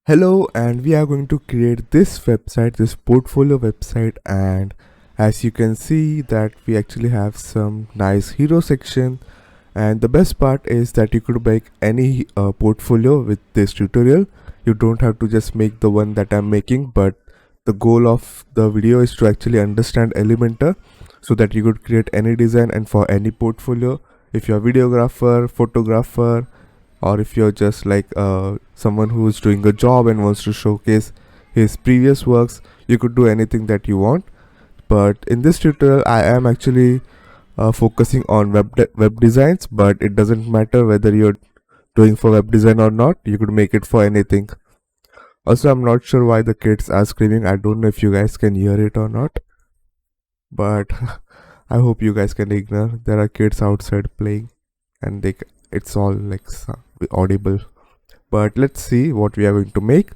Hello, and we are going to create this website, this portfolio website, and as you can see that we actually have some nice hero section, and the best part is that you could make any portfolio with this tutorial. You don't have to just make the one that I'm making, but the goal of the video is to actually understand Elementor so that you could create any design and for any portfolio. If you're a videographer, photographer, or if you're just like someone who is doing a job and wants to showcase his previous works, you could do anything that you want. But in this tutorial I am actually focusing on web designs, but it doesn't matter whether you're doing for web design or not. You could make it for anything. Also, I'm not sure why the kids are screaming. I don't know if you guys can hear it or not, but I hope you guys can ignore. There are kids outside playing and it's all like audible. But let's see what we are going to make.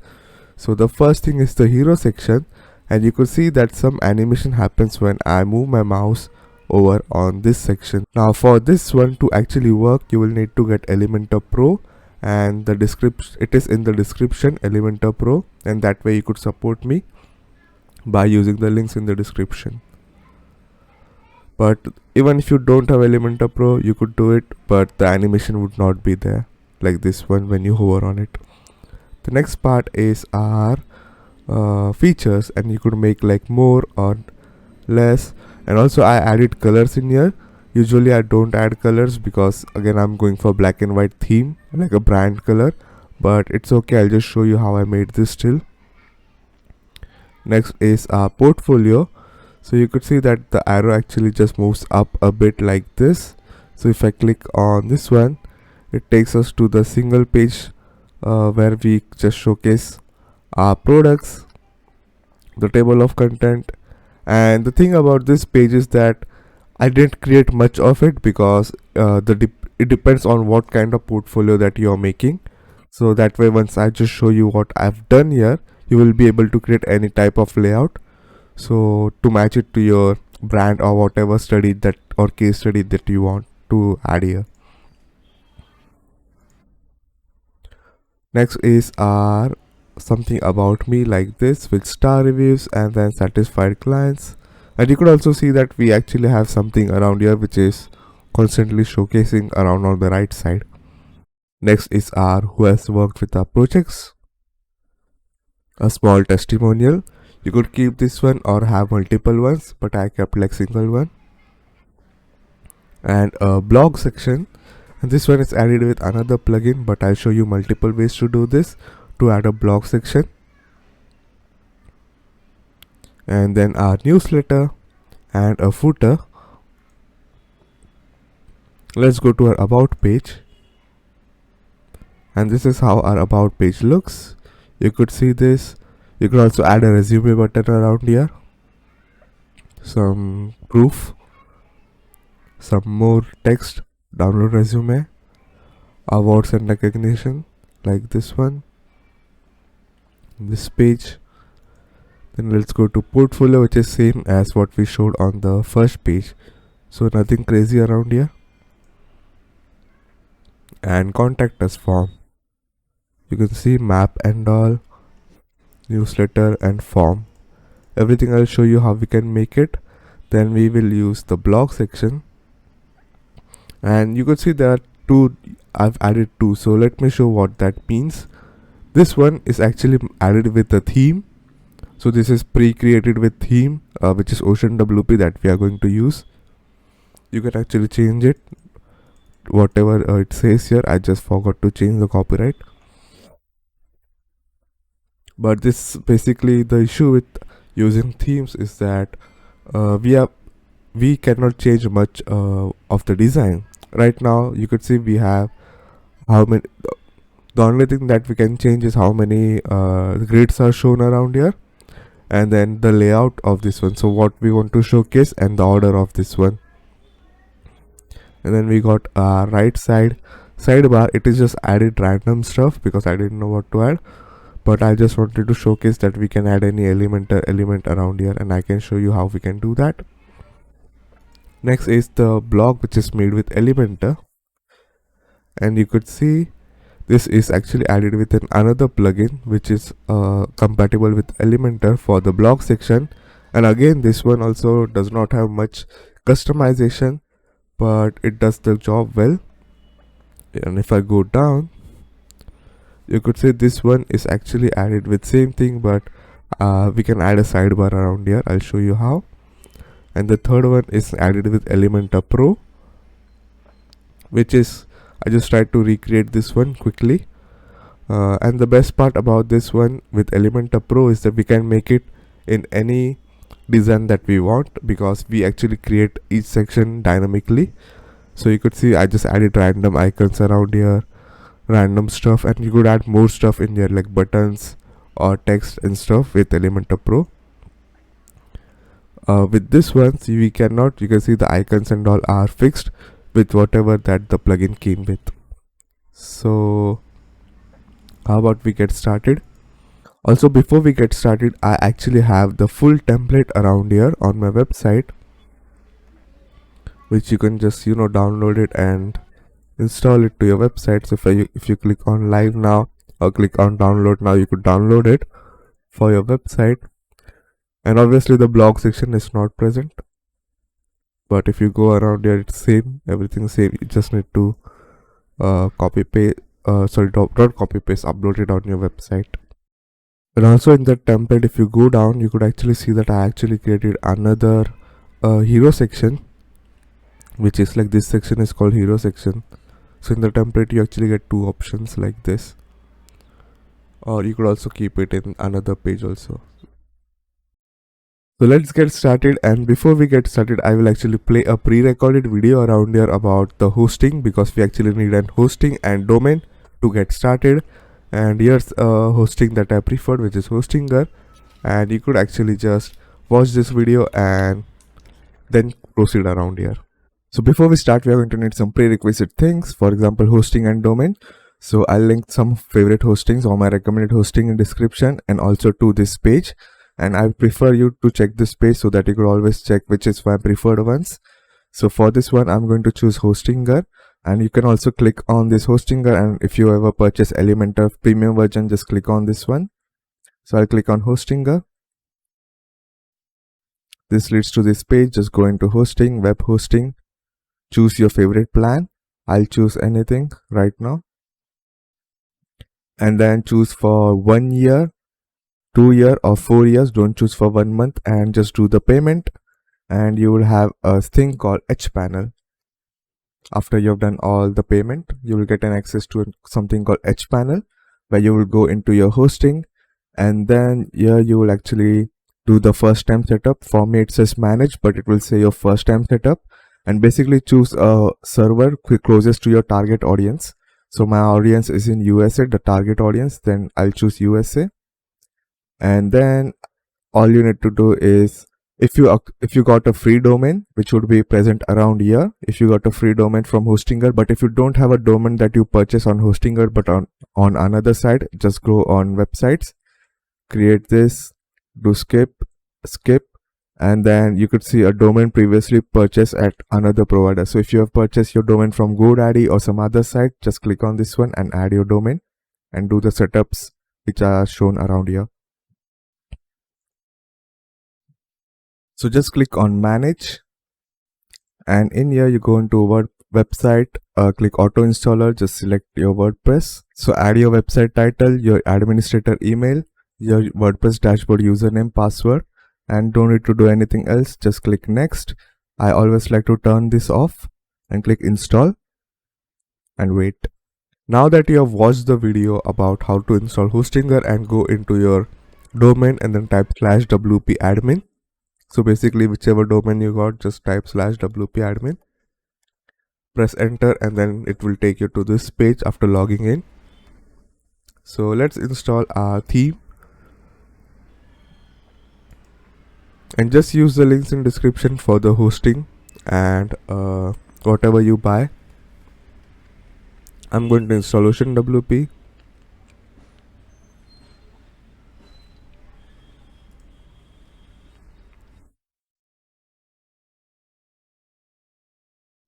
So the first thing is the hero section, and you could see that some animation happens when I move my mouse over on this section. Now for this one to actually work, you will need to get Elementor Pro, and the description, it is in the description, Elementor Pro, and that way you could support me by using the links in the description. But even if you don't have Elementor Pro, you could do it, but the animation would not be there like this one when you hover on it. The next part is our features, and you could make like more or less. And also I added colors in here. Usually I don't add colors because again I'm going for black and white theme, like a brand color, but it's okay. I'll just show you how I made this still. Next is our portfolio. So you could see that the arrow actually just moves up a bit like this. So if I click on this one, it takes us to the single page where we just showcase our products, the table of content. And the thing about this page is that I didn't create much of it because it depends on what kind of portfolio that you're making. So that way, once I just show you what I've done here, you will be able to create any type of layout, so to match it to your brand or whatever study that or case study that you want to add here. Next is our something about me like this with star reviews and then satisfied clients. And you could also see that we actually have something around here which is constantly showcasing around on the right side. Next is our who has worked with our projects, a small testimonial. You could keep this one or have multiple ones, but I kept like single one. And a blog section, and this one is added with another plugin, but I'll show you multiple ways to do this to add a blog section. And then our newsletter and a footer. Let's go to our about page, and this is how our about page looks. You could see this. You could also add a resume button around here, some proof, some more text, download resume, awards and recognition like this one, this page. Then let's go to portfolio, which is same as what we showed on the first page, so nothing crazy around here. And contact us form, you can see map and all, newsletter and form, everything. I'll show you how we can make it. Then we will use the blog section, and you could see there are two. I've added two, so let me show what that means. This one is actually added with the theme, so this is pre-created with theme, which is Ocean WP that we are going to use. You can actually change it whatever it says here. I just forgot to change the copyright. But this basically the issue with using themes is that we cannot change much of the design. Right now you could see we have how many. The only thing that we can change is how many grids are shown around here, and then the layout of this one, so what we want to showcase and the order of this one. And then we got our right side sidebar. It is just added random stuff because I didn't know what to add, but I just wanted to showcase that we can add any element around here, and I can show you how we can do that. Next is the blog, which is made with Elementor, and you could see This is actually added with another plugin which is compatible with Elementor for the blog section. And again, this one also does not have much customization, but it does the job well. And if I go down, you could say this one is actually added with same thing, but we can add a sidebar around here. I'll show you how. And the third one is added with Elementor Pro, which is, I just tried to recreate this one quickly. And the best part about this one with Elementor Pro is that we can make it in any design that we want, because we actually create each section dynamically. So you could see I just added random icons around here, random stuff, and you could add more stuff in here like buttons or text and stuff with Elementor Pro. With this one, you can see the icons and all are fixed with whatever that the plugin came with. So how about we get started? Also, before we get started, I actually have the full template around here on my website, which you can just download it and install it to your website. So if you click on live now or click on download now, you could download it for your website. And obviously the blog section is not present, but if you go around here, it's same, everything same. You just need to copy paste not copy paste, upload it on your website. And also in the template, if you go down, you could actually see that I actually created another hero section, which is like this section is called hero section. So in the template you actually get two options like this, or you could also keep it in another page also. So let's get started. And before we get started, I will actually play a pre-recorded video around here about the hosting, because we actually need an hosting and domain to get started. And here's a hosting that I preferred, which is Hostinger, and you could actually just watch this video and then proceed around here. So before we start, we are going to need some prerequisite things, for example hosting and domain. So I'll link some favorite hostings or my recommended hosting in description, and also to this page. And I prefer you to check this page so that you could always check which is my preferred ones. So for this one, I'm going to choose Hostinger, and you can also click on this Hostinger, and if you ever purchase Elementor premium version, just click on this one. So I'll click on Hostinger. This leads to this page. Just go into hosting, web hosting, choose your favorite plan. I'll choose anything right now, and then choose for 1 year, 2 year or 4 years. Don't choose for 1 month, and just do the payment, and you will have a thing called HPanel. After you have done all the payment, you will get an access to something called HPanel, where you will go into your hosting, and then here you will actually do the first time setup. For me it says manage, but it will say your first time setup, and basically choose a server closest to your target audience. So my audience is in USA, the target audience, then I'll choose USA. And then all you need to do is, if you got a free domain, which would be present around here, if you got a free domain from Hostinger, but if you don't have a domain that you purchase on Hostinger but on another side, just go on websites, create this, do skip, and then you could see a domain previously purchased at another provider. So if you have purchased your domain from GoDaddy or some other site, just click on this one and add your domain and do the setups which are shown around here. So just click on manage, and in here you go into website, click auto installer, just select your WordPress. So add your website title, your administrator email, your WordPress dashboard username, password, and don't need to do anything else. Just click next. I always like to turn this off, and click install and wait. Now that you have watched the video about how to install Hostinger, and go into your domain and then type /wp admin. So basically whichever domain you got, just type /wp admin, press enter, and then it will take you to this page after logging in. So let's install our theme, and just use the links in description for the hosting and whatever you buy. I'm going to install OceanWP.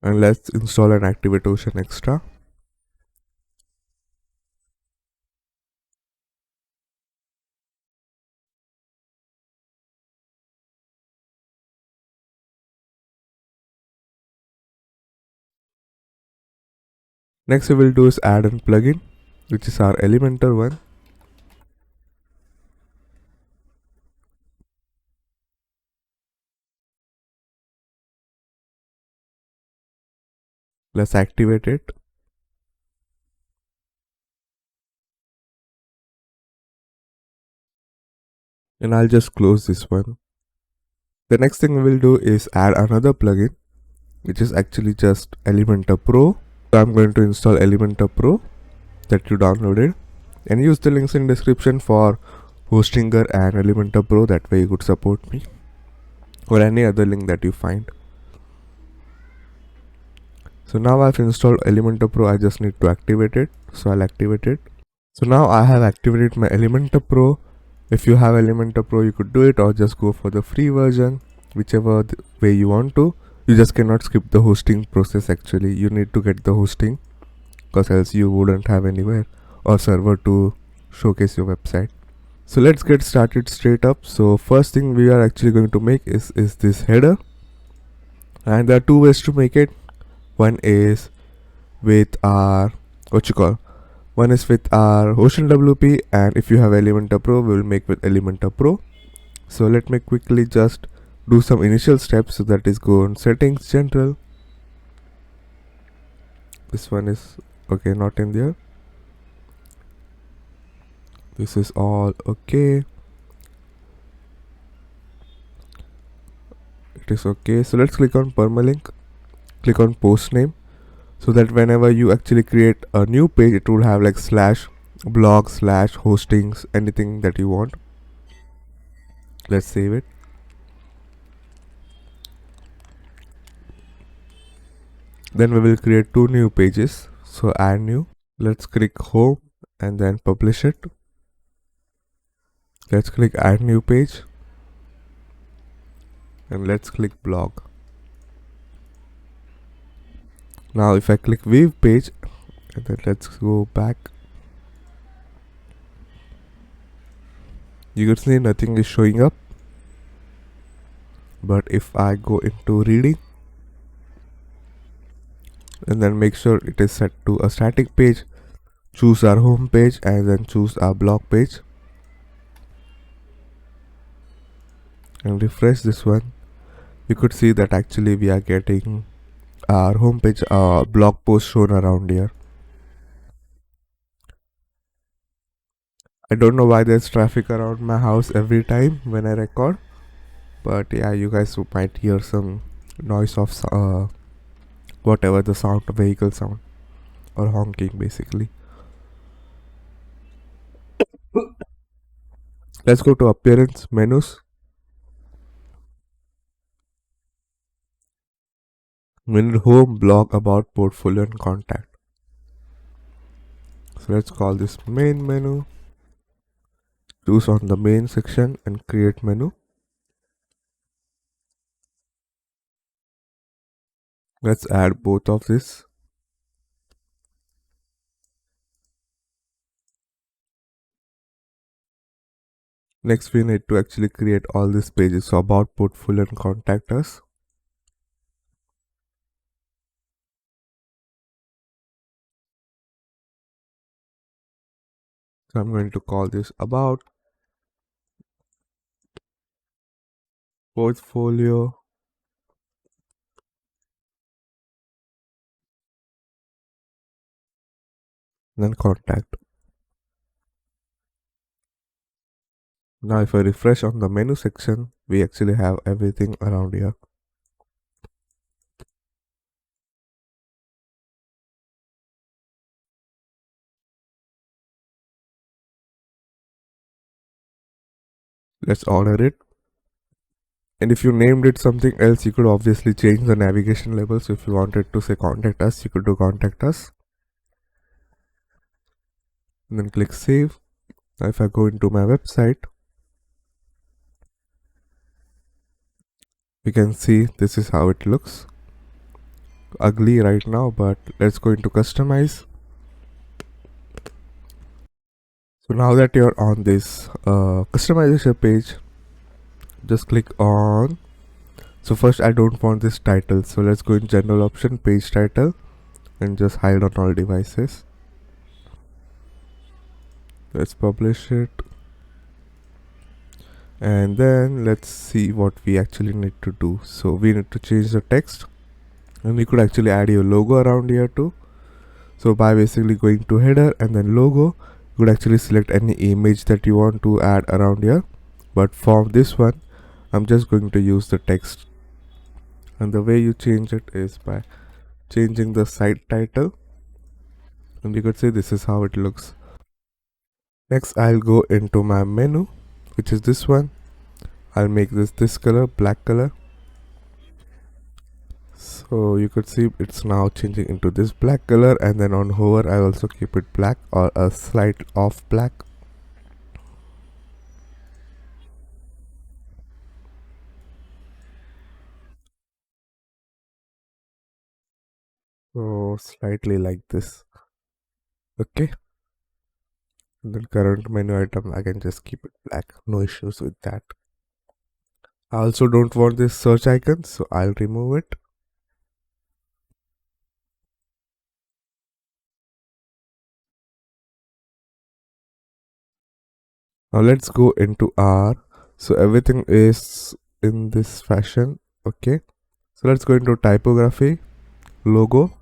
And let's install and activate Ocean Extra. Next we will do is add a plugin, which is our Elementor one. Let's activate it. And I'll just close this one. The next thing we will do is add another plugin, which is actually just Elementor Pro. So I'm going to install Elementor Pro that you downloaded and use the links in description for Hostinger and Elementor Pro. That way you could support me, or any other link that you find. So now I've installed Elementor Pro. I just need to activate it. So I'll activate it. So now I have activated my Elementor Pro. If you have Elementor Pro, you could do it, or just go for the free version, whichever way you want to. You just cannot skip the hosting process. Actually, you need to get the hosting, because else you wouldn't have anywhere or server to showcase your website. So let's get started straight up. So first thing we are actually going to make is this header, and there are two ways to make it. One is with our one is with our Ocean WP, and if you have Elementor Pro, we will make with Elementor Pro. So let me quickly just do some initial steps. So that is go on settings, general. This one is okay, not in there. This is all okay. It is okay. So let's click on permalink, click on post name, so that whenever you actually create a new page, it will have like /blog /hostings, anything that you want. Let's save it. Then we will create two new pages. So add new. Let's click home and then publish it. Let's click add new page and let's click blog. Now if I click view page and then let's go back, you can see nothing is showing up. But if I go into reading and then make sure it is set to a static page, choose our home page and then choose our blog page and refresh this one, you could see that actually we are getting our homepage blog post shown around here. I don't know why there's traffic around my house every time when I record, but yeah, you guys might hear some noise of whatever the sound, vehicle sound or honking basically. Let's go to appearance, menus, menu, home, blog, about, portfolio and contact. So let's call this main menu. Choose on the main section and create menu. Let's add both of this. Next we need to actually create all these pages. So about, portfolio and contact us. So I'm going to call this about, portfolio, and then contact. Now if I refresh on the menu section, we actually have everything around here. Let's order it. And if you named it something else, you could obviously change the navigation label. So if you wanted to say contact us, you could do contact us. And then click save. Now if I go into my website, you can see this is how it looks. Ugly right now, but let's go into customize. So now that you're on this customization page, just click on. So first I don't want this title, so let's go in general option, page title, and just hide on all devices. Let's publish it, and then let's see what we actually need to do. So we need to change the text, and we could actually add your logo around here too. So by basically going to header and then logo, you could actually select any image that you want to add around here, but for this one I'm just going to use the text. And the way you change it is by changing the site title, and you could see this is how it looks. Next I'll go into my menu, which is this one. I'll make this color, black color. So you could see it's now changing into this black color, and then on hover I also keep it black or a slight off black. So slightly like this. Okay. And then current menu item, I can just keep it black. No issues with that. I also don't want this search icon, so I'll remove it. Now let's go into R. So everything is in this fashion. Okay. So let's go into typography, logo.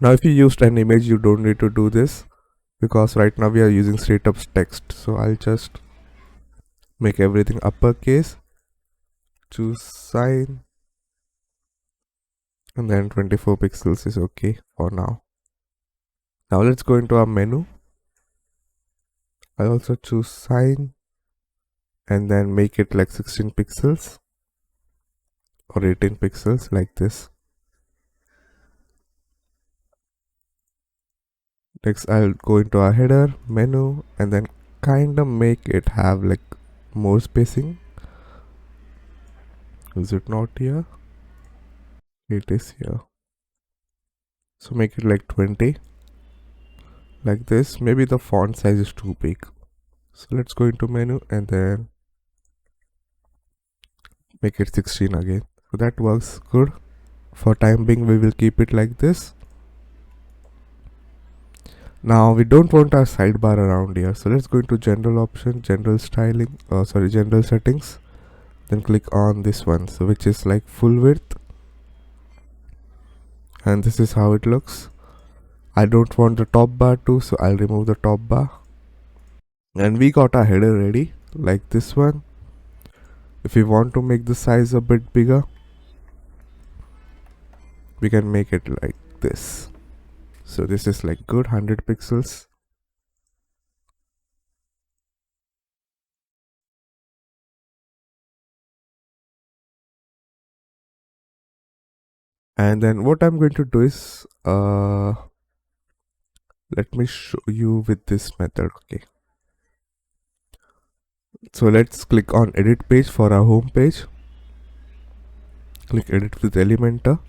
Now if you used an image, you don't need to do this, because right now we are using straight up text. So I'll just make everything uppercase, choose sign, and then 24 pixels is okay for now. Now let's go into our menu. I also choose sign and then make it like 16 pixels or 18 pixels like this. Next I'll go into our header menu and then kind of make it have like more spacing. Is it not here? It is here. So make it like 20 like this. Maybe the font size is too big. So let's go into menu and then make it 16 again. So that works good. For time being we will keep it like this. Now we don't want our sidebar around here, so let's go into general option, general styling, general settings, then click on this one, so which is like full width, and this is how it looks. I don't want the top bar too, so I'll remove the top bar. And we got our header ready like this one. If we want to make the size a bit bigger, we can make it like this. So this is like good 100 pixels. And then what I'm going to do is let me show you with this method. Okay, so let's click on edit page for our home page. Click edit with Elementor.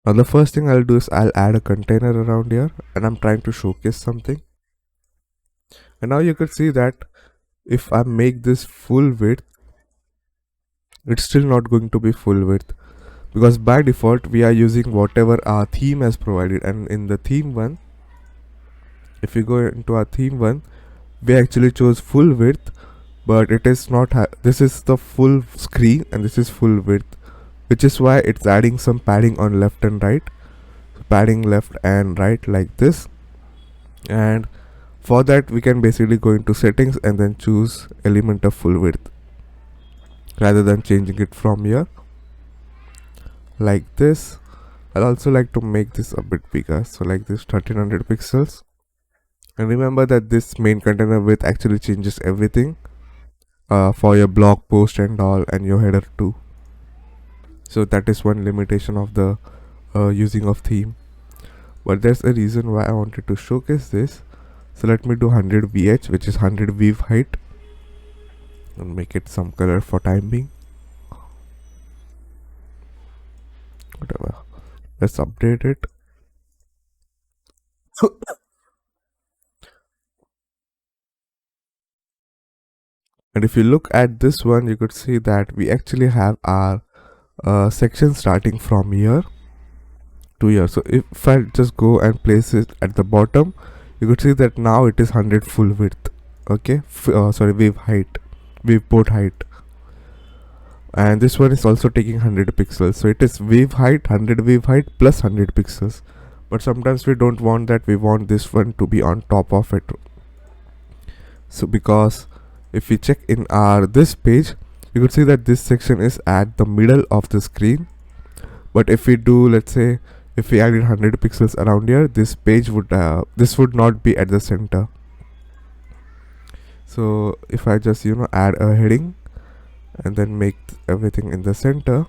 Now the first thing I'll do is I'll add a container around here, and I'm trying to showcase something. And now you could see that if I make this full width, it's still not going to be full width, because by default we are using whatever our theme has provided. And in the theme one, if you go into our theme one, we actually chose full width, but it is not this is the full screen and this is full width, which is why it's adding some padding on left and right. So padding left and right like this. And for that we can basically go into settings and then choose Elementor full width, rather than changing it from here like this. I'll also like to make this a bit bigger, so like this 1300 pixels. And remember that this main container width actually changes everything for your blog post and all, and your header too. So that is one limitation of the using of theme, but there's a reason why I wanted to showcase this. So let me do 100 VH, which is 100 weave height, and make it some color for time being. Whatever, let's update it. And if you look at this one, you could see that we actually have our section starting from here to here. So if I just go and place it at the bottom, you could see that now it is 100 full width. Okay, sorry, wave height, wave port height. And this one is also taking 100 pixels, so it is wave height, 100 wave height plus 100 pixels. But sometimes we don't want that, we want this one to be on top of it. So because if we check in our this page, you could see that this section is at the middle of the screen. But if we do, let's say if we added 100 pixels around here, this page would this would not be at the center. So if I just add a heading and then make everything in the center,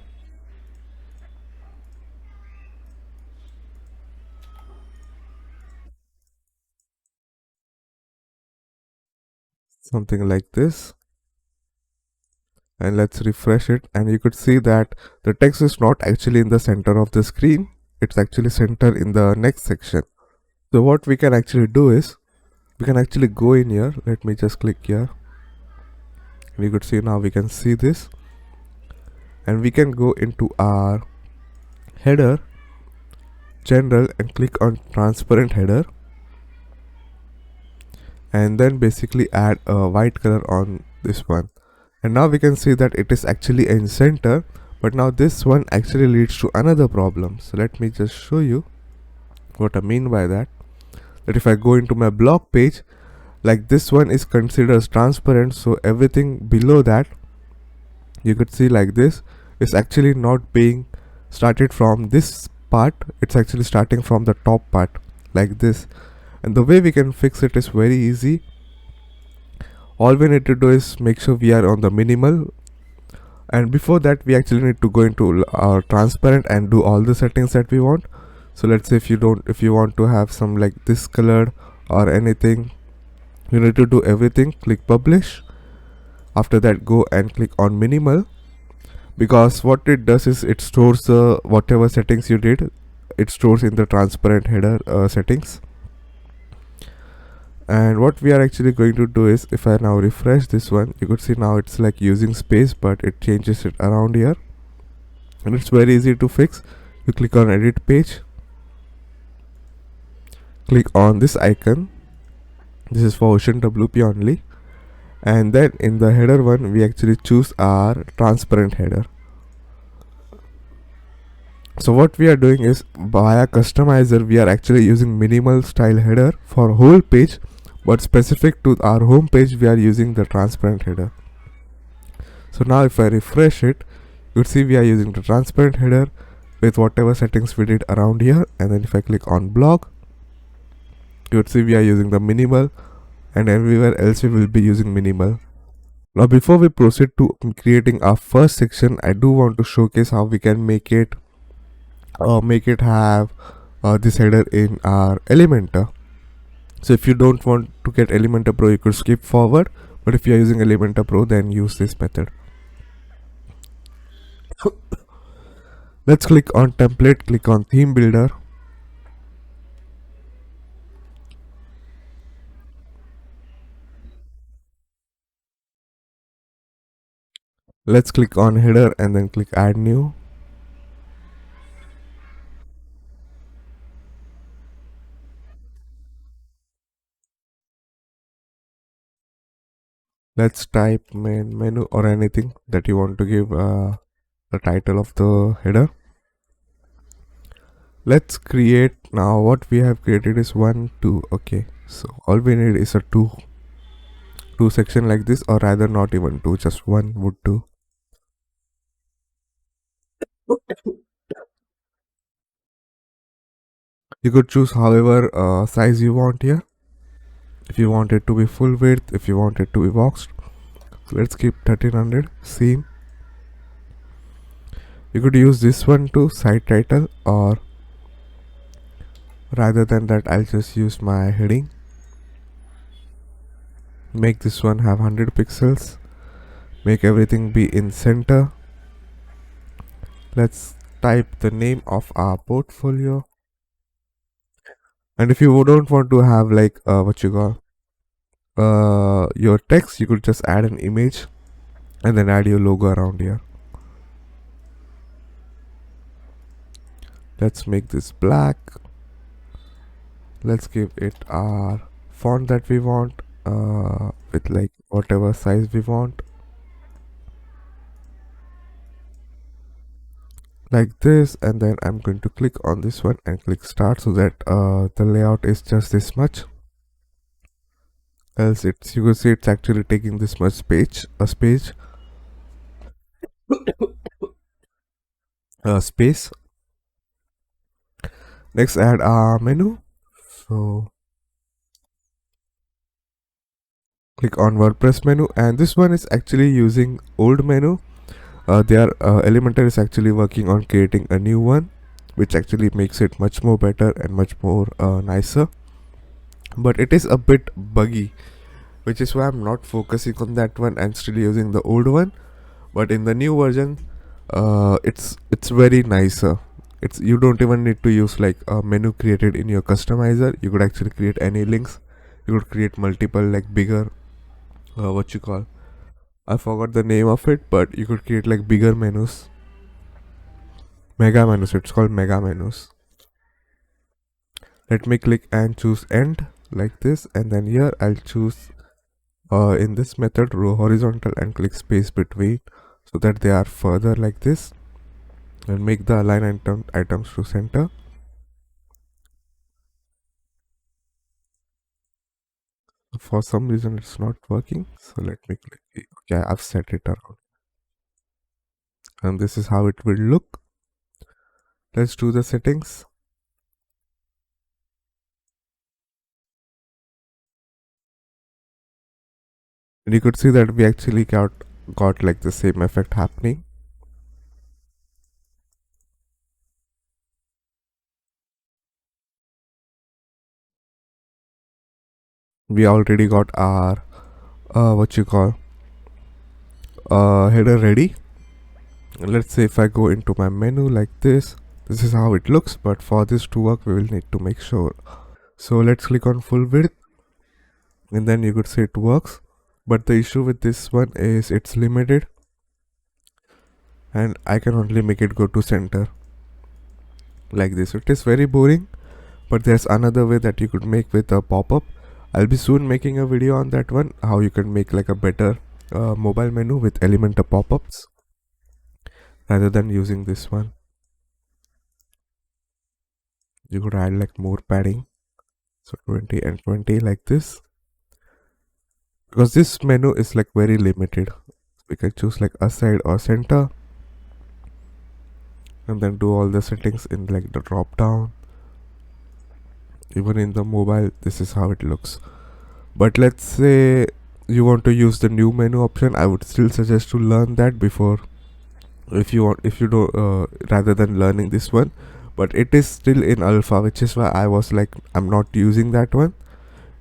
something like this, and let's refresh it, and you could see that the text is not actually in the center of the screen, it's actually centered in the next section. So what we can actually do is we can actually go in here. Let me just click here. We could see now we can see this, and we can go into our header, general, and click on transparent header, and then basically add a white color on this one. And now we can see that it is actually in center, but now this one actually leads to another problem. So let me just show you what I mean by that. That if I go into my blog page, like this one is considered as transparent, so everything below that, you could see like this, is actually not being started from this part, it's actually starting from the top part like this. And the way we can fix it is very easy. All we need to do is make sure we are on the minimal, and before that we actually need to go into our transparent and do all the settings that we want. So let's say if you want to have some like this colored or anything, you need to do everything, click publish. After that, go and click on minimal, because what it does is it stores the whatever settings you did, it stores in the transparent header settings. And what we are actually going to do is, if I now refresh this one, you could see now it's like using space, but it changes it around here, and it's very easy to fix. You click on edit page, click on this icon, this is for Ocean WP only, and then in the header one we actually choose our transparent header. So what we are doing is, via customizer we are actually using minimal style header for whole page, but specific to our home page we are using the transparent header. So now if I refresh it, you see we are using the transparent header with whatever settings we did around here. And then if I click on blog, you would see we are using the minimal, and everywhere else we will be using minimal. Now before we proceed to creating our first section, I do want to showcase how we can make it have this header in our Elementor. So if you don't want to get Elementor Pro, you could skip forward, but if you are using Elementor Pro, then use this method. Let's click on template, click on theme builder. Let's click on header and then click add new. Let's type main menu or anything that you want to give the title of the header. Let's create, now what we have created is 1 2. Okay, so all we need is a two section like this, or rather not even two, just one would do. You could choose however size you want here, if you want it to be full width, if you want it to be boxed. So let's keep 1300 seam. You could use this one to site title, or rather than that I'll just use my heading. Make this one have 100 pixels, make everything be in center. Let's type the name of our portfolio. And if you don't want to have like what you call your text, you could just add an image and then add your logo around here. Let's make this black. Let's give it our font that we want with like whatever size we want, like this. And then I'm going to click on this one and click start, so that the layout is just this much. Else it's, you can see it's actually taking this much space. Space. Next, add our menu. So click on WordPress menu, and this one is actually using old menu. Elementor is actually working on creating a new one, which actually makes it much more better and much more nicer. But it is a bit buggy, which is why I'm not focusing on that one and still using the old one. But in the new version, it's very nicer. It's, you don't even need to use like a menu created in your customizer. You could actually create any links. You could create multiple like bigger what you call, I forgot the name of it, but you could create like bigger menus, mega menus. It's called mega menus. Let me click and choose end like this, and then here I'll choose in this method row horizontal and click space between, so that they are further like this, and make the align items to center. For some reason it's not working, so let me click. Okay, I've set it around, and this is how it will look. Let's do the settings. And you could see that we actually got like the same effect happening. We already got our what you call header ready. Let's say if I go into my menu like this is how it looks, but for this to work we will need to make sure. So let's click on full width, and then you could see it works. But the issue with this one is it's limited, and I can only make it go to center like this. It is very boring, but there's another way that you could make with a pop-up. I'll be soon making a video on that one, how you can make like a better mobile menu with Elementor pop-ups rather than using this one. You could add like more padding, so 20 and 20 like this, because this menu is like very limited. We can choose like aside or center, and then do all the settings in like the drop down. Even in the mobile, this is how it looks. But let's say you want to use the new menu option, I would still suggest to learn that before, if you don't rather than learning this one. But it is still in alpha, which is why I was like, I'm not using that one.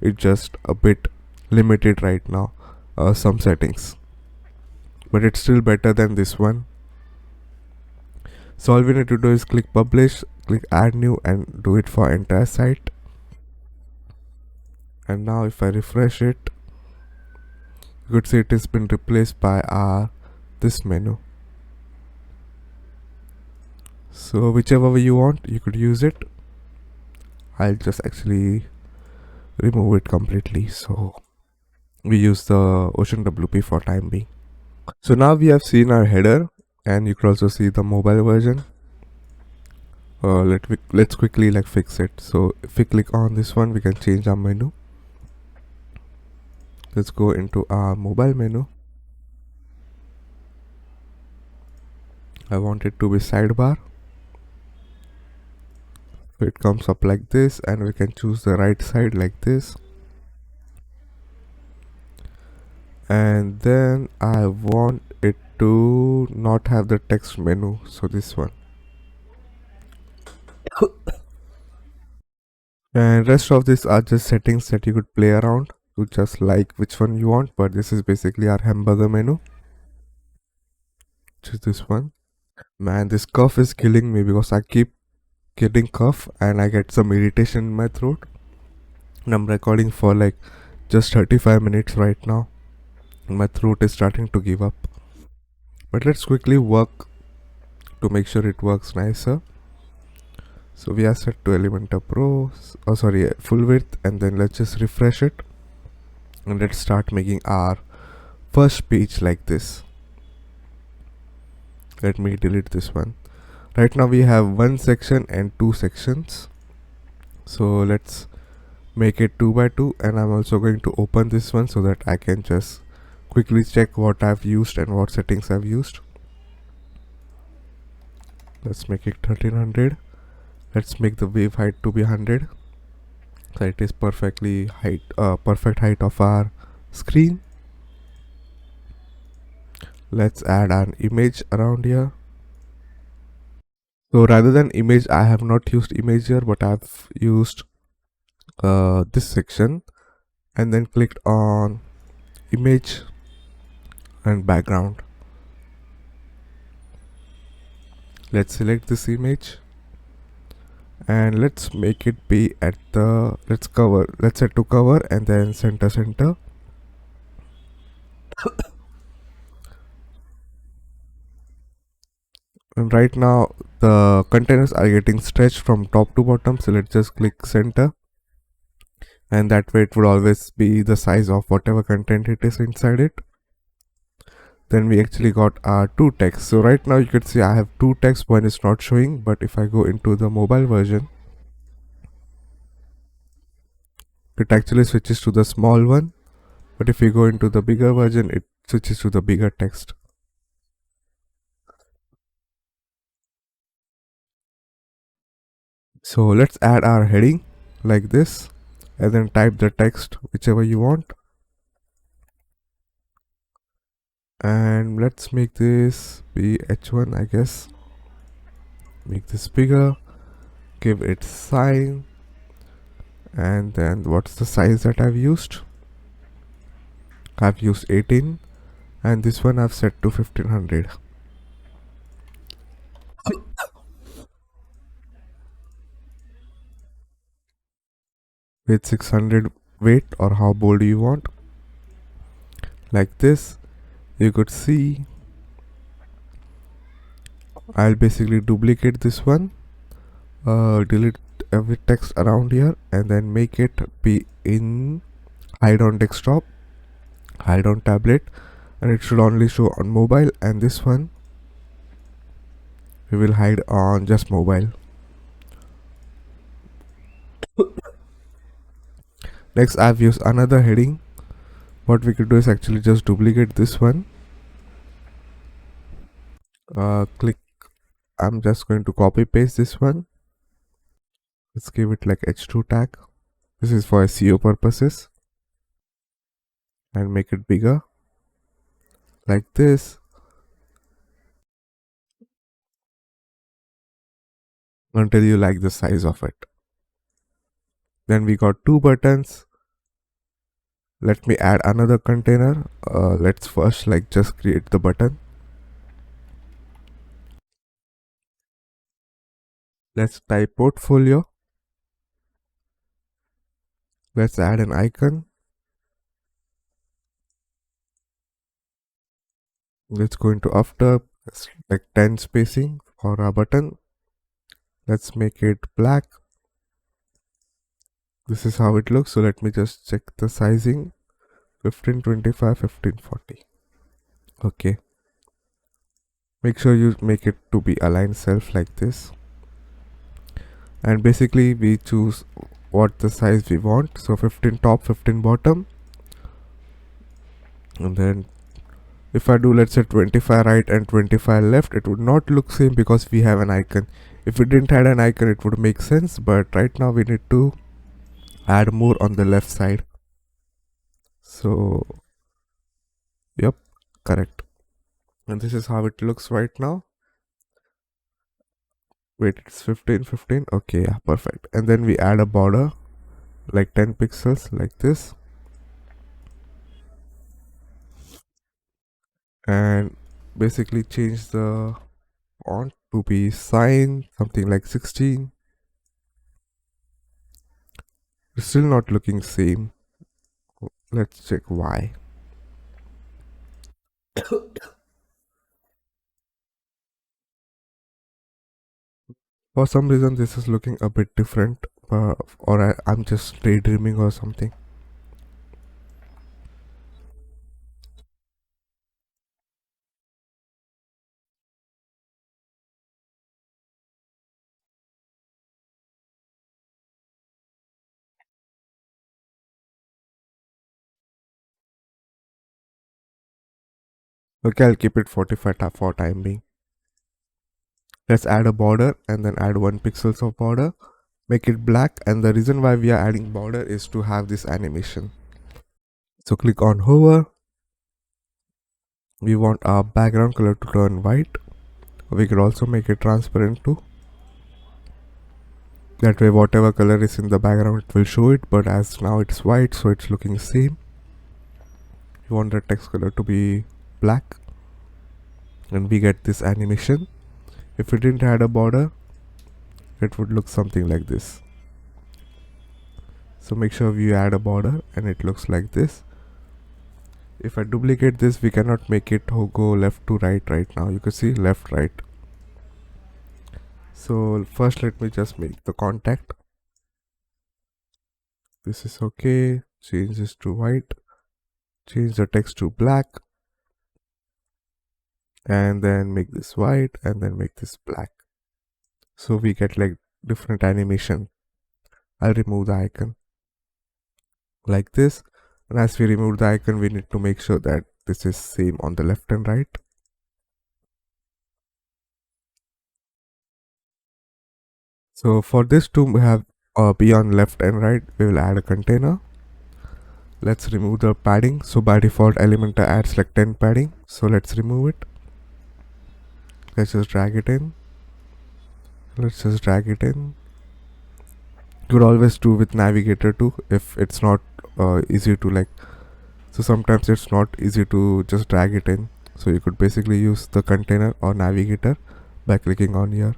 It's just a bit limited right now, some settings, but it's still better than this one. So all we need to do is click publish, click add new, and do it for entire site. And now if I refresh it, you could see it has been replaced by this menu. So whichever way you want, you could use it. I'll just actually remove it completely, so we use the Ocean WP for time being. So now we have seen our header, and you could also see the mobile version. Let's quickly like fix it. So if we click on this one, we can change our menu. Let's go into our mobile menu. I want it to be sidebar. So it comes up like this, and we can choose the right side like this. And then I want it to not have the text menu, so this one. And rest of this are just settings that you could play around to just like which one you want. But this is basically our hamburger menu, which is this one. Man, this cough is killing me because I keep getting cough and I get some irritation in my throat. And I'm recording for like just 35 minutes right now. And my throat is starting to give up. But let's quickly work to make sure it works nicer. So we are set to Elementor Pro, full width, and then let's just refresh it. And let's start making our first page like this. Let me delete this one. Right now we have one section and two sections. So let's make it 2 by 2, and I'm also going to open this one so that I can just quickly check what I've used and what settings I've used. Let's make it 1300. Let's make the wave height to be 100. So it is perfect height of our screen. Let's add an image around here. So rather than image, I have not used image here, but I've used this section and then clicked on image and background. Let's select this image and let's make it be at the let's set to cover and then center. And right now the containers are getting stretched from top to bottom, so let's just click center, and that way it would always be the size of whatever content it is inside it. Then we actually got our two texts. So right now you could see I have two texts, one is not showing, but if I go into the mobile version, it actually switches to the small one, but if you go into the bigger version, it switches to the bigger text. So let's add our heading like this and then type the text whichever you want, and let's make this be h1, I guess. Make this bigger, give it sign, and then what's the size that I've used? I've used 18, and this one I've set to 1500. With 600 weight, or how bold you want. Like this, you could see I'll basically duplicate this one, delete every text around here, and then make it be in hide on desktop, hide on tablet, and it should only show on mobile, and this one we will hide on just mobile. Next, I've used another heading. What we could do is actually just duplicate this one, click, I'm just going to copy paste this one. Let's give it like h2 tag. This is for SEO purposes, and make it bigger like this until you like the size of it. Then we got two buttons. Let me add another container. Let's first just create the button. Let's type portfolio. Let's add an icon. Let's go into after like 10 spacing for our button. Let's make it black. This is how it looks. So let me just check the sizing. 1525, 1540. Okay. Make sure you make it to be aligned self like this. And basically we choose what the size we want. So 15 top, 15 bottom. And then if I do, let's say 25 right and 25 left, it would not look same because we have an icon. If we didn't add an icon, it would make sense, but right now we need to add more on the left side. So yep, correct. And this is how it looks right now. Wait, it's 15. Okay, yeah, perfect. And then we add a border like 10 pixels like this, and basically change the font to be sign something like 16. It's still not looking same. Let's check why. For some reason this is looking a bit different, or I'm just daydreaming or something. Okay, I'll keep it 45 for time being. Let's add a border and then add 1 pixels of border. Make it black, and the reason why we are adding border is to have this animation. So click on hover. We want our background color to turn white. We could also make it transparent too. That way whatever color is in the background it will show it, but as now it's white, so it's looking same. We want the text color to be black, and we get this animation. If we didn't add a border, it would look something like this. So make sure we add a border and it looks like this. If I duplicate this, we cannot make it go left to right now. You can see left, right. So first let me just make the contact. This is okay. Change this to white. Change the text to black. And then make this white and then make this black. So we get like different animation. I'll remove the icon like this. And as we remove the icon, we need to make sure that this is same on the left and right. So for this to have be on left and right, we will add a container. Let's remove the padding. So by default Elementor adds like 10 padding. So let's remove it. Let's just drag it in. Let's just drag it in. You could always do with navigator too if it's not easy to like, so sometimes it's not easy to just drag it in. So you could basically use the container or navigator by clicking on here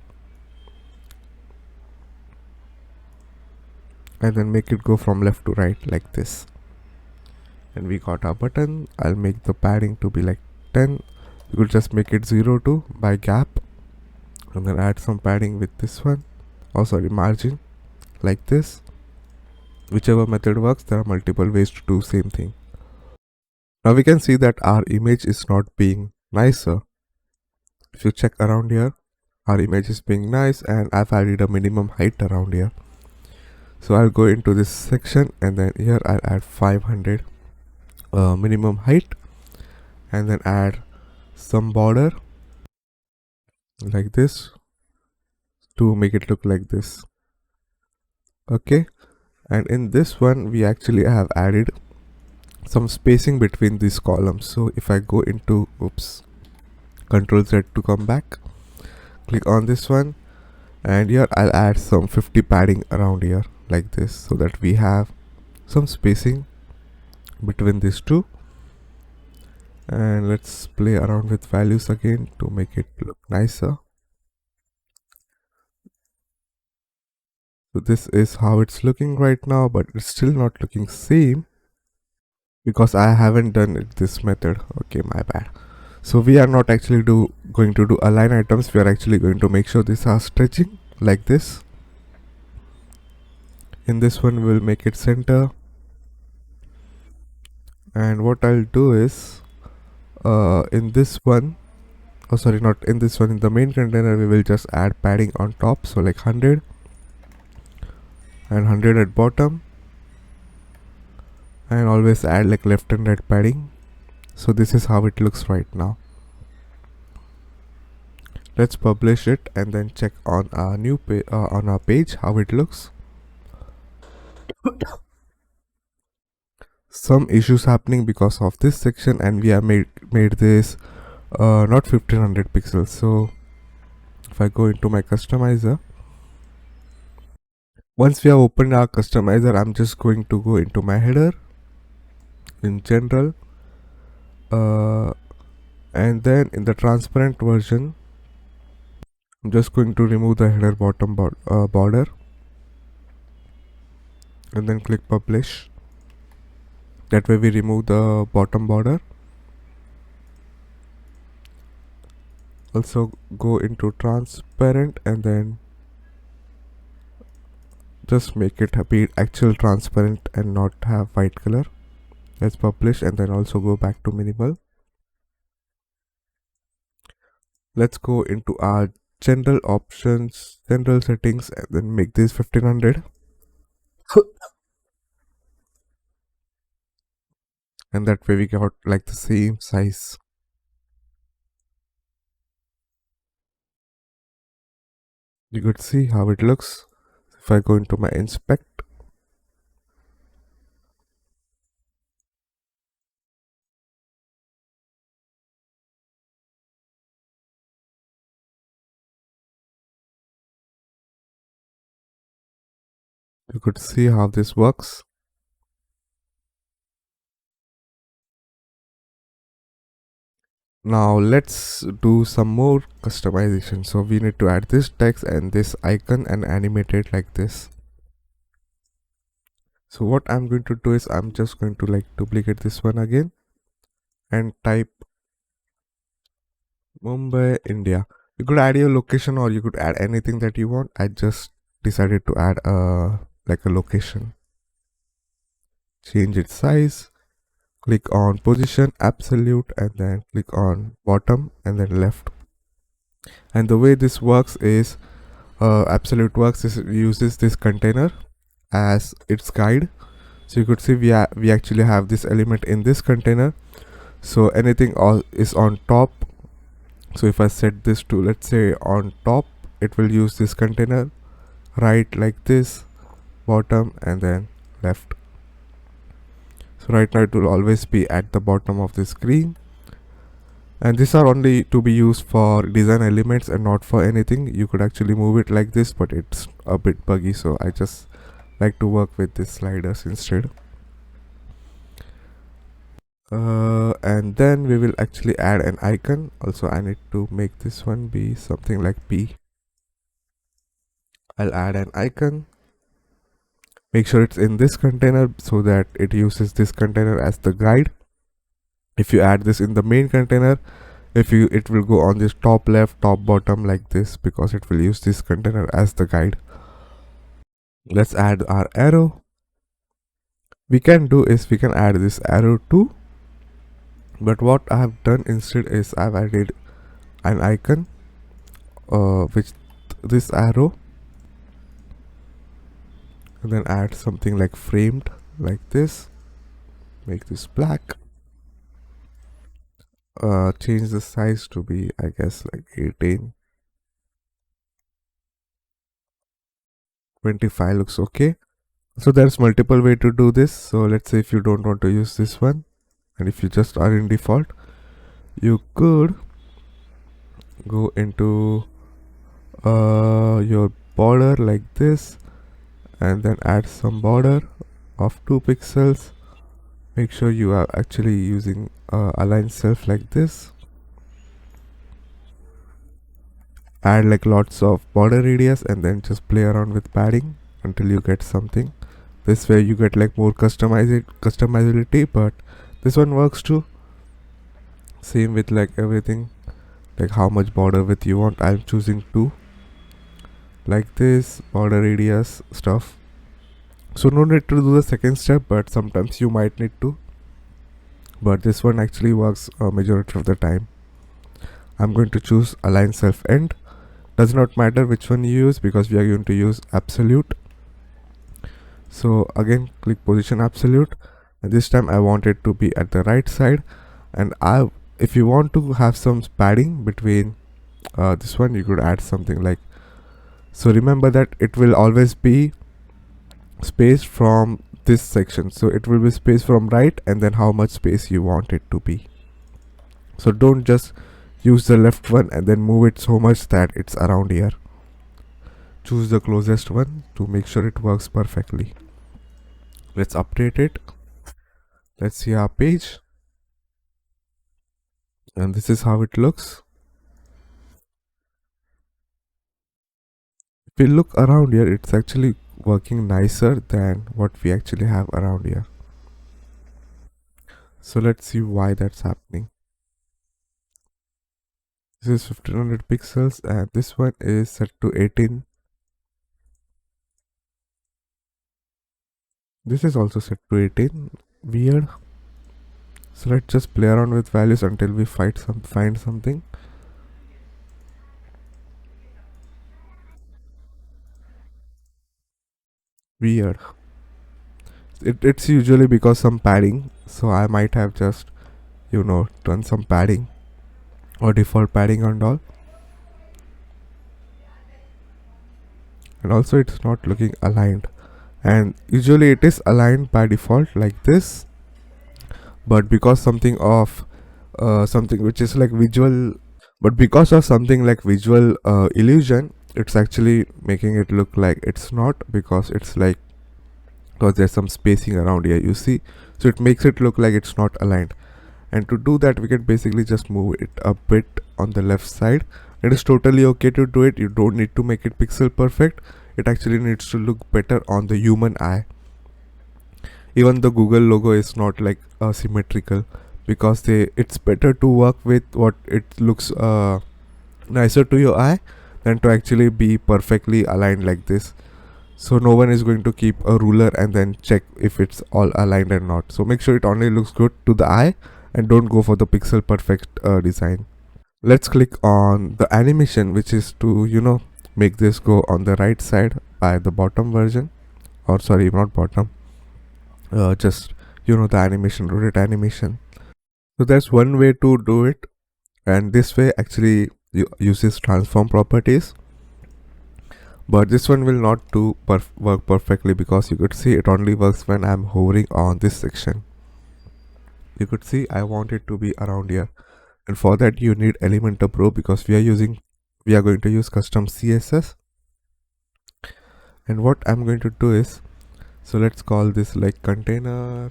and then make it go from left to right like this. And we got our button. I'll make the padding to be like 10. You could just make it 0 to by gap and then add some padding with this one. Oh sorry, margin like this. Whichever method works, there are multiple ways to do same thing. Now we can see that our image is not being nicer. If you check around here, our image is being nice and I've added a minimum height around here. So I'll go into this section and then here I'll add 500 minimum height and then add some border like this to make it look like this. Okay, and in this one we actually have added some spacing between these columns. So if I go into Control Z to come back, click on this one, and here I'll add some 50 padding around here like this so that we have some spacing between these two. And let's play around with values again to make it look nicer. So this is how it's looking right now, but it's still not looking same because I haven't done it this method. Okay, my bad. So we are not actually going to do align items. We are actually going to make sure these are stretching like this. In this one we'll make it center, and what I'll do is in this one, oh sorry, not in this one, in the main container we will just add padding on top, so like 100 and 100 at bottom, and always add like left and right padding. So this is how it looks right now. Let's publish it and then check on our new on our page how it looks. Some issues happening because of this section, and we have made this not 1500 pixels. So if I go into my customizer, once we have opened our customizer, I'm just going to go into my header in general, and then in the transparent version I'm just going to remove the header bottom border and then click publish. That way we remove the bottom border. Also go into transparent and then just make it be actual transparent and not have white color. Let's publish and then also go back to minimal. Let's go into our general options, general settings, and then make this 1500. And that way we got like the same size. You could see how it looks. If I go into my inspect, you could see how this works. Now let's do some more customization. So we need to add this text and this icon and animate it like this. So what I'm going to do is I'm just going to like duplicate this one again and type Mumbai, India. You could add your location or you could add anything that you want. I just decided to add like a location. Change its size, click on position absolute and then click on bottom and then left. And the way this works is absolute works is it uses this container as its guide. So you could see we actually have this element in this container, so anything all is on top. So if I set this to, let's say, on top, it will use this container, right like this, bottom and then left. So right now it will always be at the bottom of the screen, and these are only to be used for design elements and not for anything. You could actually move it like this, but it's a bit buggy, so I just like to work with these sliders instead. And then we will actually add an icon. Also I need to make this one be something like P. I'll add an icon, make sure it's in this container so that it uses this container as the guide. If you add this in the main container, it will go on this top left, top bottom like this, because it will use this container as the guide. Let's add our arrow. We can do is we can add this arrow too, but what I have done instead is I've added an icon with this arrow, and then add something like framed like this, make this black, change the size to be, I guess, like 18, 25 looks okay. So there's multiple way to do this. So let's say if you don't want to use this one, and if you just are in default, you could go into your border like this and then add some border of 2 pixels. Make sure you are actually using align self like this. Add like lots of border radius and then just play around with padding until you get something. This way you get like more customizability, but this one works too. Same with like everything, like how much border width you want. I'm choosing 2 like this, border radius stuff. So no need to do the second step, but sometimes you might need to, but this one actually works a majority of the time. I'm going to choose align self end. Does not matter which one you use because we are going to use absolute. So again, click position absolute, and this time I want it to be at the right side. And if you want to have some padding between this one, you could add something like, so remember that it will always be spaced from this section, so it will be spaced from right and then how much space you want it to be. So don't just use the left one and then move it so much that it's around here. Choose the closest one to make sure it works perfectly. Let's update it. Let's see our page, and this is how it looks. If we look around here, it's actually working nicer than what we actually have around here. So let's see why that's happening. This is 1500 pixels and this one is set to 18. This is also set to 18. Weird. So let's just play around with values until we find something. Weird. It's usually because some padding, so I might have just done some padding or default padding and all. And also it's not looking aligned, and usually it is aligned by default like this, but because something of something which is like visual but because of something like visual illusion, it's actually making it look like it's not, because it's like, because there's some spacing around here, you see, so it makes it look like it's not aligned. And to do that, we can basically just move it a bit on the left side. It is totally okay to do it. You don't need to make it pixel perfect. It actually needs to look better on the human eye. Even the Google logo is not like symmetrical, because it's better to work with what it looks nicer to your eye than to actually be perfectly aligned like this. So no one is going to keep a ruler and then check if it's all aligned or not. So make sure it only looks good to the eye and don't go for the pixel perfect design. Let's click on the animation, which is to make this go on the right side by the bottom version, or sorry, not bottom, just the animation, rotate animation. So that's one way to do it, and this way actually uses transform properties, but this one will not work perfectly, because you could see it only works when I'm hovering on this section. You could see I want it to be around here, and for that you need Elementor Pro, because we are going to use custom CSS. And what I'm going to do is, so let's call this like container,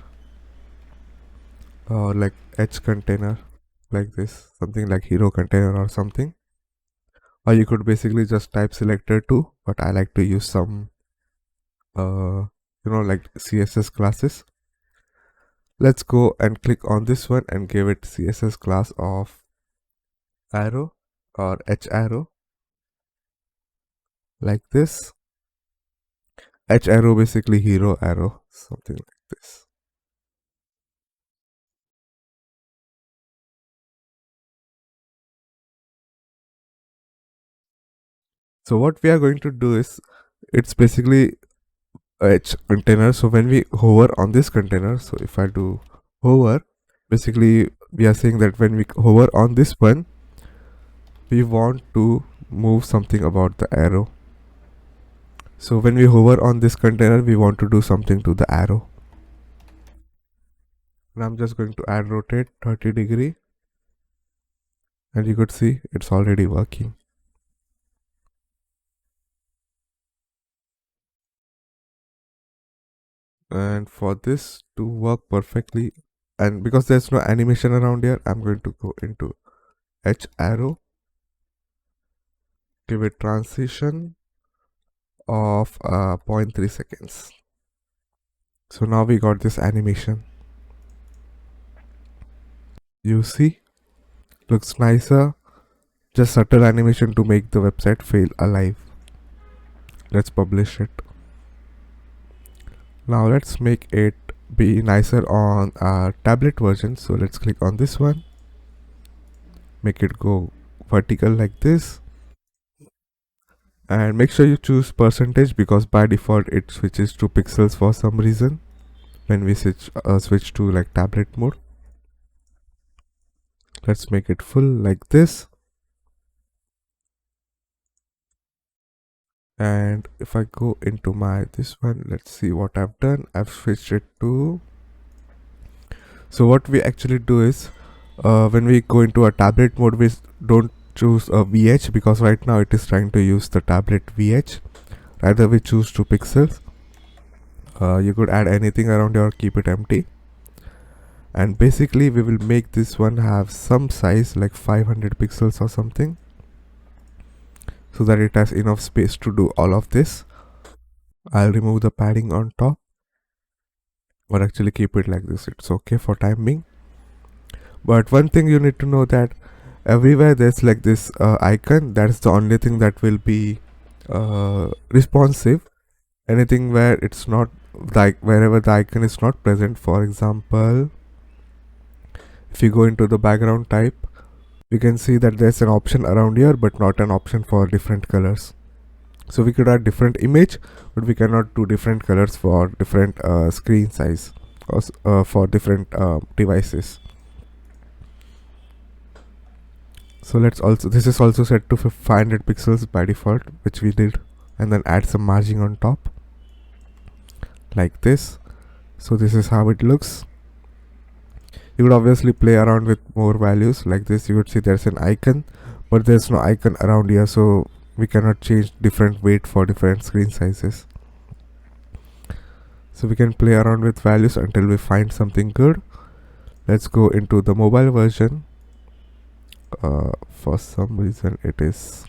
or like H container, like this, something like hero container or something. Or you could basically just type selector too, but I like to use some like CSS classes. Let's go and click on this one and give it CSS class of arrow or H arrow, like this. H arrow basically hero arrow, something like this. So what we are going to do is, it's basically H container. So when we hover on this container, so if I do hover, basically we are saying that when we hover on this one, we want to move something about the arrow. So when we hover on this container, we want to do something to the arrow. And I'm just going to add rotate 30 degree, and you could see it's already working. And for this to work perfectly, and because there's no animation around here, I'm going to go into H arrow, give it transition of 0.3 seconds. So now we got this animation. You see, looks nicer. Just subtle animation to make the website feel alive. Let's publish it. Now let's make it be nicer on our tablet version. So let's click on this one, make it go vertical like this, and make sure you choose percentage, because by default it switches to pixels for some reason when we switch to like tablet mode. Let's make it full like this. And if I go into this one, let's see what I've done. I've switched it to, so what we actually do is, when we go into a tablet mode, we don't choose a VH, because right now it is trying to use the tablet VH. Rather we choose 2 pixels. You could add anything around here or keep it empty. And basically we will make this one have some size like 500 pixels or something, so that it has enough space to do all of this. I'll remove the padding on top, or actually keep it like this. It's okay for time being. But one thing you need to know that everywhere there's like this icon. That's the only thing that will be responsive. Anything where it's not, like wherever the icon is not present, for example, if you go into the background type, we can see that there's an option around here but not an option for different colors. So we could add different image, but we cannot do different colors for different screen size, or for different devices. So let's also, this is also set to 500 pixels by default, which we did, and then add some margin on top like this. So this is how it looks. You could obviously play around with more values like this. You could see there's an icon, but there's no icon around here, so we cannot change different weight for different screen sizes. So we can play around with values until we find something good. Let's go into the mobile version. For some reason it is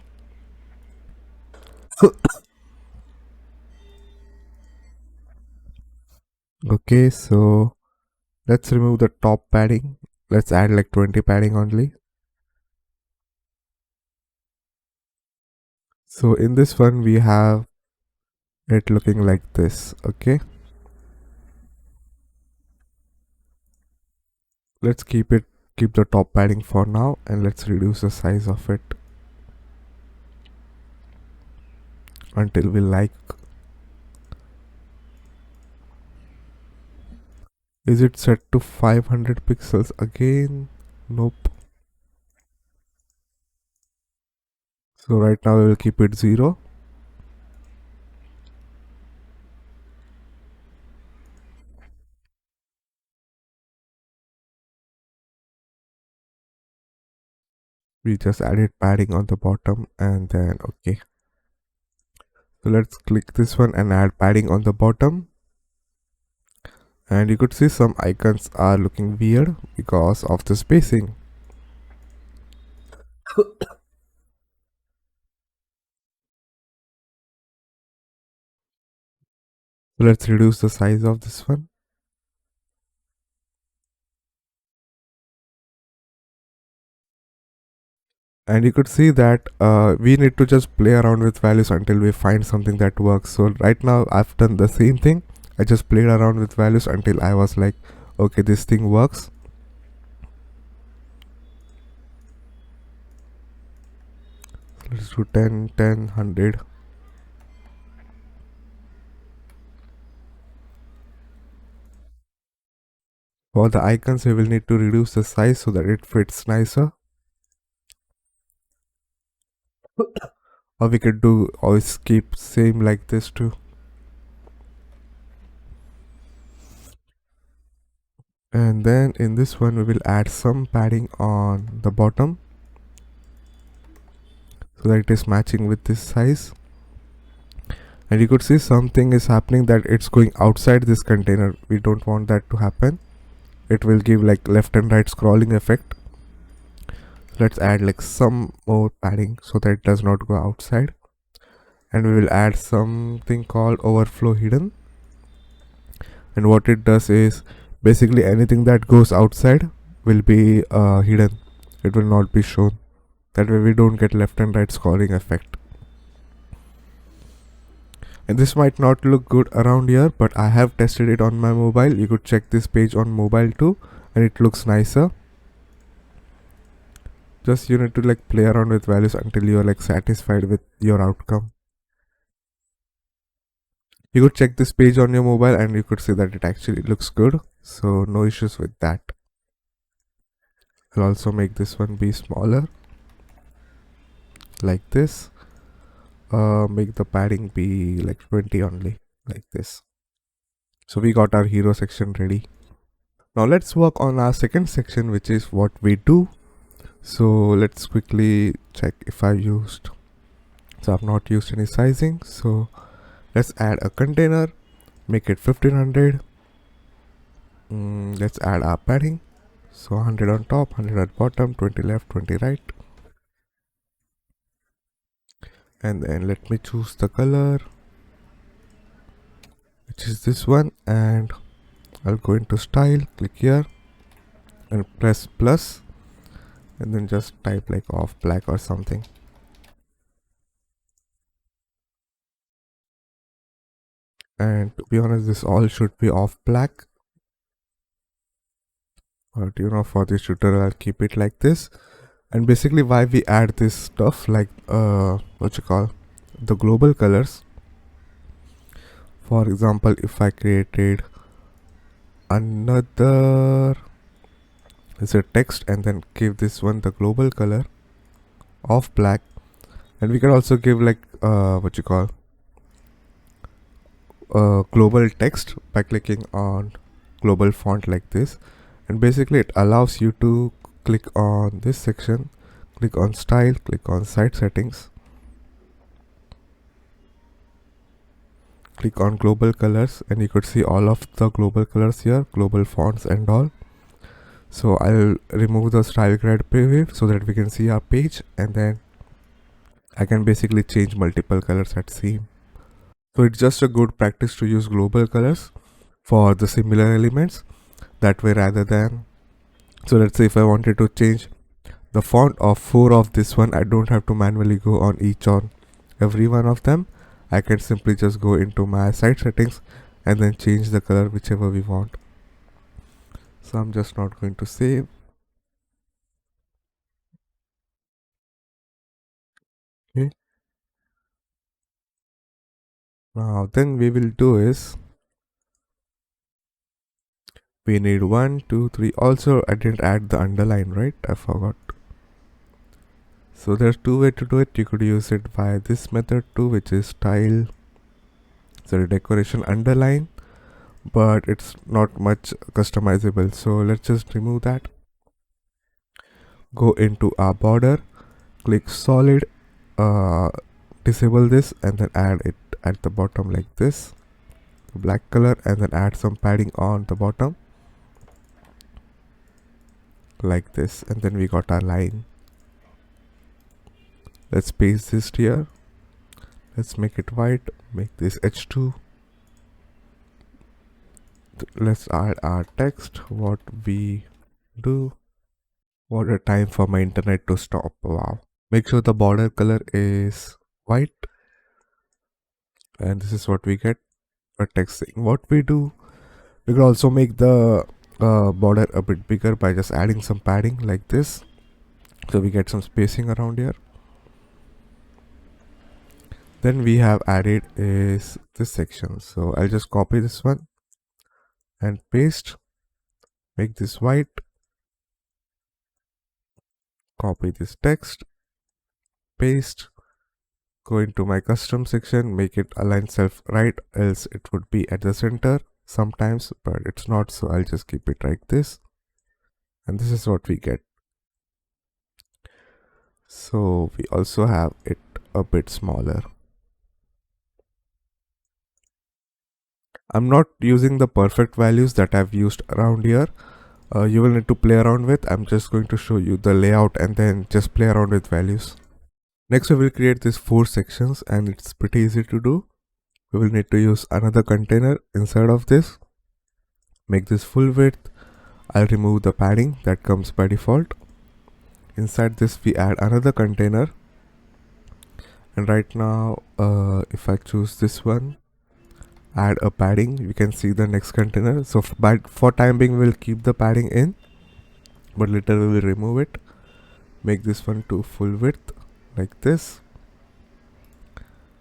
okay, so let's remove the top padding. Let's add like 20 padding only. So in this one we have it looking like this. Okay, let's keep the top padding for now, and let's reduce the size of it until we like. Is it set to 500 pixels again? Nope. So right now we will keep it 0. We just added padding on the bottom, and then okay. So let's click this one and add padding on the bottom. And you could see some icons are looking weird because of the spacing. So let's reduce the size of this one. And you could see that we need to just play around with values until we find something that works. So right now I've done the same thing. I just played around with values until I was like, okay, this thing works. Let's do 10, 10, 100. For the icons, we will need to reduce the size so that it fits nicer. Or we could do always keep same like this too. And then in this one we will add some padding on the bottom so that it is matching with this size. And you could see something is happening, that it's going outside this container. We don't want that to happen. It will give like left and right scrolling effect. Let's add like some more padding so that it does not go outside. And we will add something called overflow hidden. And what it does is basically anything that goes outside will be hidden. It will not be shown. That way we don't get left and right scrolling effect. And this might not look good around here, but I have tested it on my mobile. You could check this page on mobile too, and it looks nicer. Just you need to like play around with values until you are like satisfied with your outcome. You could check this page on your mobile and you could see that it actually looks good, so no issues with that. I'll also make this one be smaller like this. Make the padding be like 20 only, like this. So we got our hero section ready. Now let's work on our second section, which is what we do. So let's quickly check if I used. So I've not used any sizing. So let's add a container, make it 1500. Let's add our padding. So 100 on top, 100 at bottom, 20 left, 20 right. And then let me choose the color. which is this one, and I'll go into style, click here and press plus, and then just type like off black or something. And to be honest, this all should be off black, but for this tutorial I'll keep it like this. And basically why we add this stuff like what you call the global colors. For example, if I created another is a text and then give this one the global color of black, and we can also give like what you call global text by clicking on global font like this. And basically it allows you to click on this section, click on style, click on site settings, click on global colors, and you could see all of the global colors here, global fonts and all. So I'll remove the style guide preview so that we can see our page, and then I can basically change multiple colors at same. So it's just a good practice to use global colors for the similar elements. That way, rather than, so let's say if I wanted to change the font of 4 of this one, I don't have to manually go on each on every one of them. I can simply just go into my site settings and then change the color whichever we want. So I'm just not going to save. Okay. Now then we will do is we need 1 2 3. Also I didn't add the underline, right? I forgot. So there's two ways to do it. You could use it by this method too, which is style, sorry, decoration underline, but it's not much customizable. So let's just remove that. Go into our border, click solid, disable this, and then add it at the bottom like this, black color, and then add some padding on the bottom like this, and then we got our line. Let's paste this here. Let's make it white, make this h2. Let's add our text, what we do. What a time for my internet to stop. Wow. Make sure the border color is white, and this is what we get for text thing. What we do, we could also make the border a bit bigger by just adding some padding like this, so we get some spacing around here. Then we have added is this section, so I'll just copy this one and paste, make this white, copy this text, paste, go into my custom section, make it align self right, else it would be at the center sometimes, but it's not, so I'll just keep it like this, and this is what we get. So we also have it a bit smaller. I'm not using the perfect values that I've used around here. You will need to play around with. I'm just going to show you the layout and then just play around with values. Next we will create these 4 sections, and it's pretty easy to do. We will need to use another container inside of this. Make this full width. I'll remove the padding that comes by default. Inside this we add another container, and right now if I choose this one, add a padding, you can see the next container. So for time being we'll keep the padding in, but later we will remove it. Make this one to full width like this.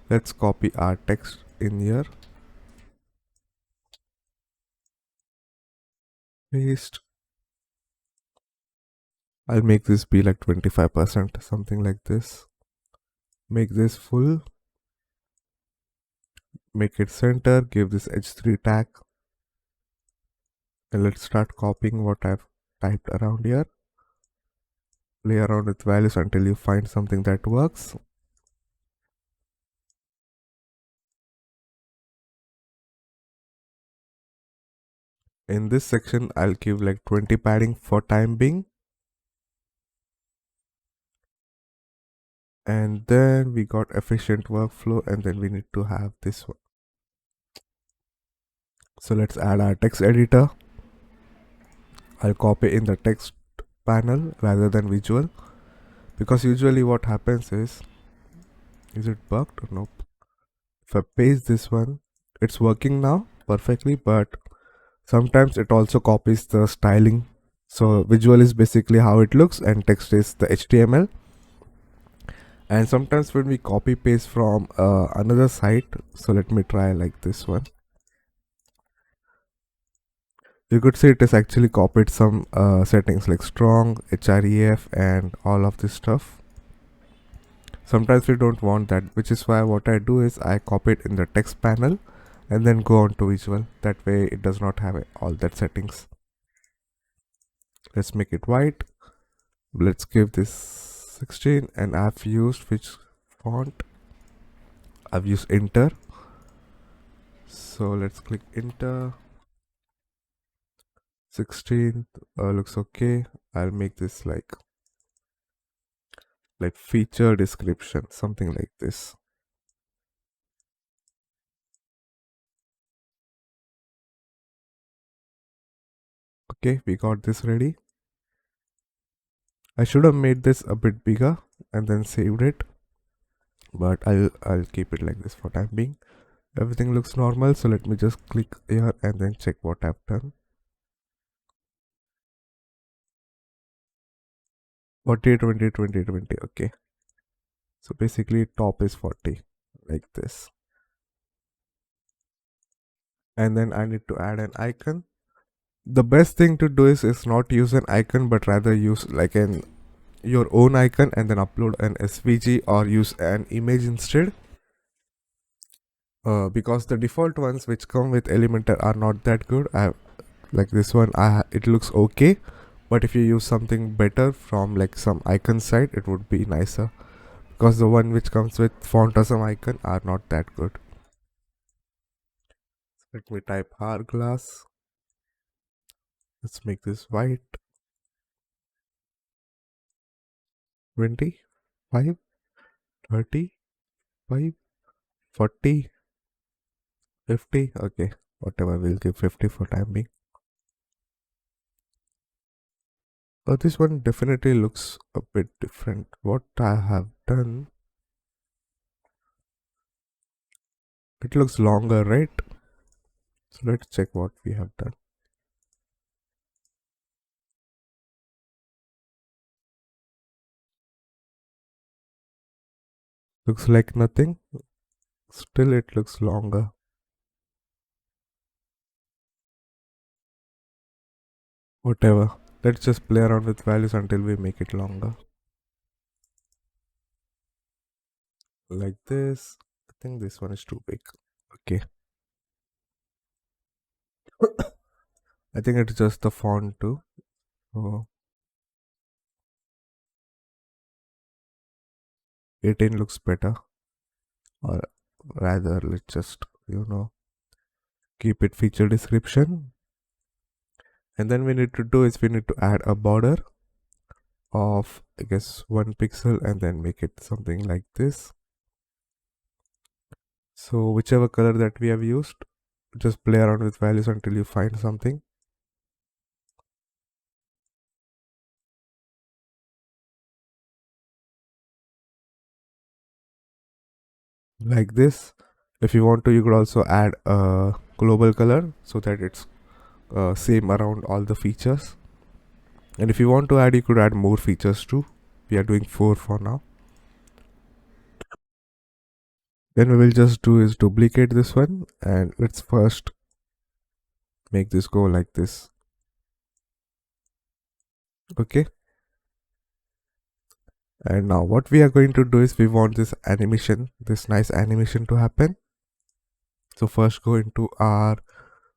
Let's copy our text in here, paste. I'll make this be like 25%, something like this. Make this full, make it center, give this h3 tag, and let's start copying what I've typed around here. Play around with values until you find something that works. In this section I'll give like 20 padding for time being, and then we got efficient workflow, and then we need to have this one. So let's add our text editor. I'll copy in the text panel rather than visual, because usually what happens is it bugged or nope? If I paste this one, it's working now perfectly, but sometimes it also copies the styling. So visual is basically how it looks and text is the HTML. And sometimes when we copy paste from another site, so let me try like this one. You could see it is actually copied some settings like strong, href and all of this stuff. Sometimes we don't want that, which is why what I do is I copy it in the text panel and then go on to visual. That way it does not have all that settings. Let's make it white. Let's give this 16, and I've used which font? I've used enter. So let's click enter. 16 looks okay. I'll make this like feature description, something like this. Okay, we got this ready. I should have made this a bit bigger and then saved it, but I'll keep it like this for time being. Everything looks normal, so let me just click here and then check what I've done. 40 20 20 20. Okay, so basically top is 40 like this, and then I need to add an icon. The best thing to do is not use an icon, but rather use like your own icon and then upload an SVG or use an image instead. Because the default ones which come with Elementor are not that good. Like this one, it looks okay, but if you use something better from like some icon site, it would be nicer, because the one which comes with Phantasm icon are not that good. Let me type hourglass. Let's make this white. 25 35 40 50. Okay, whatever, we'll give 50 for time being. This one definitely looks a bit different. What I have done, it looks longer, right? So let's check what we have done. Looks like nothing. Still it looks longer. Whatever. Let's just play around with values until we make it longer. Like this. I think this one is too big. Okay. I think it's just the font too. So 18 looks better. Or rather, let's just, keep it feature description. And then we need to do is we need to add a border of, I guess, 1 pixel and then make it something like this. So whichever color that we have used, just play around with values until you find something. Like this. If you want to, you could also add a global color so that it's same around all the features. And if you want to add, you could add more features too. We are doing 4 for now. Then we will just do is duplicate this one, and let's first make this go like this. Okay. And now what we are going to do is we want this animation, this nice animation to happen. So first go into our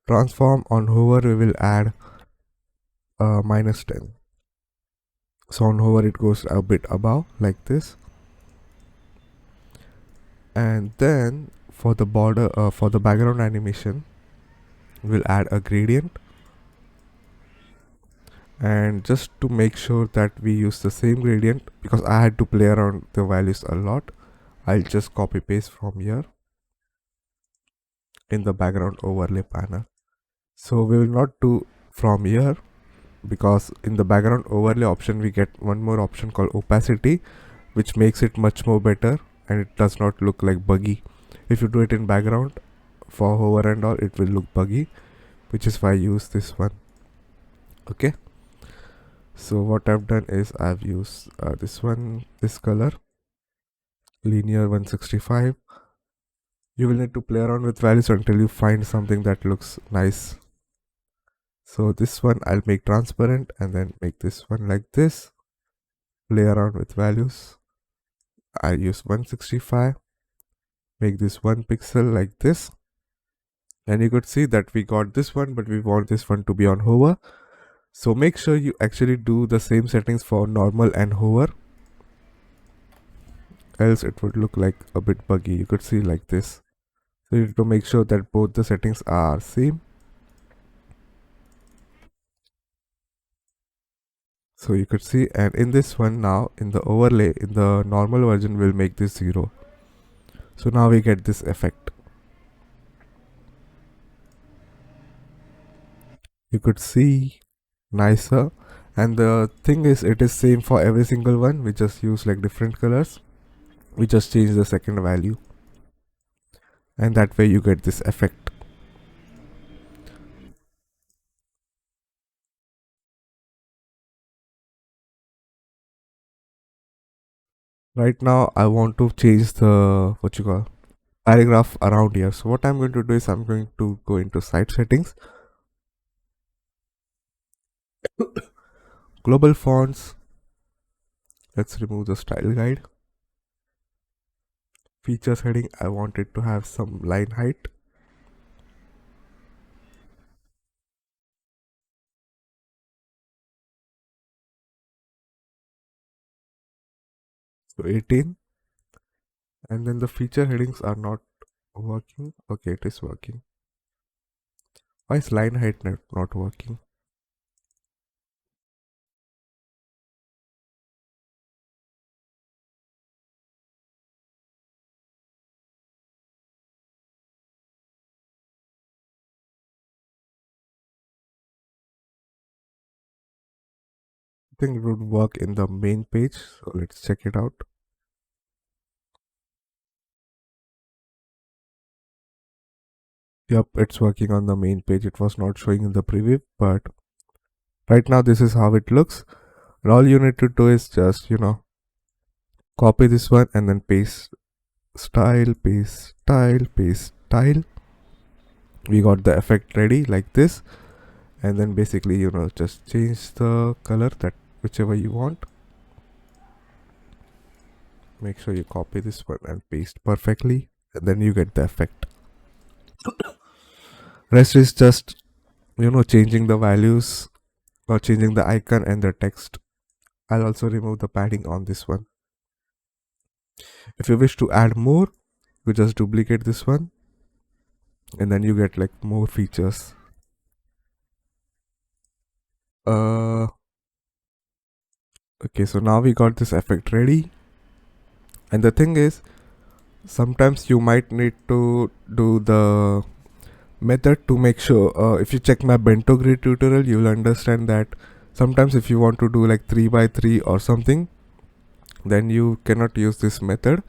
transform. On hover we will add -10. So on hover it goes a bit above like this. And then for the border, for the background animation, we'll add a gradient. And just to make sure that we use the same gradient, because I had to play around the values a lot, I'll just copy paste from here in the background overlay panel. So we will not do from here, because in the background overlay option we get one more option called opacity, which makes it much more better and it does not look like buggy. If you do it in background for hover and all, it will look buggy, which is why I use this one. Okay, so what I've done is I've used this one, this color, linear 165. You will need to play around with values until you find something that looks nice. So this one I'll make transparent and then make this one like this. Play around with values. I use 165. Make this 1 pixel like this. And you could see that we got this one, but we want this one to be on hover. So make sure you actually do the same settings for normal and hover, else it would look like a bit buggy. You could see like this. So you have to make sure that both the settings are same. So you could see, and in this one now, in the overlay, in the normal version, we'll make this 0. So now we get this effect. You could see nicer, and the thing is, it is same for every single one. We just use like different colors. We just change the second value, and that way you get this effect. Right now I want to change the paragraph around here. So what I'm going to do is I'm going to go into site settings, global fonts. Let's remove the style guide. Features heading, I want it to have some line height. So 18. And then the feature headings are not working. Okay, it is working. Why is line height not working? I think it would work in the main page. So let's check it out. Yep, it's working on the main page. It was not showing in the preview, but right now this is how it looks. And all you need to do is just, copy this one and then paste style, paste style, paste style. We got the effect ready like this. And then basically, just change the color, that whichever you want. Make sure you copy this one and paste perfectly, and then you get the effect. Rest is just, changing the values or changing the icon and the text. I'll also remove the padding on this one. If you wish to add more, you just duplicate this one and then you get like more features. Okay, so now we got this effect ready. And the thing is, sometimes you might need to do the method to make sure. If you check my bento grid tutorial, you will understand that sometimes if you want to do like 3x3 or something, then you cannot use this method,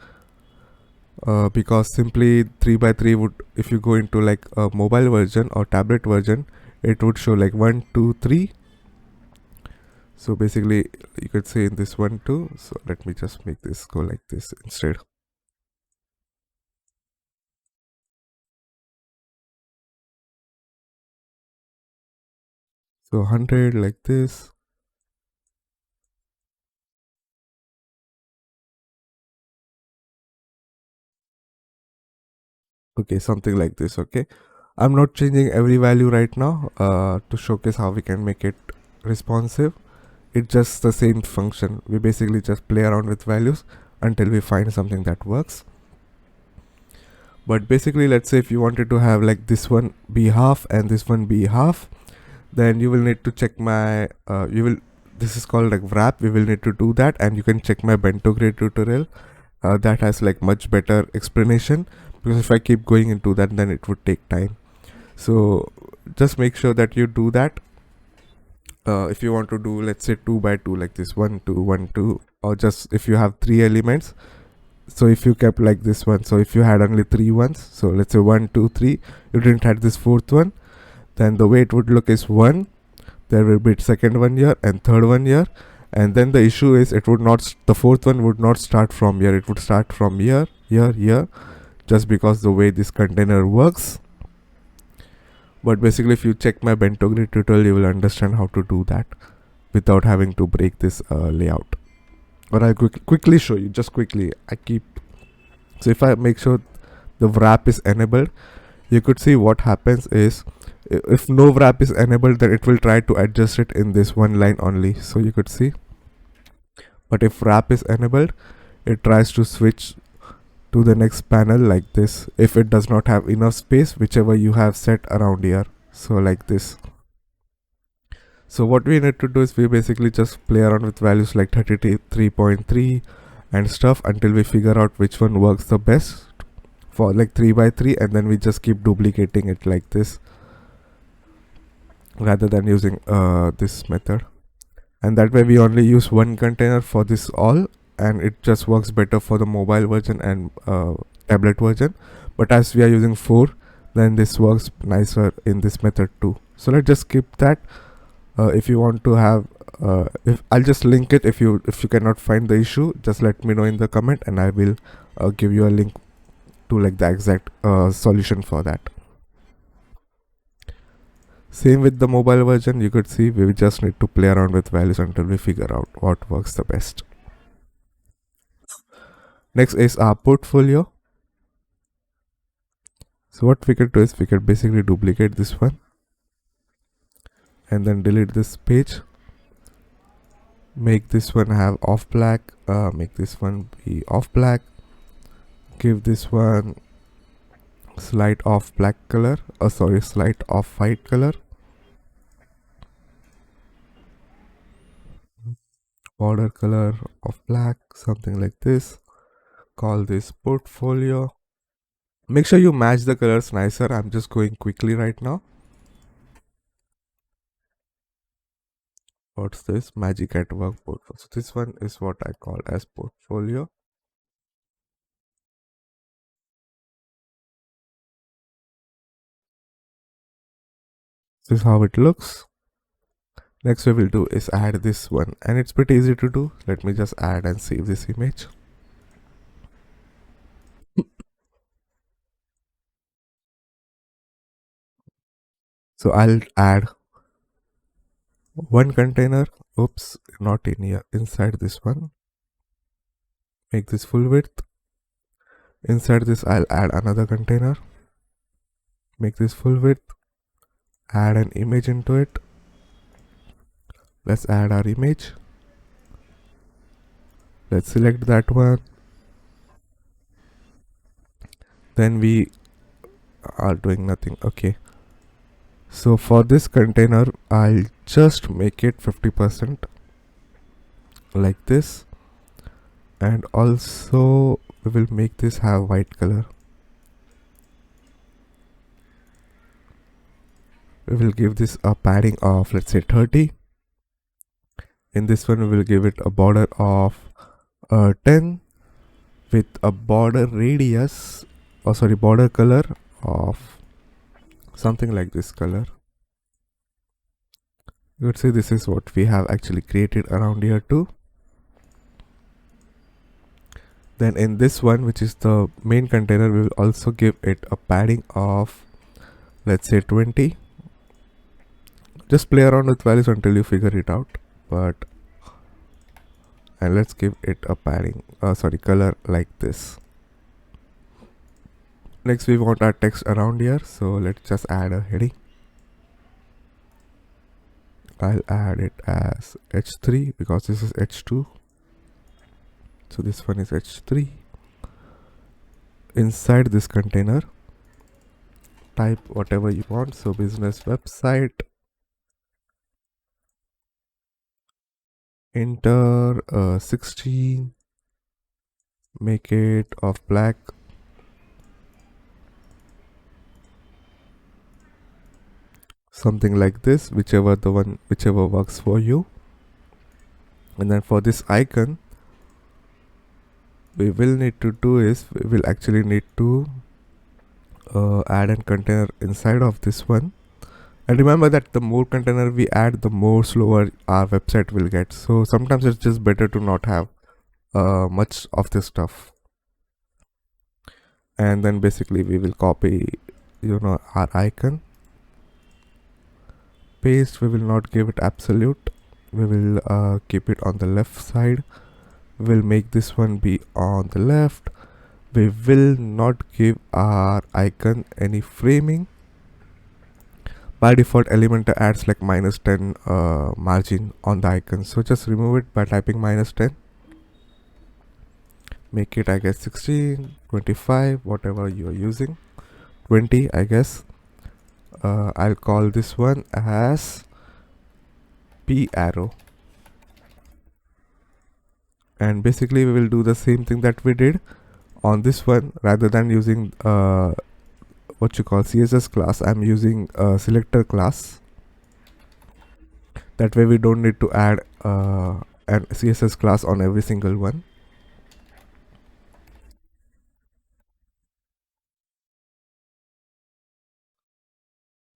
because simply 3x3 would, if you go into like a mobile version or tablet version, it would show like 1 2 3. So basically you could say in this 1 2. So let me just make this go like this instead. So 100 like this. Okay, something like this. Okay, I'm not changing every value right now to showcase how we can make it responsive. It's just the same function. We basically just play around with values until we find something that works. But basically, let's say if you wanted to have like this one be half and this one be half, then you will need to check my this is called like wrap. We will need to do that, and you can check my bento grid tutorial. That has like much better explanation, because if I keep going into that, then it would take time. So just make sure that you do that. If you want to do, let's say 2 by 2 like this, 1 2 1 2, or just if you have 3 elements, so if you kept like this one, so if you had only 3 ones, so let's say 1 2 3, you didn't have this fourth one, then the way it would look is 1, there will be second one here and third one here, and then the issue is it would not, the fourth one would not start from here, it would start from here, here, just because the way this container works. But basically if you check my bento grid tutorial, you will understand how to do that without having to break this layout. But I'll quickly show you, just quickly. So if I make sure the wrap is enabled, you could see what happens is, if no wrap is enabled, then it will try to adjust it in this one line only, so you could see. But if wrap is enabled, it tries to switch to the next panel like this, if it does not have enough space, whichever you have set around here, so like this. So what we need to do is we basically just play around with values like 33.3 and stuff until we figure out which one works the best for like 3 by 3, and then we just keep duplicating it like this rather than using this method. And that way we only use one container for this all, and it just works better for the mobile version and tablet version. But as we are using 4, then this works nicer in this method too. So let's just skip that. If you want to have if I'll just link it, if you cannot find the issue, just let me know in the comment and I will give you a link to like the exact solution for that. Same with the mobile version, you could see we just need to play around with values until we figure out what works the best. Next is our portfolio. So what we could do is we could basically duplicate this one and then delete this page, make this one have off black, make this one be off black, give this one slight off black color, slight off white color, border color of black, something like this. Call this portfolio. Make sure you match the colors nicer. I'm just going quickly right now. What's this? Magic at Work portfolio. So this one is what I call as portfolio. This is how it looks. Next we will do is add this one, and it's pretty easy to do. Let me just add and save this image. So I'll add one container, oops, not in here, inside this one. Make this full width. Inside this I'll add another container, make this full width, add an image into it. Let's add our image. Let's select that one. Then we are doing nothing. Okay, so for this container I'll just make it 50% like this, and also we will make this have white color. We will give this a padding of, let's say, 30. In this one we will give it a border of 10 with a border radius, border color of something like this color. You would say this is what we have actually created around here too. Then in this one, which is the main container, we will also give it a padding of, let's say, 20. Just play around with values until you figure it out. And let's give it a padding, color like this. Next we want our text around here, so let's just add a heading. I'll add it as h3 because this is h2, so this one is h3. Inside this container, type whatever you want, so business website, enter 16, make it of black, something like this, whichever works for you. And then for this icon, we will need to do is we will actually need to add a container inside of this one. And remember that the more container we add, the more slower our website will get. So sometimes it's just better to not have much of this stuff. And then basically we will copy our icon, paste. We will not give it absolute, we will keep it on the left side. We'll make this one be on the left. We will not give our icon any framing. By default, Elementor adds like -10 margin on the icon, so just remove it by typing -10. Make it, I guess, 16, 25, whatever you are using. 20, I guess. I'll call this one as P arrow. And basically we will do the same thing that we did on this one. Rather than using what you call CSS class, I'm using a selector class. That way we don't need to add an CSS class on every single one.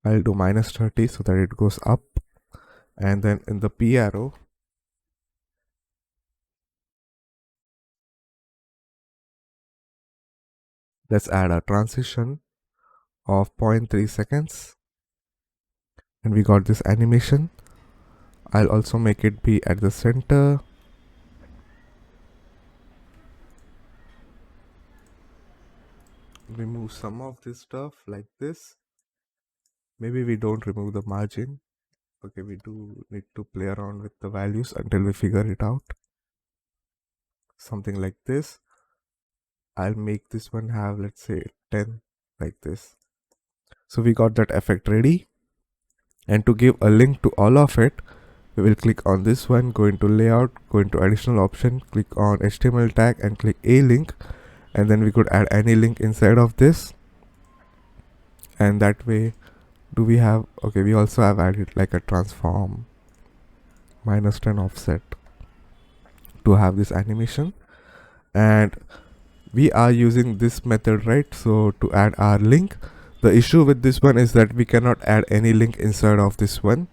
I'll do -30 so that it goes up. And then in the P arrow, let's add a transition of 0.3 seconds. And we got this animation. I'll also make it be at the center. Remove some of this stuff like this. Maybe we don't remove the margin. Okay, we do need to play around with the values until we figure it out. Something like this. I'll make this one have, let's say, 10 like this. So we got that effect ready. And to give a link to all of it, we will click on this one, go into layout, go into additional option, click on HTML tag and click a link. And then we could add any link inside of this. And that way, do we have, okay, we also have added like a transform -10 offset to have this animation. And we are using this method, right? So to add our link, the issue with this one is that we cannot add any link inside of this one.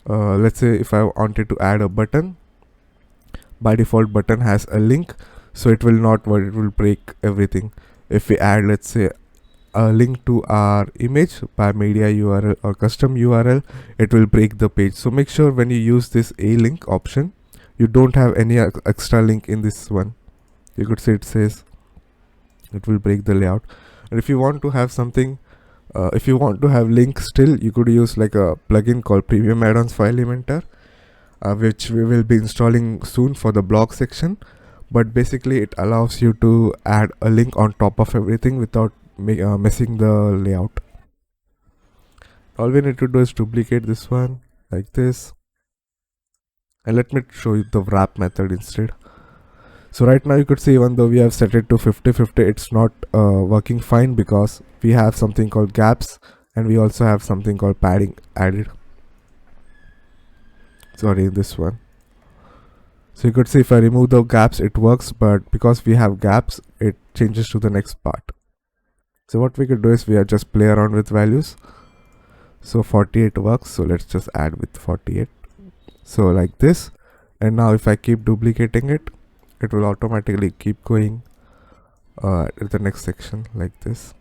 Let's say if I wanted to add a button, by default button has a link, so it will not work, it will break everything. If we add, let's say, a link to our image by media URL or custom URL, it will break the page. So make sure when you use this a link option, you don't have any extra link in this one. You could say it says it will break the layout. And if you want to have something, if you want to have links still, you could use like a plugin called Premium Add-ons for Elementor, which we will be installing soon for the blog section. But basically it allows you to add a link on top of everything without messing the layout. All we need to do is duplicate this one like this. And let me show you the wrap method instead. So right now you could see, even though we have set it to 50-50, it's not working fine because we have something called gaps and we also have something called padding added. Sorry, this one. So you could see if I remove the gaps, it works, but because we have gaps, it changes to the next part. So what we could do is we are just play around with values. So 48 works, so let's just add with 48. So like this. And now if I keep duplicating it, it will automatically keep going at the next section like this.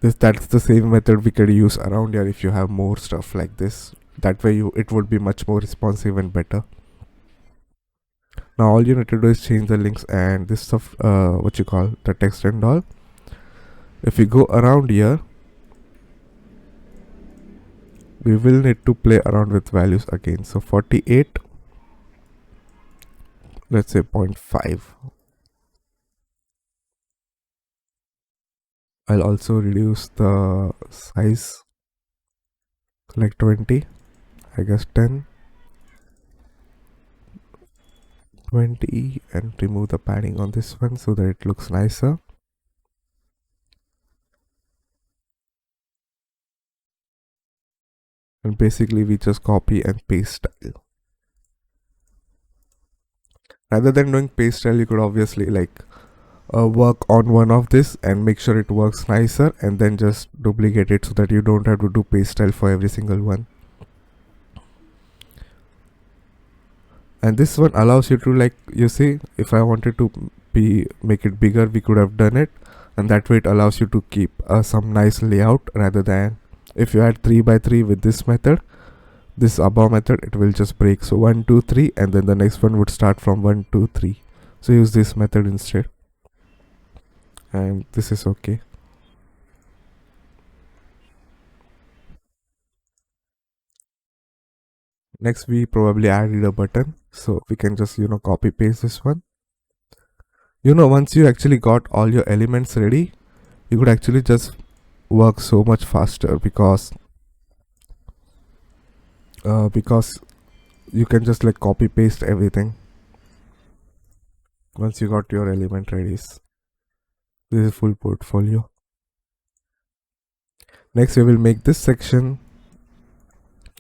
That's the same method we could use around here if you have more stuff like this. That way it would be much more responsive and better. Now all you need to do is change the links and this stuff, what you call the text and all. If we go around here, we will need to play around with values again. So 48, let's say 0.5. I'll also reduce the size like 20, I guess 10, 20, and remove the padding on this one so that it looks nicer. and basically we just copy and paste style. Rather than doing paste style, you could obviously like work on one of this and make sure it works nicer, and then just duplicate it so that you don't have to do paste style for every single one. And this one allows you to, like, you see, if I wanted to make it bigger, we could have done it, and that way it allows you to keep some nice layout, rather than if you add 3 by 3 with this method, this above method, it will just break. So 1 2 3, and then the next one would start from 1 2 3. So use this method instead, and this is okay. Next, we probably added a button, so we can just copy paste this one. Once you actually got all your elements ready, you could actually just work so much faster, because you can just like copy paste everything once you got your element ready. This is full portfolio. Next, we will make this section,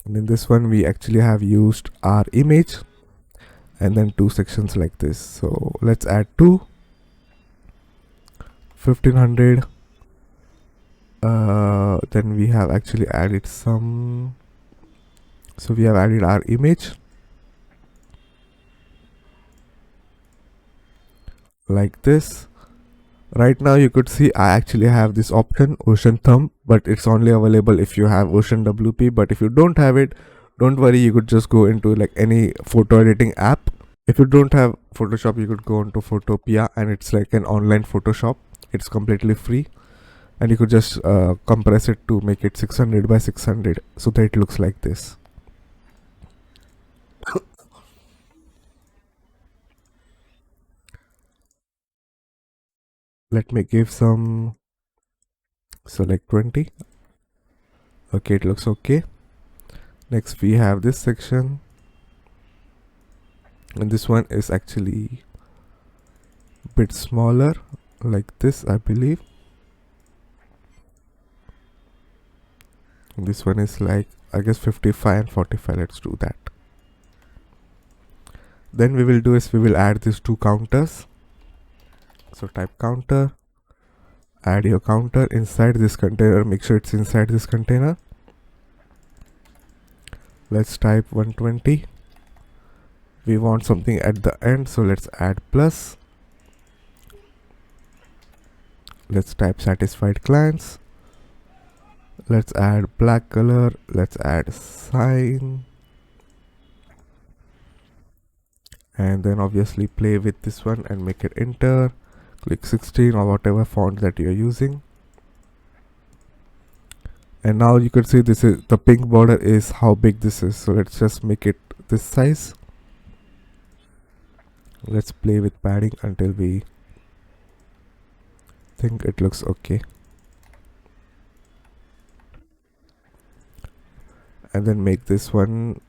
and in this one we actually have used our image and then 2 sections like this. So let's add 2 1500. Then we have actually added some, so we have added our image like this. Right now you could see I actually have this option, ocean thumb, but it's only available if you have ocean WP. But if you don't have it, don't worry, you could just go into like any photo editing app. If you don't have Photoshop, you could go into Photopea, and it's like an online Photoshop. It's completely free, and you could just compress it to make it 600 by 600 so that it looks like this. Let me give some, so like 20. Okay, it looks okay. Next, we have this section, and this one is actually a bit smaller, like this, I believe. And this one is like, I guess 55 and 45. Let's do that. Then we will do is we will add these 2 counters. So type counter, add your counter inside this container, make sure it's inside this container. Let's type 120. We want something at the end, so let's add plus. Let's type satisfied clients. Let's add black color. Let's add sign. And then obviously play with this one and make it enter. Click 16 or whatever font that you're using. And now you can see this is the pink border is how big this is. So let's just make it this size. Let's play with padding until we think it looks okay. And then make this one,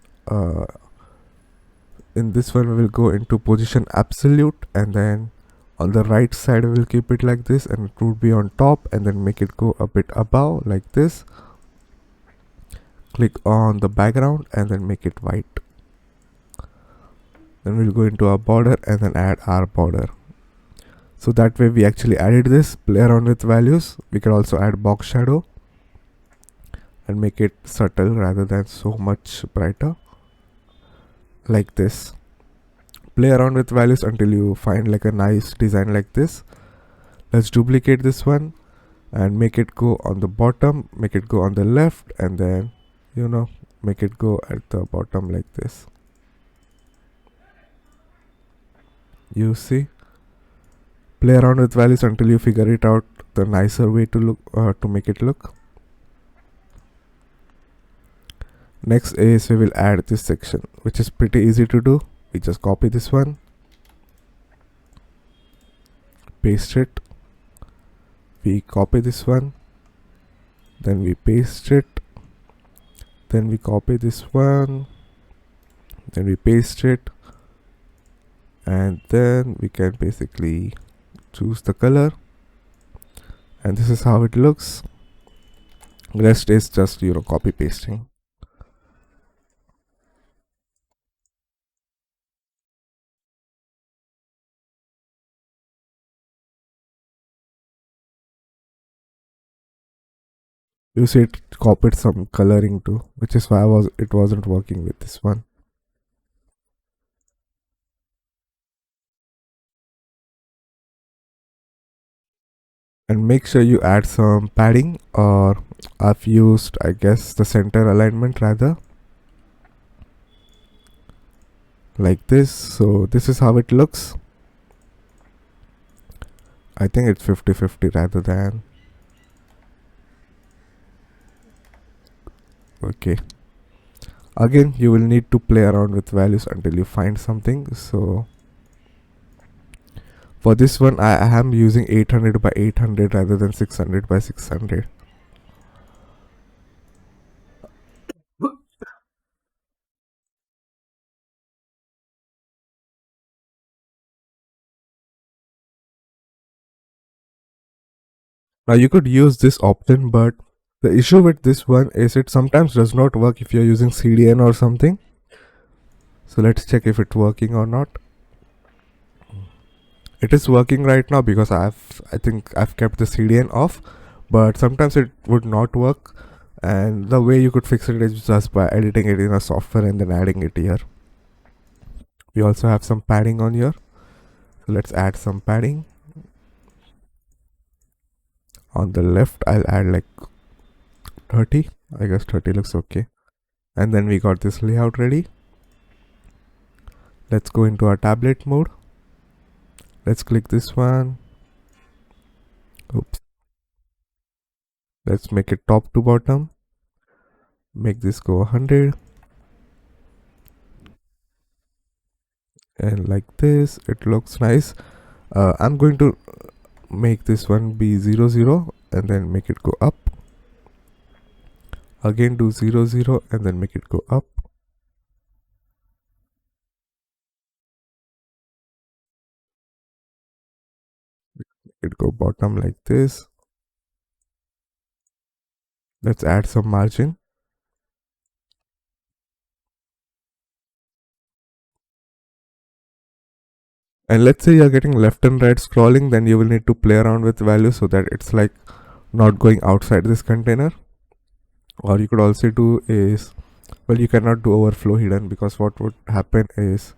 in this one we will go into position absolute, and then on the right side we will keep it like this, and it would be on top, and then make it go a bit above like this. Click on the background and then make it white. Then we'll go into our border and then add our border. So that way we actually added this. Play around with values. We can also add box shadow and make it subtle rather than so much brighter, like this. Play around with values until you find like a nice design like this. Let's duplicate this one and make it go on the bottom, make it go on the left, and then make it go at the bottom like this. You see, play around with values until you figure it out the nicer way to look, to make it look. Next is we will add this section, which is pretty easy to do. We just copy this one, paste it, we copy this one, then we paste it, then we copy this one, then we paste it, and then we can basically choose the color, and this is how it looks. Rest is just copy pasting. You see it copied some coloring too, which is why it wasn't working with this one. And make sure you add some padding, or I've used, I guess, the center alignment rather, like this. So this is how it looks. I think it's 50-50 rather than, okay. Again, you will need to play around with values until you find something. So for this one, I am using 800 by 800 rather than 600 by 600. Now you could use this option, but the issue with this one is it sometimes does not work if you're using CDN or something. So let's check if it's working or not. It is working right now because I think I've kept the CDN off, but sometimes it would not work. And the way you could fix it is just by editing it in a software and then adding it here. We also have some padding on here. So let's add some padding. On the left, I'll add like 30. I guess 30 looks okay. And then we got this layout ready. Let's go into our tablet mode. Let's click this one. Oops. Let's make it top to bottom. Make this go 100. And like this, it looks nice. I'm going to make this one be 0 0 and then make it go up. Again do 0 0 and then make it go up. It go bottom like this. Let's add some margin. And let's say you're getting left and right scrolling, then you will need to play around with values so that it's like not going outside this container. Or you could also do is, well, you cannot do overflow hidden, because what would happen is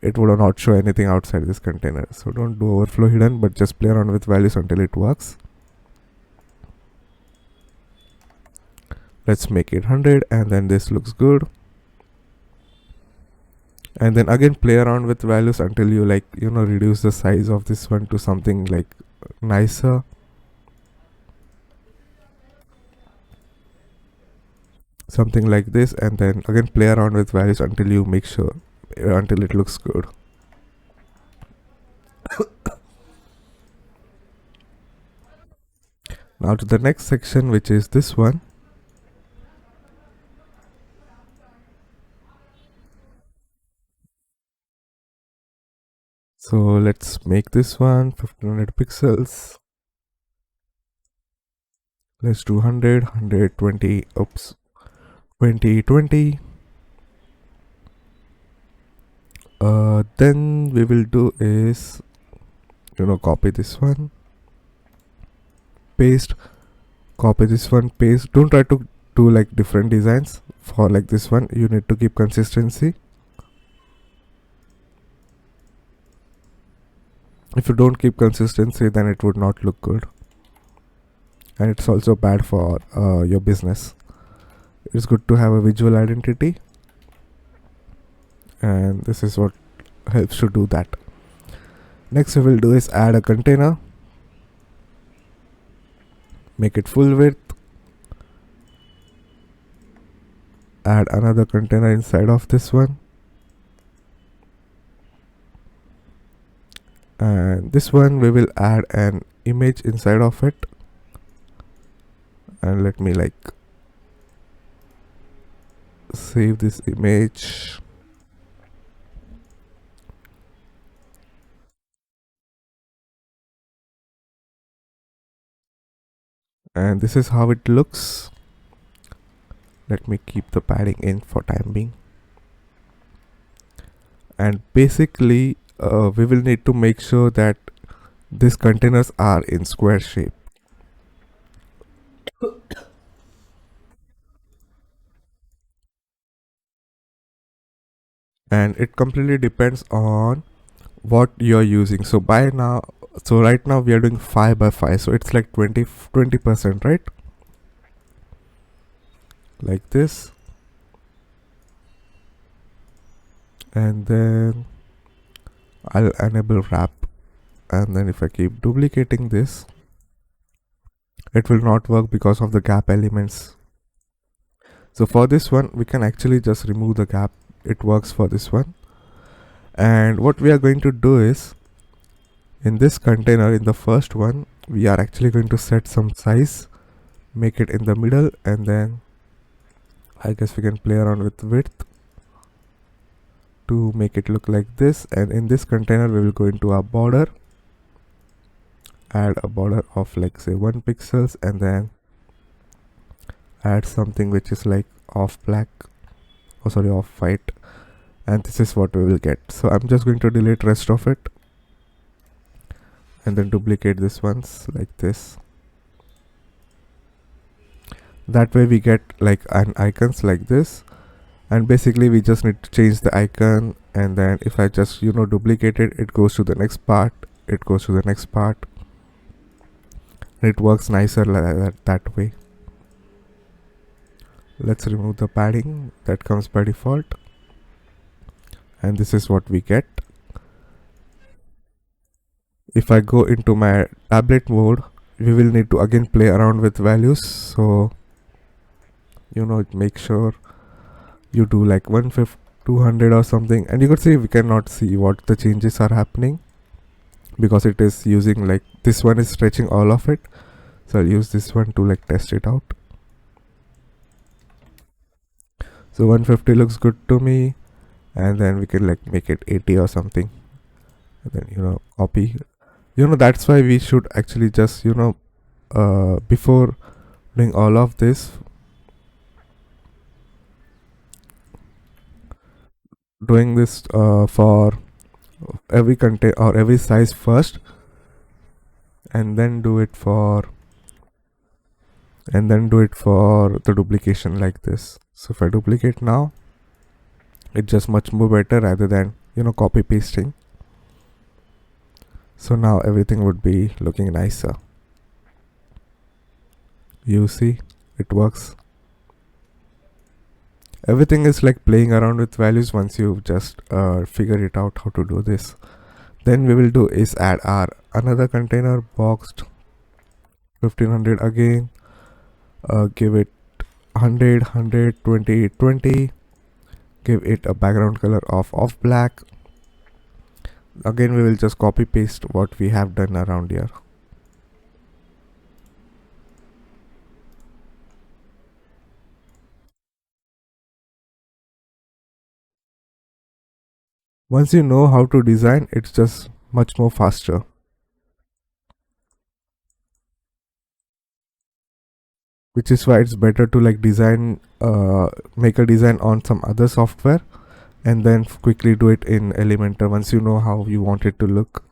it would not show anything outside this container. So don't do overflow hidden, but just play around with values until it works. Let's make it 100 and then this looks good. And then again play around with values until you reduce the size of this one to something like nicer. Something like this, and then again play around with values until you make sure until it looks good. Now to the next section, which is this one. So let's make this one 1500 pixels. Let's do 100, 120, oops, 20, 20. Then we will do is, copy this one, paste, copy this one, paste. Don't try to do like different designs for like this one. You need to keep consistency. If you don't keep consistency, then it would not look good, and it's also bad for your business. It's good to have a visual identity, and this is what helps to do that. Next we will do is add a container, make it full width, add another container inside of this one, and this one we will add an image inside of it. And let me like save this image. And this is how it looks. Let me keep the padding in for time being. And basically we will need to make sure that these containers are in square shape. and it completely depends on what you're using. So right now we are doing 5 by 5, so it's like 20%, right? Like this. And then I'll enable wrap, and then if I keep duplicating this, it will not work because of the gap elements. So for this one we can actually just remove the gap. It works for this one. And what we are going to do is, in this container, in the first one, we are actually going to set some size, make it in the middle, and then I guess we can play around with width to make it look like this. And in this container we will go into our border, add a border of like say 1 pixels, and then add something which is like off black, off white, and this is what we will get. So I'm just going to delete rest of it and then duplicate this ones like this. That way we get like an icons like this, and basically we just need to change the icon, and then if I just duplicate it, it goes to the next part, it goes to the next part, and it works nicer like that way. Let's remove the padding that comes by default, and this is what we get. If I go into my tablet mode, we will need to again play around with values. So make sure you do like 150, 200 or something, and you could see we cannot see what the changes are happening because it is using like this one is stretching all of it. So I'll use this one to like test it out. So 150 looks good to me, and then we can like make it 80 or something, and then copy. That's why we should actually just before doing all of this, doing this for every content or every size first, and then do it for the duplication like this. So if I duplicate now, it's just much more better rather than copy pasting. So now everything would be looking nicer. You see, it works. Everything is like playing around with values once you just figure it out how to do this. Then we will do is add our another container boxed 1500 again, give it 100, 100, 20, 20, give it a background color of off black. Again we will just copy paste what we have done around here. Once you know how to design, it's just much more faster. Which is why it's better to like make a design on some other software and then quickly do it in Elementor once you know how you want it to look.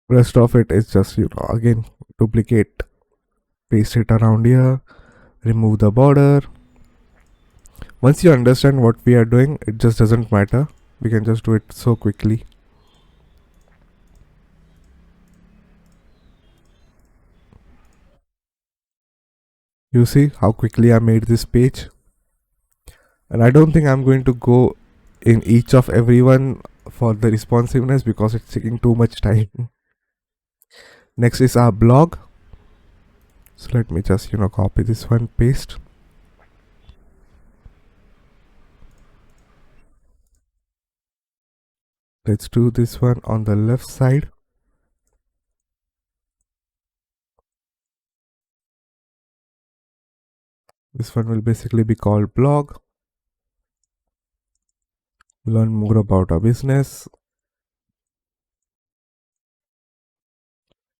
Rest of it is just again duplicate, paste it around here, remove the border. Once you understand what we are doing, it just doesn't matter. We can just do it so quickly. You see how quickly I made this page? And I don't think I'm going to go in each of everyone for the responsiveness because it's taking too much time. Next is our blog. So let me just copy this one, paste. Let's do this one on the left side. This one will basically be called blog. Learn more about our business.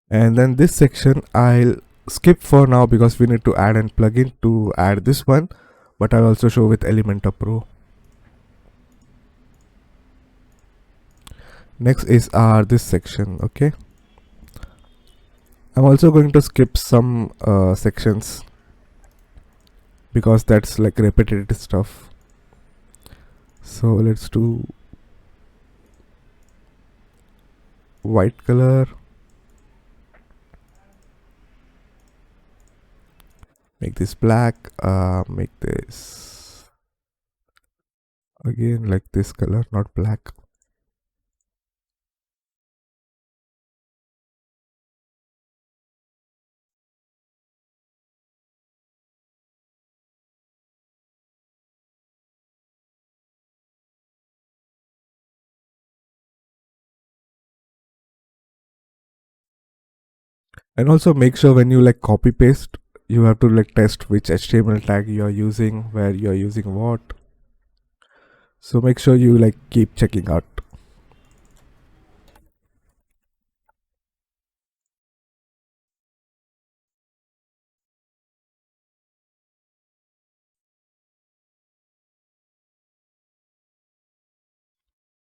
And then this section I'll skip for now because we need to add an plugin to add this one, but I'll also show with Elementor Pro. Next is this section. Okay, I'm also going to skip some sections because that's like repetitive stuff. So let's do white color, make this black, make this again like this color, not black. And also make sure when you like copy paste, you have to like test which HTML tag you are using, where you are using what. So make sure you like keep checking out.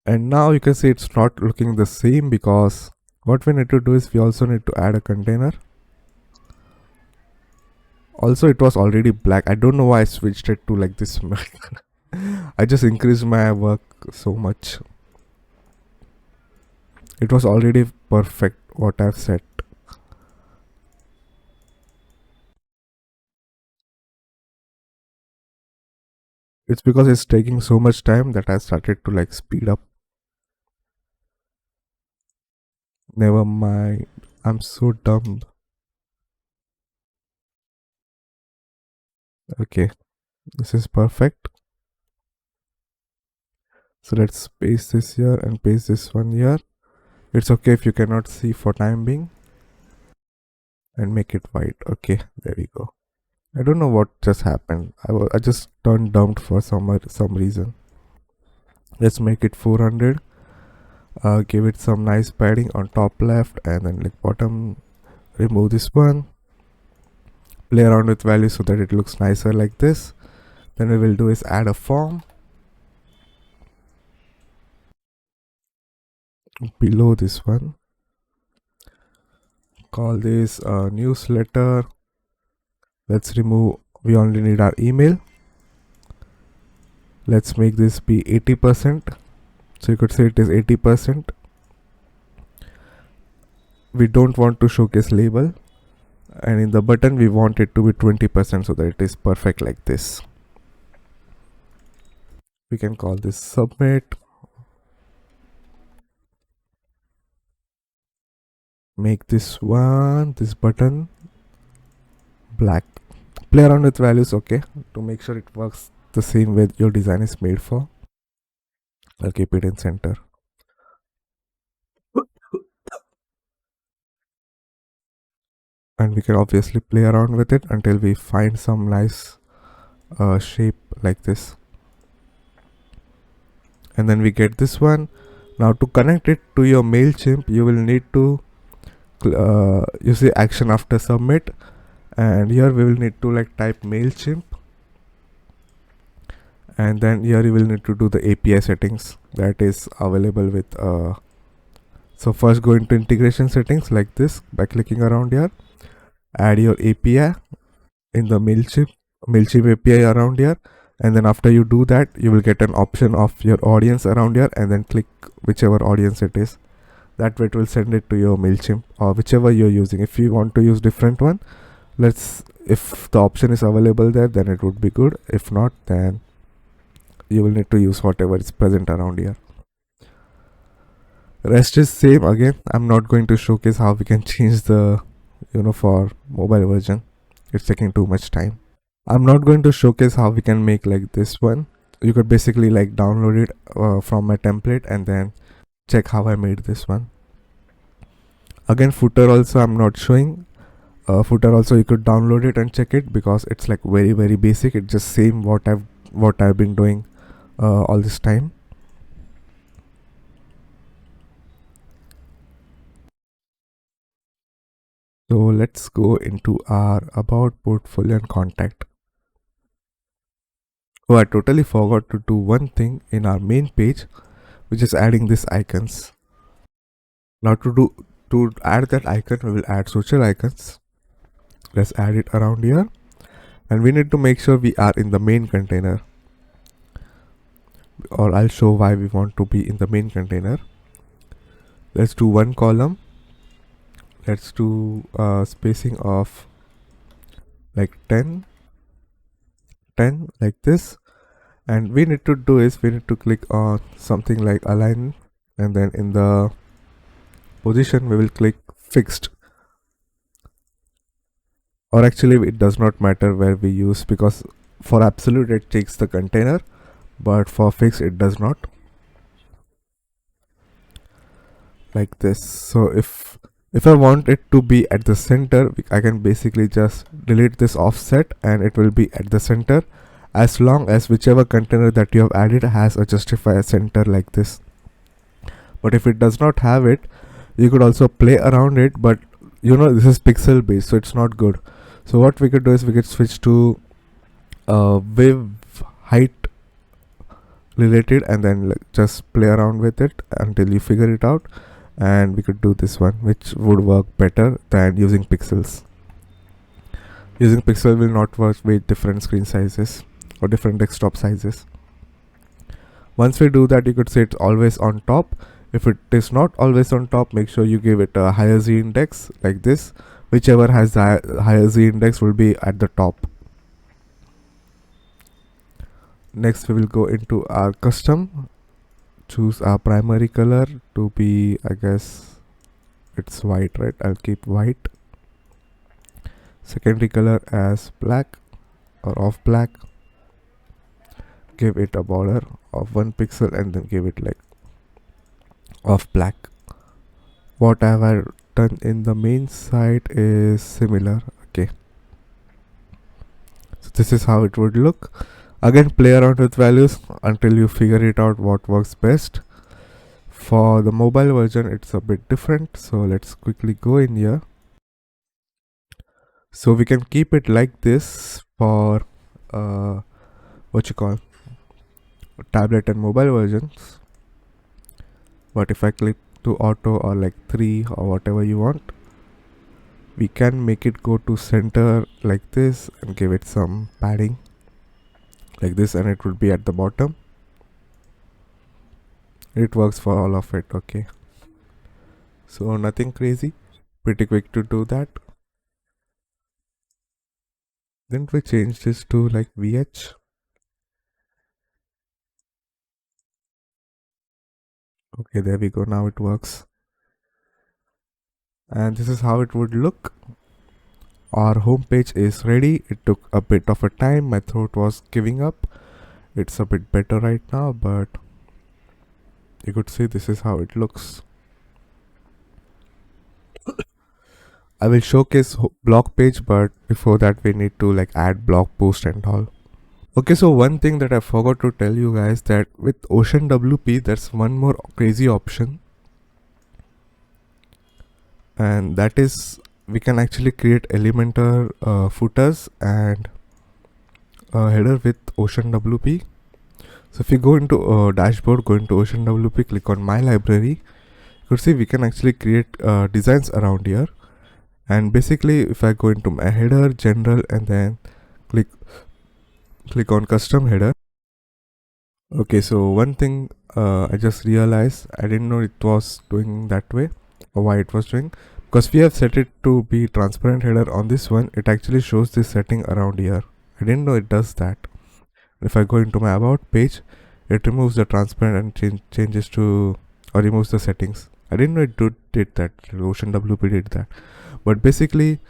And now you can see it's not looking the same because what we need to do is we also need to add a container. Also it was already black. I don't know why I switched it to like this. I just increased my work so much. It was already perfect what I've set. It's because it's taking so much time that I started to like speed up. Never mind. I'm so dumb. Okay, this is perfect. So let's paste this here and paste this one here. It's okay if you cannot see for time being. And make it white. Okay, there we go. I don't know what just happened. I just turned dumb for some reason. Let's make it 400. Give it some nice padding on top left and then like bottom. Remove this one. Play around with values so that it looks nicer like this. Then we will do is add a form below this one. Call this a newsletter. Let's remove, we only need our email. Let's make this be 80%. So you could say it is 80%. We don't want to showcase label, and in the button we want it to be 20% so that it is perfect like this. We can call this submit. Make this button black. Play around with values, okay, to make sure it works the same way your design is made for. I'll keep it in center. And we can obviously play around with it until we find some nice shape like this. And then we get this one. Now to connect it to your MailChimp, you will need to use the action after submit, and here we will need to like type MailChimp, and then here you will need to do the API settings that is available with so first go into integration settings like this by clicking around here, add your API in the MailChimp API around here, and then after you do that you will get an option of your audience around here, and then click whichever audience it is. That way it will send it to your MailChimp or whichever you're using. If you want to use different one, if the option is available there, then it would be good. If not, then you will need to use whatever is present around here. Rest is same. Again, I'm not going to showcase how we can change the for mobile version. It's taking too much time. I'm not going to showcase how we can make like this one. You could basically like download it from my template and then check how I made this one. Again, footer also I'm not showing. Footer also you could download it and check it because it's like very basic. It's just same what I've been doing all this time. So let's go into our about, portfolio and contact. Oh, I totally forgot to do one thing in our main page, which is adding these icons. Now to add that icon, we will add social icons. Let's add it around here, and we need to make sure we are in the main container, or I'll show why we want to be in the main container. Let's do one column. Let's do spacing of like 10 like this, and we need to do is we need to click on something like align, and then in the position we will click fixed, or actually it does not matter where we use, because for absolute it takes the container, but for fixed it does not, like this. So if I want it to be at the center, I can basically just delete this offset and it will be at the center, as long as whichever container that you have added has a justify center like this. But if it does not have it, you could also play around it, but you know this is pixel based, so it's not good. So what we could do is we could switch to wave height related, and then just play around with it until you figure it out. And we could do this one, which would work better than using pixels. Using pixel will not work with different screen sizes or different desktop sizes. Once we do that, you could say it's always on top. If it is not always on top, make sure you give it a higher Z index like this. Whichever has the higher Z index will be at the top. Next we will go into our custom. Choose our primary color to be, I guess it's white, right? I'll keep white. Secondary color as black or off black. Give it a border of 1 pixel and then give it like off black. What have I done in the main site is similar. Okay, so this is how it would look. Again, play around with values until you figure it out what works best. For the mobile version it's a bit different, so let's quickly go in here. So we can keep it like this for what you call tablet and mobile versions, but if I click to auto or like 3 or whatever you want, we can make it go to center like this and give it some padding like this, and it would be at the bottom. It works for all of it. Okay, so nothing crazy, pretty quick to do that. Then we change this to like VH. Okay, there we go, now it works. And this is how it would look. Our home page is ready. It took a bit of a time, my throat was giving up. It's a bit better right now, but you could see this is how it looks. I will showcase blog page, but before that we need to like add blog post and all. Okay, so one thing that I forgot to tell you guys, that with OceanWP there's one more crazy option, and that is we can actually create Elementor footers and header with OceanWP. So if you go into dashboard, go into OceanWP, click on my library, you could see we can actually create designs around here. And basically if I go into my header, general, and then click on custom header. Okay, so one thing I just realized, I didn't know it was doing that way, or why it was doing, because we have set it to be transparent header on this one. It actually shows this setting around here. I didn't know it does that. If I go into my about page, it removes the transparent and changes to, or removes the settings. I didn't know it did that. OceanWP did that. But basically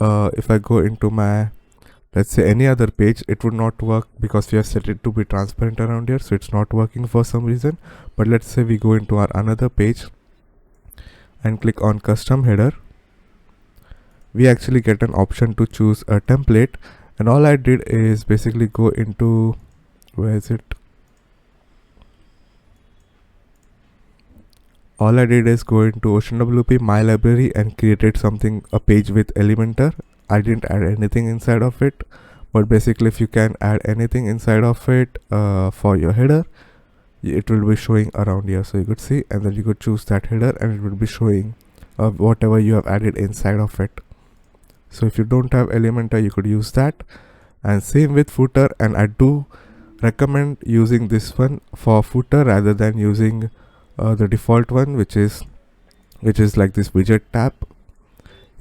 if I go into my, let's say, any other page, it would not work because we have set it to be transparent around here, so it's not working for some reason. But let's say we go into our another page and click on custom header, we actually get an option to choose a template. And all I did is basically go into, where is it, All I did is go into OceanWP my library and created something, a page with Elementor. I didn't add anything inside of it, but basically if you can add anything inside of it for your header, it will be showing around here. So you could see, and then you could choose that header and it will be showing whatever you have added inside of it. So if you don't have Elementor, you could use that. And same with footer, and I do recommend using this one for footer rather than using the default one, which is like this widget tab.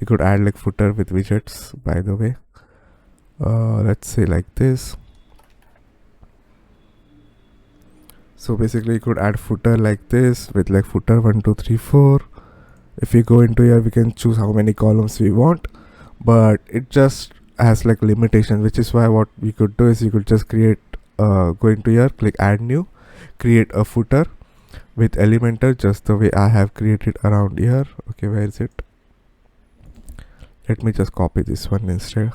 You could add like footer with widgets, by the way. Let's say like this. So basically you could add footer like this with like footer 1 2 3 4. If we go into here, we can choose how many columns we want, but it just has like limitation, which is why what we could do is you could just create go into here, click add new, create a footer with Elementor just the way I have created around here. Okay, where is it? Let me just copy this one instead.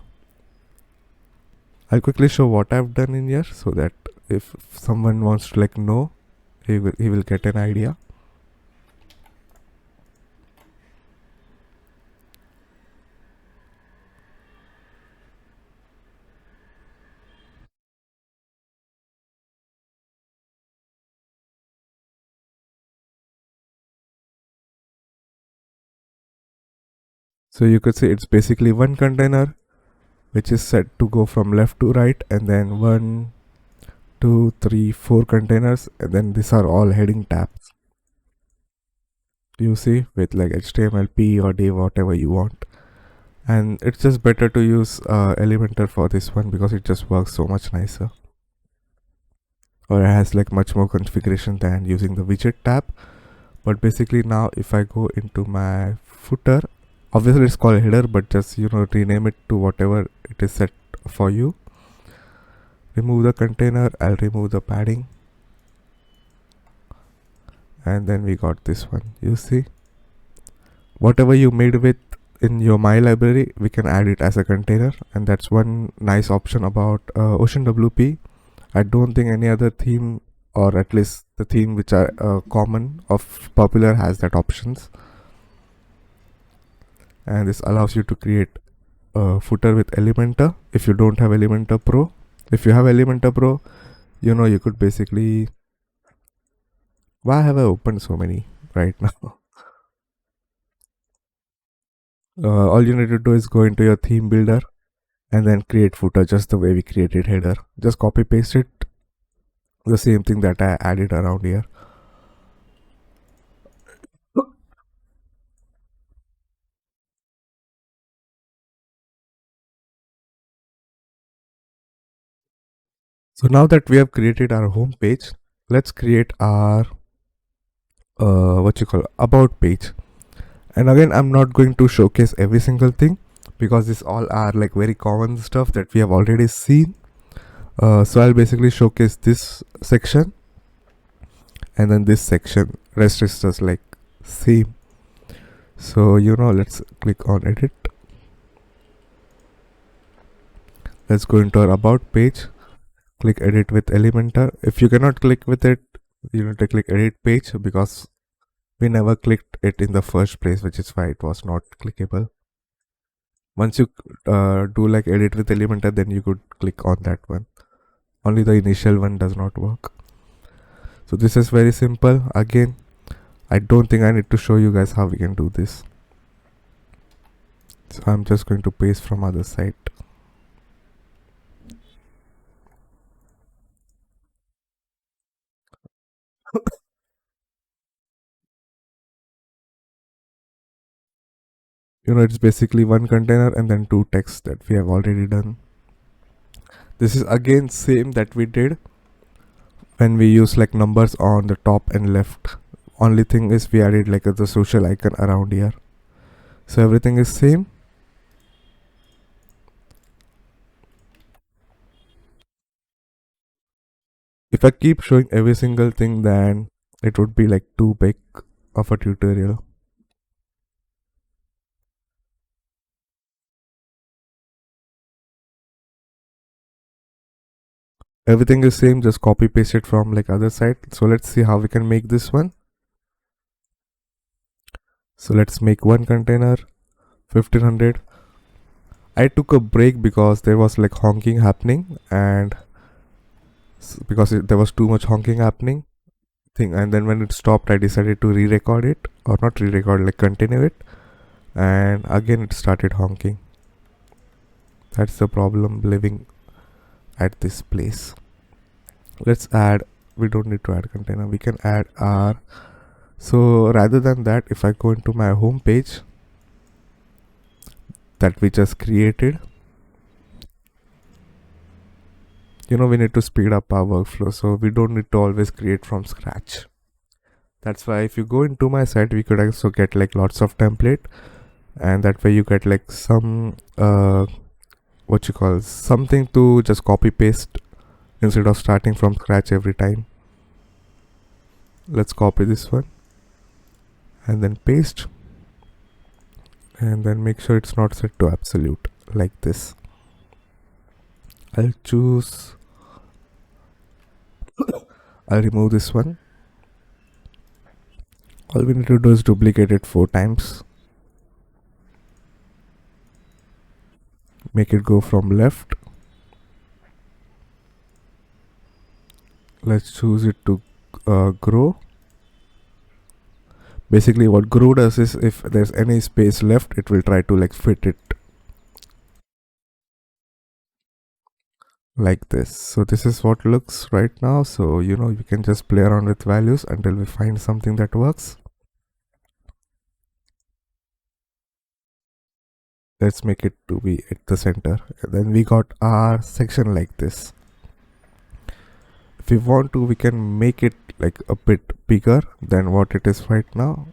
I'll quickly show what I've done in here so that if someone wants to like know, he will get an idea. So you could see it's basically one container which is set to go from left to right, and then 1 2 3 4 containers, and then these are all heading tabs. You see, with like HTML, P or D, whatever you want. And it's just better to use Elementor for this one because it just works so much nicer, or it has like much more configuration than using the widget tab. But basically now if I go into my footer, obviously it's called header, but just rename it to whatever it is set for you. Remove the container, I'll remove the padding, and then we got this one. You see, whatever you made with in your my library, we can add it as a container, and that's one nice option about OceanWP. I don't think any other theme, or at least the theme which are common of popular, has that options. And this allows you to create a footer with Elementor. If you don't have Elementor Pro, if you have Elementor Pro, you could basically, why have I opened so many right now? All you need to do is go into your theme builder and then create footer just the way we created header. Just copy paste it, the same thing that I added around here. So now that we have created our home page, let's create our about page. And again, I'm not going to showcase every single thing because these all are like very common stuff that we have already seen. So I'll basically showcase this section, and then this section. Rest is just like same. So let's click on edit. Let's go into our about page. Click edit with Elementor. If you cannot click with it, you need to click edit page because we never clicked it in the first place, which is why it was not clickable. Once you do like edit with Elementor, then you could click on that one. Only the initial one does not work. So this is very simple. Again, I don't think I need to show you guys how we can do this. So I'm just going to paste from other side. It's basically one container and then two texts that we have already done. This is again same that we did when we use like numbers on the top and left. Only thing is we added like the social icon around here. So everything is same. If I keep showing every single thing, then it would be like too big of a tutorial. Everything is same, just copy paste it from like other side. So let's see how we can make this one. So let's make one container 1500. I took a break because there was like honking happening, and because there was too much honking happening thing, and then when it stopped I decided to re-record it, or not re-record, like continue it, and again it started honking. That's the problem living at this place. Let's add, we don't need to add container, we can add our, so rather than that, if I go into my home page that we just created, you know, we need to speed up our workflow, so we don't need to always create from scratch. That's why if you go into my site, we could also get like lots of template, and that way you get like some what you call, something to just copy paste instead of starting from scratch every time. Let's copy this one and then paste, and then make sure it's not set to absolute like this. I'll choose, I'll remove this one. All we need to do is duplicate it 4 times. Make it go from left. Let's choose it to grow. Basically what grow does is, if there's any space left, it will try to like fit it like this. So this is what looks right now. So you know, you can just play around with values until we find something that works. Let's make it to be at the center, and then we got our section like this. If we want to, we can make it like a bit bigger than what it is right now.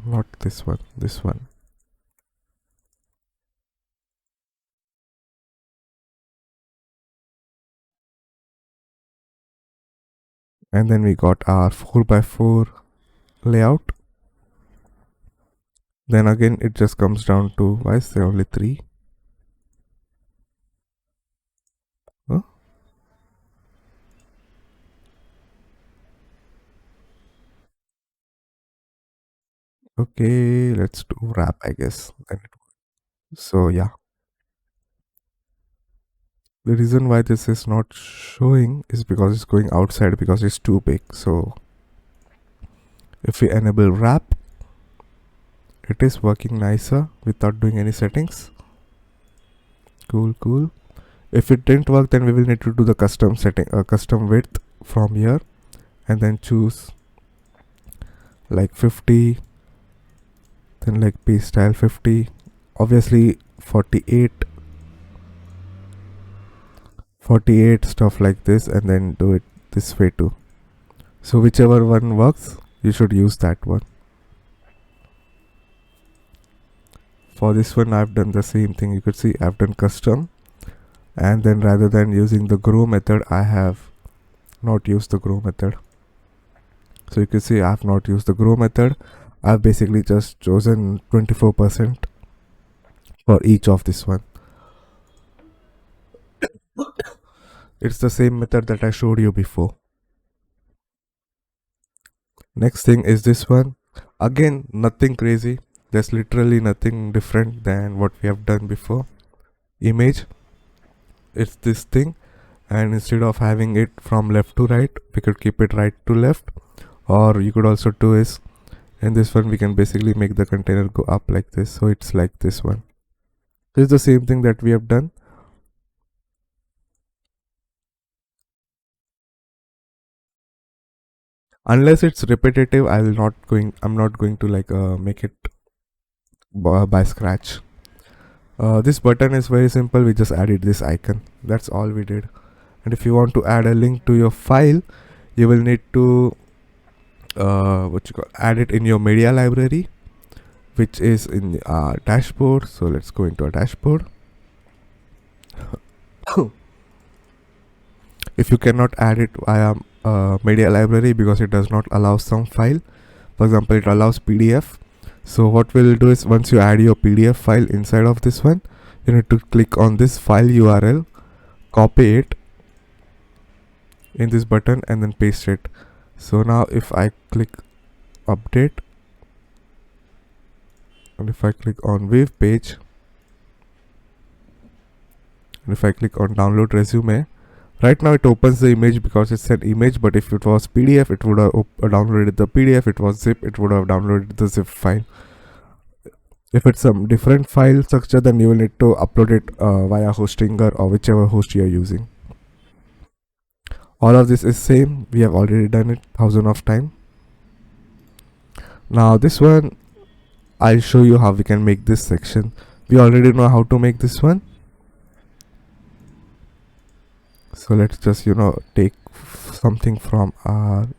Not this one, this one. And then we got our 4x4 layout. Then again it just comes down to, why is there only 3? Huh? Okay, let's do wrap, I guess. So yeah, the reason why this is not showing is because it's going outside, because it's too big. So if we enable wrap, it is working nicer without doing any settings. Cool. If it didn't work, then we will need to do the custom setting, custom width from here, and then choose like 50, then like page style 50, obviously 48, stuff like this, and then do it this way too. So whichever one works, you should use that one. For this one I've done the same thing. You could see I've done custom, and then rather than using the grow method, I have not used the grow method. So you can see I have not used the grow method. I've basically just chosen 24% for each of this one. It's the same method that I showed you before. Next thing is this one. Again, nothing crazy. There's literally nothing different than what we have done before. Image, it's this thing, and instead of having it from left to right, we could keep it right to left. Or you could also do is, in this one we can basically make the container go up like this, so it's like this one. This is the same thing that we have done. Unless it's repetitive, I'm not going to like make it by scratch. This button is very simple. We just added this icon. That's all we did. And if you want to add a link to your file, you will need to add it in your media library, which is in our dashboard. So let's go into our dashboard. If you cannot add it via media library because it does not allow some file, for example it allows PDF, so what we'll do is, once you add your PDF file inside of this one, you need to click on this file URL, copy it in this button, and then paste it. So now if I click update, And if I click on wave page, and if I click on download resume, right now it opens the image because it's an image, but if it was PDF, it would have downloaded the PDF. If it was zip, it would have downloaded the zip file. If it's some different file structure, then you will need to upload it via Hostinger or whichever host you are using. All of this is same. We have already done it thousands of times. Now this one, I'll show you how we can make this section. We already know how to make this one. So let's just take something from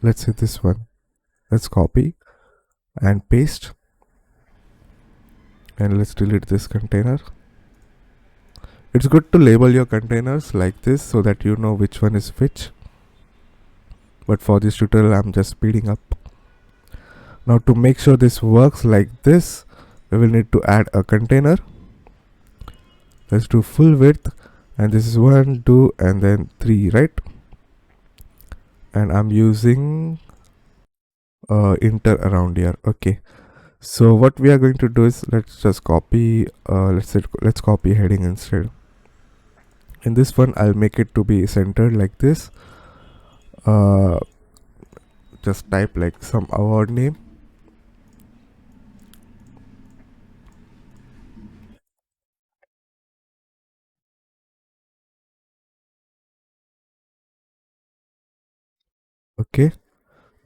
let's say this one. Let's copy and paste, and let's delete this container. It's good to label your containers like this so that you know which one is which, but for this tutorial I'm just speeding up. Now to make sure this works like this, we will need to add a container. Let's do full width, and this is 1, 2 and then 3, right? And I'm using inter around here. Okay, so what we are going to do is let's just copy let's copy heading instead. In this one I'll make it to be centered like this. Just type like some award name. Okay,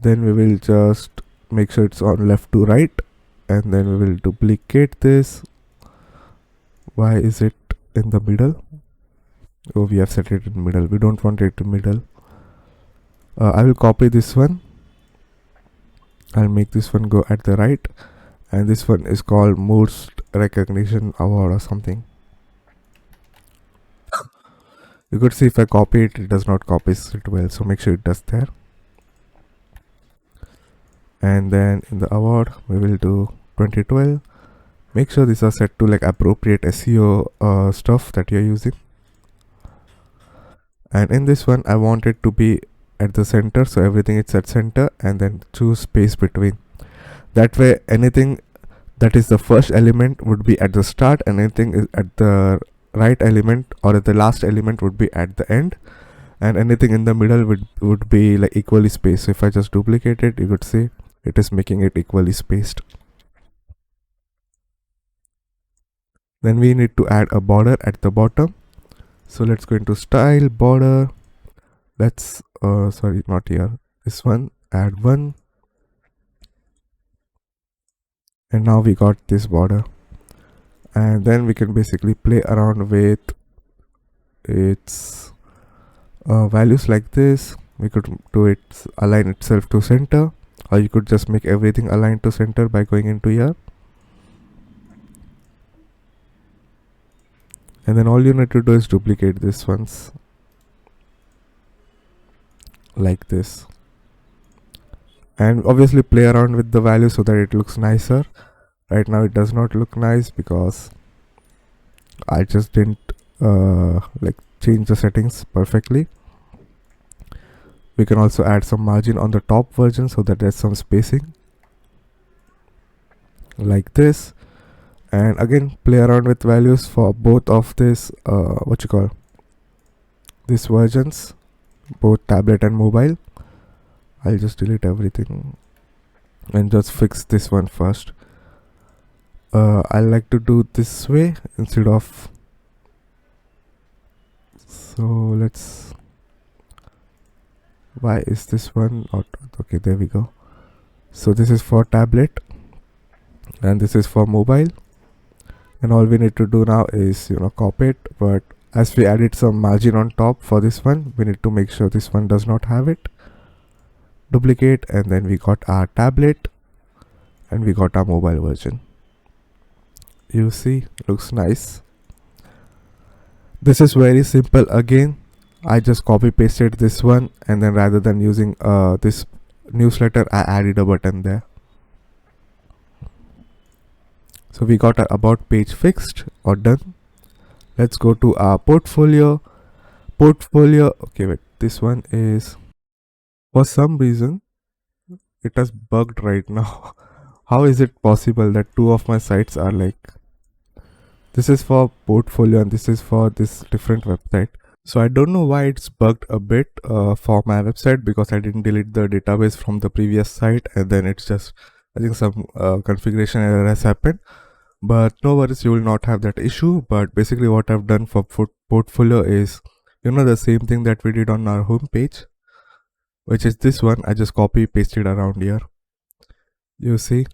then we will just make sure it's on left to right, and then we will duplicate this. Why is it in the middle? Oh, we have set it in middle. We don't want it in middle. I will copy this one. I'll make this one go at the right, and this one is called most recognition award or something. You could see if I copy it, it does not copy it well, so make sure it does there. And then in the award we will do 2012. Make sure these are set to like appropriate SEO stuff that you're using. And in this one I want it to be at the center, so everything is at center, and then choose space between. That way anything that is the first element would be at the start, and anything is at the right element or at the last element would be at the end, and anything in the middle would be like equally spaced. So if I just duplicate it, you could see it is making it equally spaced. Then we need to add a border at the bottom. So let's go into style, border. Let's sorry, not here, this one, add one, and now we got this border. And then we can basically play around with its values like this. We could do it align itself to center, or you could just make everything aligned to center by going into here. And then all you need to do is duplicate this ones like this, and obviously play around with the value so that it looks nicer. Right now it does not look nice because I just didn't like change the settings perfectly. We can also add some margin on the top version so that there's some spacing like this. And again, play around with values for both of this these versions, both tablet and mobile. I'll just delete everything and just fix this one first. I like to do this way instead of, so let's, why is this one not okay? There we go. So this is for tablet and this is for mobile, and all we need to do now is copy it. But as we added some margin on top for this one, we need to make sure this one does not have it. Duplicate, and then we got our tablet and we got our mobile version. You see, looks nice. This is very simple. Again, I just copy pasted this one, and then rather than using this newsletter, I added a button there. So we got our about page fixed or done. Let's go to our portfolio. Okay, wait, this one is, for some reason it has bugged right now. How is it possible that two of my sites are like, this is for portfolio and this is for this different website? So I don't know why it's bugged a bit for my website, because I didn't delete the database from the previous site, and then it's just, I think some configuration error has happened. But no worries, you will not have that issue. But basically what I've done for portfolio is, the same thing that we did on our home page, which is this one. I just copy pasted around here, you see.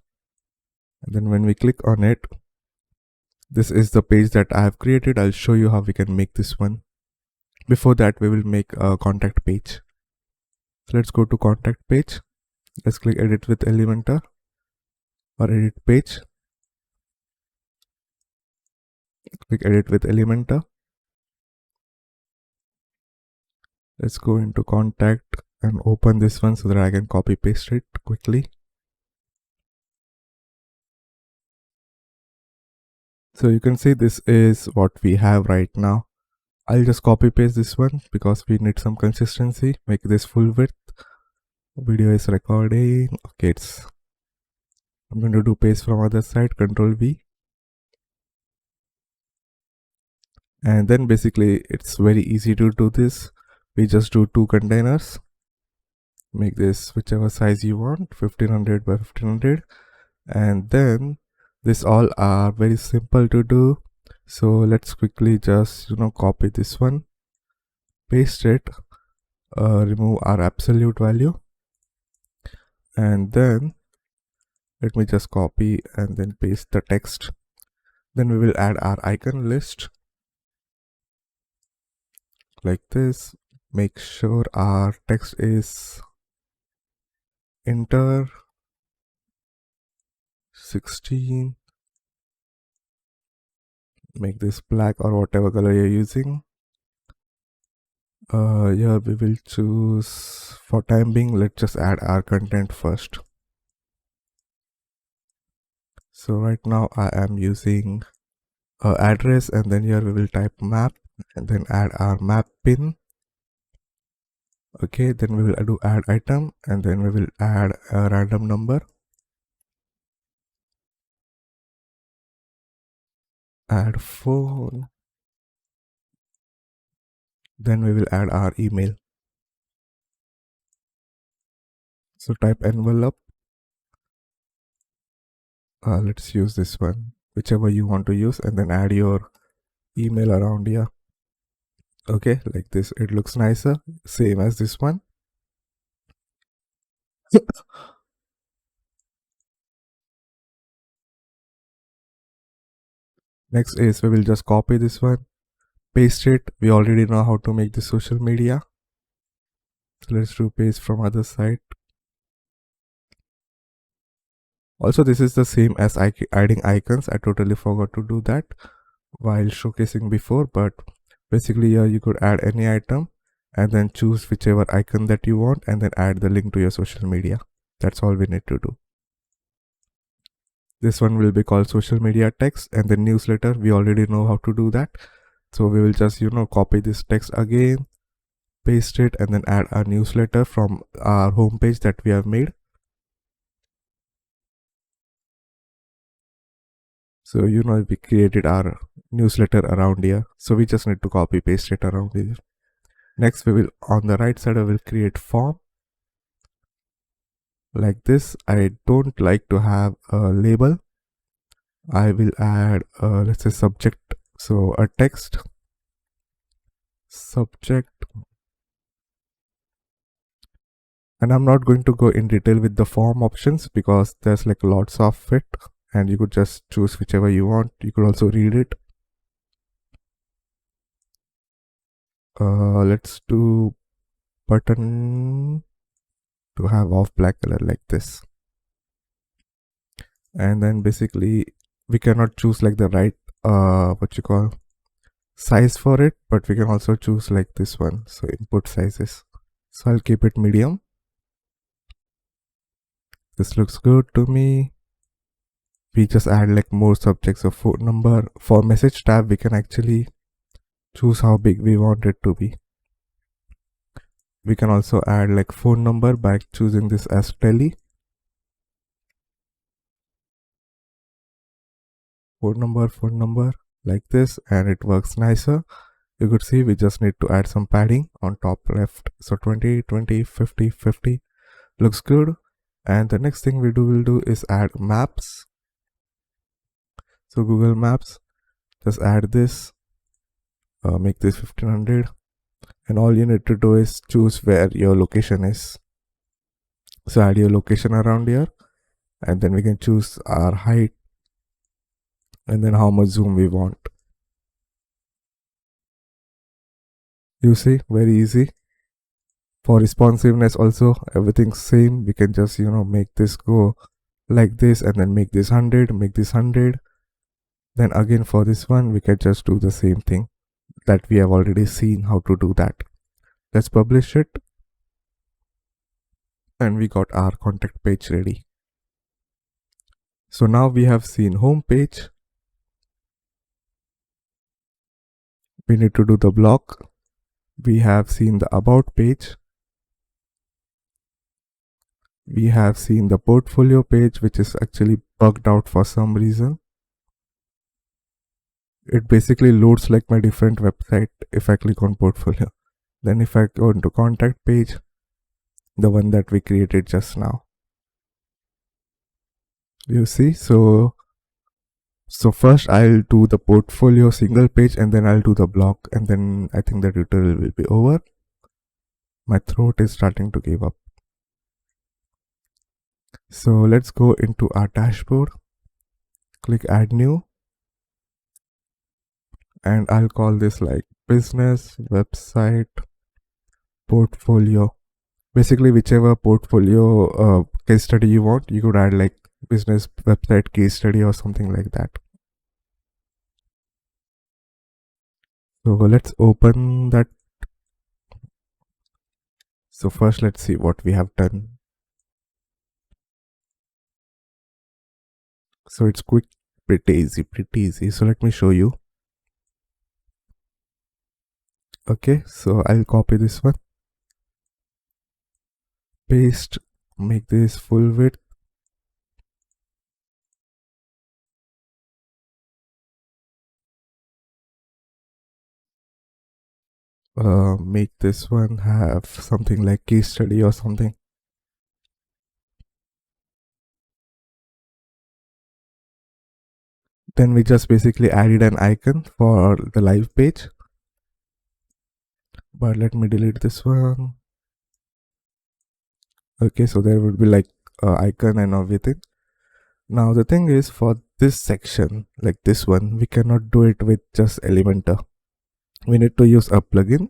And then when we click on it, this is the page that I have created. I'll show you how we can make this one. Before that, we will make a contact page. So let's go to contact page. Let's click edit with Elementor or edit page. Click edit with Elementor. Let's go into contact and open this one so that I can copy paste it quickly. So you can see this is what we have right now. I'll just copy paste this one because we need some consistency. Make this full width. Video is recording. Okay, I'm going to do paste from other side, Control V. And then basically it's very easy to do this. We just do 2 containers. Make this whichever size you want, 1500 by 1500. And then this all are very simple to do. So let's quickly just copy this one, paste it, remove our absolute value, and then let me just copy and then paste the text. Then we will add our icon list like this. Make sure our text is enter 16. Make this black or whatever color you're using. Here we will choose, for time being, let's just add our content first. So right now I am using address, and then here we will type map and then add our map pin. Okay, then we will do add item, and then we will add a random number, add phone, then we will add our email. So type envelope, let's use this one, whichever you want to use, and then add your email around here. Okay, like this, it looks nicer, same as this one. Next is we will just copy this one, paste it. We already know how to make the social media, so let's do paste from other side. Also, this is the same as adding icons. I totally forgot to do that while showcasing before, but basically here you could add any item and then choose whichever icon that you want and then add the link to your social media. That's all we need to do. This one will be called social media text, and then newsletter, we already know how to do that. So we will just copy this text again, paste it, and then add a newsletter from our home page that we have made. So we created our newsletter around here, so we just need to copy paste it around here. Next, we will, on the right side, I will create form like this. I don't like to have a label. I will add let's say subject, so a text subject, and I'm not going to go in detail with the form options because there's like lots of it, and you could just choose whichever you want. You could also read it. Let's do button to have off black color like this. And then basically we cannot choose like the right size for it, but we can also choose like this one, so input sizes. So I'll keep it medium. This looks good to me. We just add like more subjects of phone number. For message tab, we can actually choose how big we want it to be. We can also add like phone number by choosing this as tele. phone number, like this, and it works nicer. You could see we just need to add some padding on top left. So 20, 20, 50, 50 looks good. And the next thing we will do is add maps. So Google Maps, just add this, make this 1500, and all you need to do is choose where your location is. So add your location around here, and then we can choose our height and then how much zoom we want. You see, very easy. For responsiveness also, everything's same. We can just make this go like this, and then make this 100, make this 100. Then again for this one we can just do the same thing that we have already seen how to do that. Let's publish it, and we got our contact page ready. So now we have seen home page. We need to do the blog. We have seen the about page. We have seen the portfolio page, which is actually bugged out for some reason. It basically loads like my different website if I click on portfolio. Then if I go into contact page, the one that we created just now, you see. So first I'll do the portfolio single page, and then I'll do the blog, and then I think the tutorial will be over. My throat is starting to give up. So let's go into our dashboard, click add new, and I'll call this like business website portfolio. Basically whichever portfolio case study you want, you could add like business website case study or something like that. So let's open that. So first let's see what we have done. So it's quick, pretty easy. So let me show you. Okay, so I'll copy this one, paste, make this full width, make this one have something like case study or something. Then we just basically added an icon for the live page, but let me delete this one. Okay, so there would be like icon and everything. Now the thing is, for this section, like this one, we cannot do it with just Elementor. We need to use a plugin.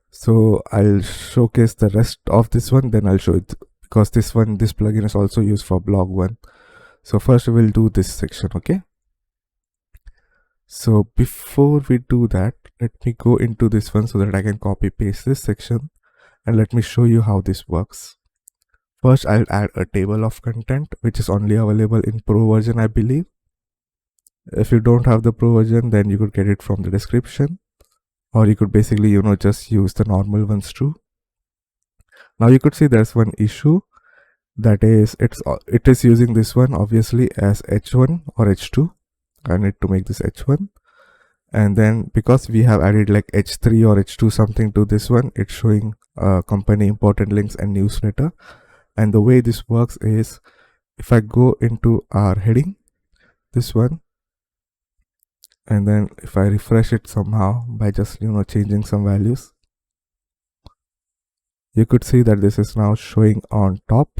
So I'll showcase the rest of this one, then I'll show it, because this plugin is also used for blog one. So first we will do this section. Okay, so before we do that, let me go into this one so that I can copy paste this section, and let me show you how this works. First I'll add a table of content, which is only available in pro version, I believe. If you don't have the pro version, then you could get it from the description, or you could basically just use the normal ones too. Now you could see there's one issue, that is it is using this one obviously as h1 or h2. I need to make this h1, and then because we have added like h3 or h2 something to this one, it's showing company important links and newsletter. And the way this works is, if I go into our heading, this one, and then if I refresh it somehow by just changing some values, you could see that this is now showing on top.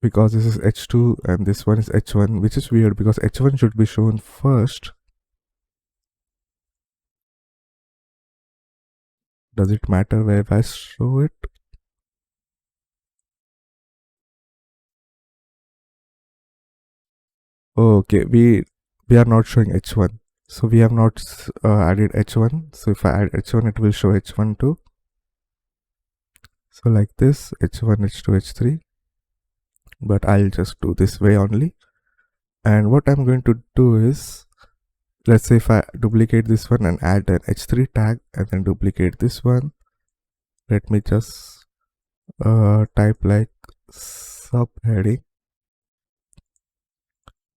Because this is h2 and this one is h1, which is weird because h1 should be shown first. Does it matter where I show it? Okay, we are not showing h1, so we have not added h1. So if I add h1, it will show h1 too. So like this, h1, h2, h3, but I'll just do this way only. And what I'm going to do is, let's say if I duplicate this one and add an h3 tag, and then duplicate this one, let me just type like subheading,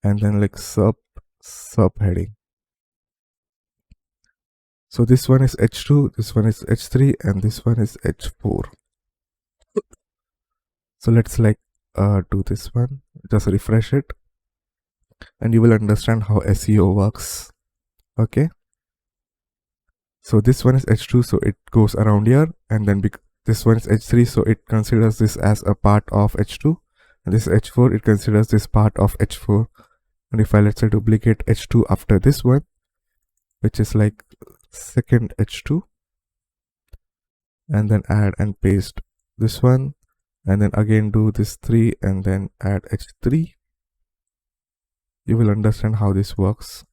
and then like subheading. So this one is h2, this one is h3, and this one is h4. So let's like do this one, just refresh it, and you will understand how SEO works. Okay, so this one is h2, so it goes around here, and then this one is h3, so it considers this as a part of h2, and this h4, it considers this part of h4. And if I, let's say, duplicate h2 after this one, which is like second h2, and then add and paste this one, and then again do this 3 and then add h3, you will understand how this works.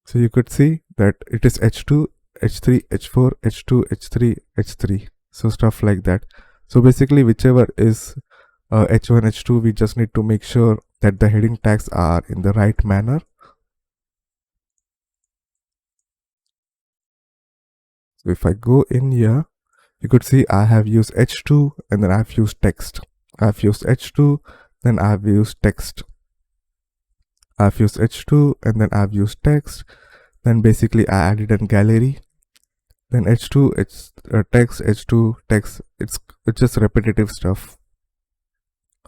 So you could see that it is h2, h3, h4, h2, h3, h3, so stuff like that. So basically whichever is h1, h2, we just need to make sure that the heading tags are in the right manner. So if I go in here, you could see I have used h2 and then I've used text. I've used h2, then I've used text. I've used h2 and then I've used text. Then basically I added a gallery. Then h2, it's text, h2, text. It's just repetitive stuff.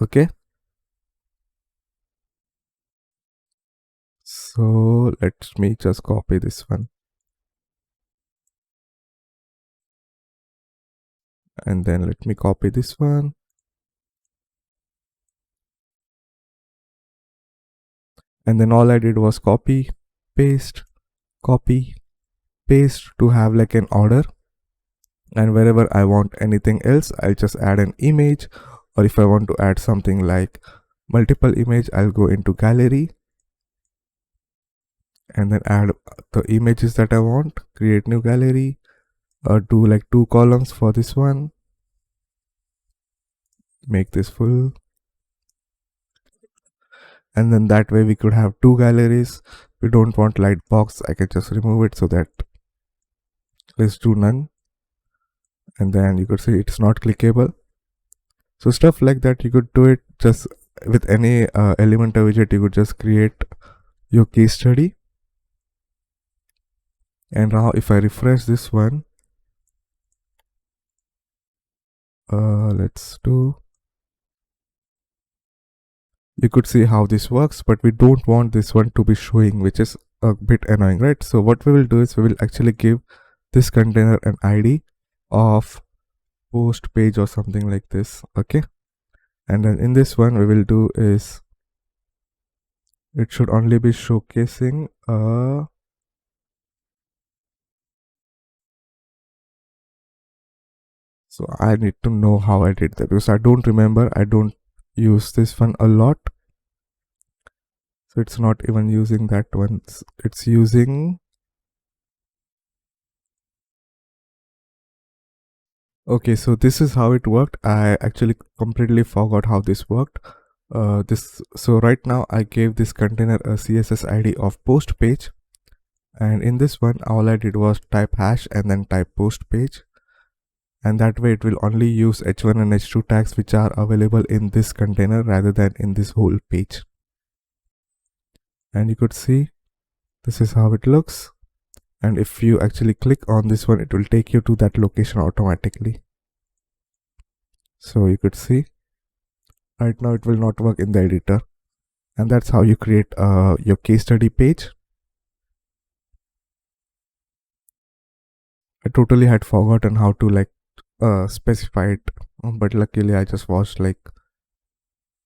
Okay. So let me just copy this one. And then let me copy this one. And then all I did was copy, paste to have like an order. And wherever I want anything else, I'll just add an image. Or if I want to add something like multiple image, I'll go into gallery and then add the images that I want, create new gallery, do like 2 columns for this one, make this full, and then that way we could have 2 galleries. We don't want light box, I can just remove it, so that let's do none, and then you could see it's not clickable. So stuff like that, you could do it just with any Elementor widget. You could just create your case study. And now if I refresh this one, let's do, you could see how this works, but we don't want this one to be showing, which is a bit annoying, right? So what we will do is we will actually give this container an ID of post page or something like this. Okay, and then in this one we will do is it should only be showcasing so I need to know how I did that, because I don't remember. I don't use this one a lot, so it's not even using that one. It's using, okay, so this is how it worked. I actually completely forgot how this worked. So right now I gave this container a CSS ID of post page, and in this one all I did was type hash and then type post page, and that way it will only use h1 and h2 tags which are available in this container rather than in this whole page. And you could see this is how it looks, and if you actually click on this one, it will take you to that location automatically. So you could see right now it will not work in the editor, and that's how you create your case study page. I totally had forgotten how to like specify it, but luckily I just watched like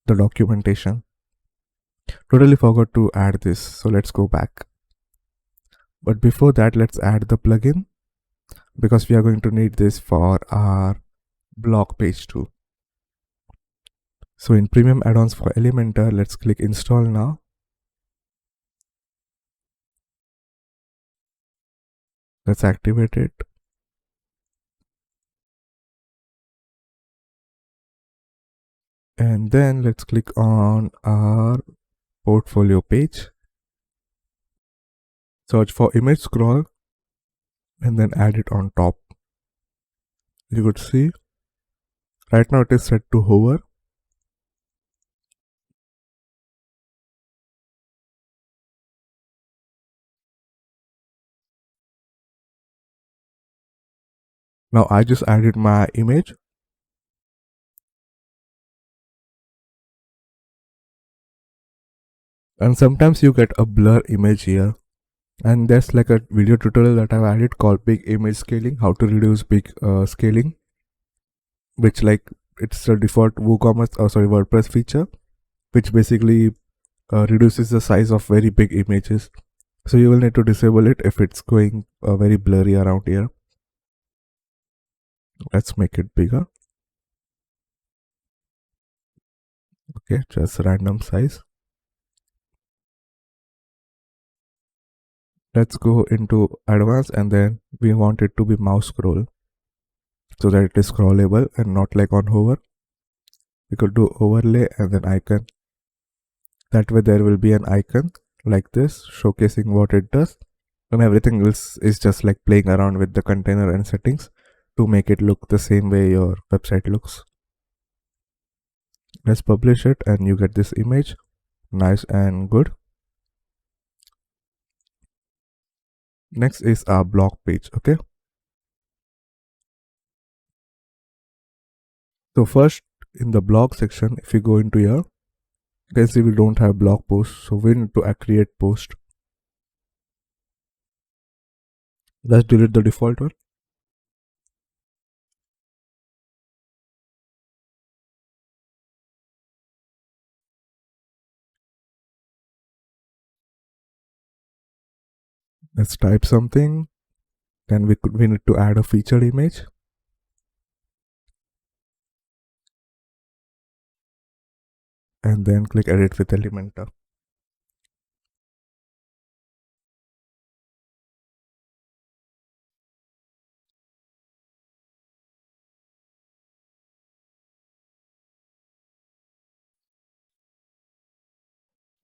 the documentation. Totally forgot to add this, so let's go back. But before that, let's add the plugin, because we are going to need this for our blog page too. So in premium add-ons for Elementor, let's click install now. Let's activate it. And then let's click on our portfolio page. Search for image scroll and then add it on top. You could see Right now it is set to hover. Now I just added my image. And sometimes you get a blur image here. And there's like a video tutorial that I've added called big image scaling, how to reduce big scaling, which like it's a default WordPress feature, which basically reduces the size of very big images. So you will need to disable it if it's going very blurry around here. Let's make it bigger. Okay, just random size. Let's go into advanced, and then we want it to be mouse scroll so that it is scrollable and not like on hover. We could do overlay and then icon. That way there will be an icon like this showcasing what it does, and everything else is just like playing around with the container and settings to make it look the same way your website looks. Let's publish it and you get this image, nice and good. Next is our blog page. Okay, so first in the blog section, if you go into here, you can see we don't have blog post, so we need to create post. Let's delete the default one. Let's type something. Then we need to add a featured image. And then click edit with Elementor.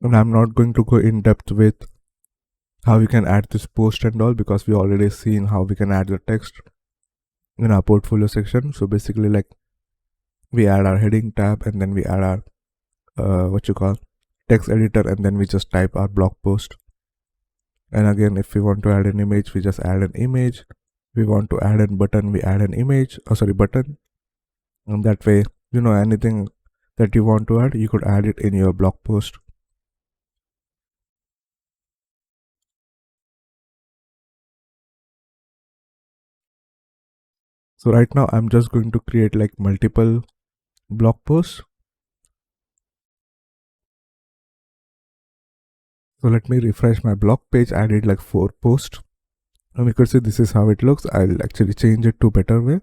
And I'm not going to go in depth with how you can add this post and all, because we already seen how we can add the text in our portfolio section. So basically like we add our heading tab and then we add our text editor, and then we just type our blog post. And again, if we want to add an image, we just add an image. We want to add a button, we add an image, button. And that way, anything that you want to add, you could add it in your blog post. So right now I'm just going to create like multiple blog posts. So let me refresh my blog page. I did like 4 posts, and you could see this is how it looks. I'll actually change it to better way.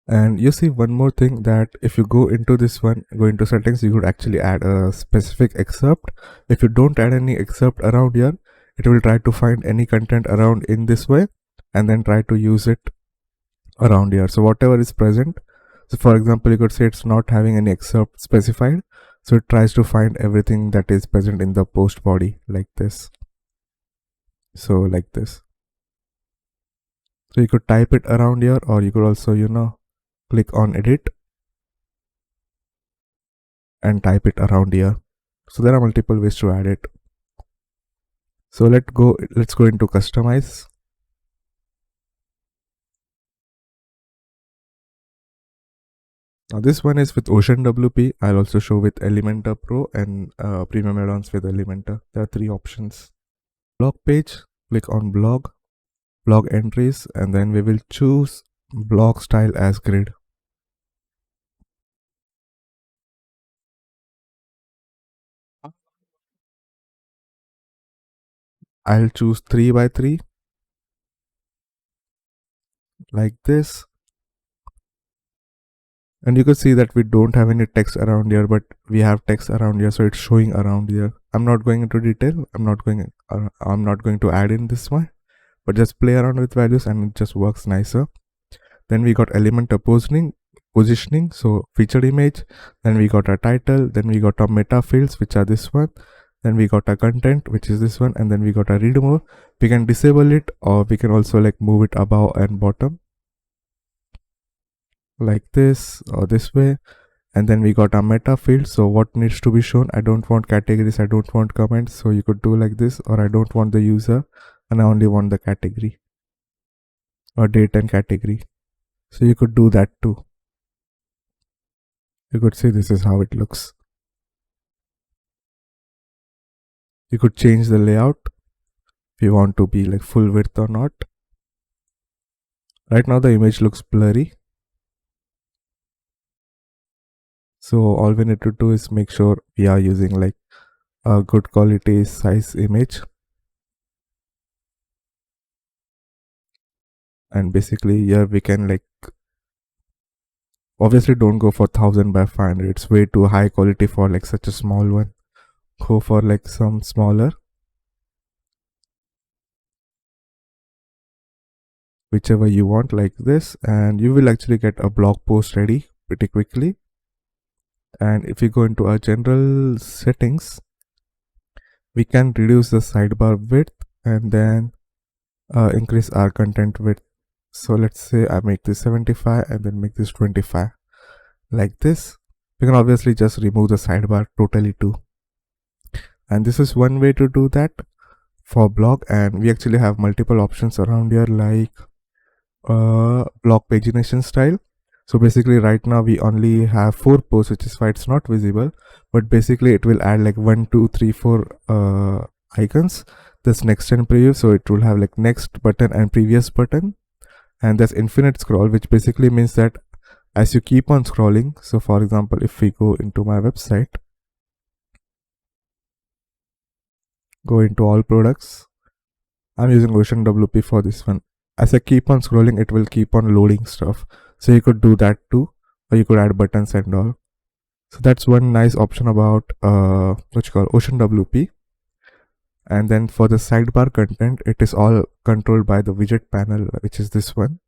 And you see one more thing, that if you go into this one, go into settings, you could actually add a specific excerpt. If you don't add any excerpt around here, it will try to find any content around in this way and then try to use it around here. So whatever is present, so for example, you could say it's not having any excerpt specified, so it tries to find everything that is present in the post body like this. So like this. So you could type it around here, or you could also click on edit and type it around here. So there are multiple ways to add it. So let's go into customize. Now this one is with Ocean WP. I'll also show with Elementor Pro and premium add-ons with Elementor. There are 3 options. Blog page, click on blog entries, and then we will choose blog style as grid. I'll choose 3 by 3 like this. And you can see that we don't have any text around here, but we have text around here, so it's showing around here. I'm not going into detail. I'm not going to add in this one, but just play around with values and it just works nicer. Then we got Elementor positioning, so featured image. Then we got a title. Then we got our meta fields, which are this one. Then we got a content, which is this one, and then we got a read more. We can disable it, or we can also like move it above and bottom. like this or this way. And then we got our meta field. So what needs to be shown? I don't want categories, I don't want comments. So you could do like this, or I don't want the user and I only want the category, or date and category. So you could do that too. You could see this is how it looks. You could change the layout if you want to be like full width or not. Right now the image looks blurry. So all we need to do is make sure we are using like a good quality size image. And basically here we can like, obviously don't go for 1000 by 500. It's way too high quality for like such a small one. Go for like some smaller, whichever you want, like this, and you will actually get a blog post ready pretty quickly. And if you go into our general settings, we can reduce the sidebar width and then increase our content width. So let's say I make this 75 and then make this 25, like this. We can obviously just remove the sidebar totally too. And this is one way to do that for blog. And we actually have multiple options around here, like blog pagination style. So basically right now we only have 4 posts, which is why it's not visible, but basically it will add like 1 2 3 4 icons. This next and preview, so it will have like next button and previous button. And there's infinite scroll, which basically means that as you keep on scrolling, so for example if we go into my website, go into all products, I'm using OceanWP for this one. As I keep on scrolling, it will keep on loading stuff. So you could do that too, or you could add buttons and all. So that's one nice option about what you call OceanWP. And then for the sidebar content, it is all controlled by the widget panel, which is this one.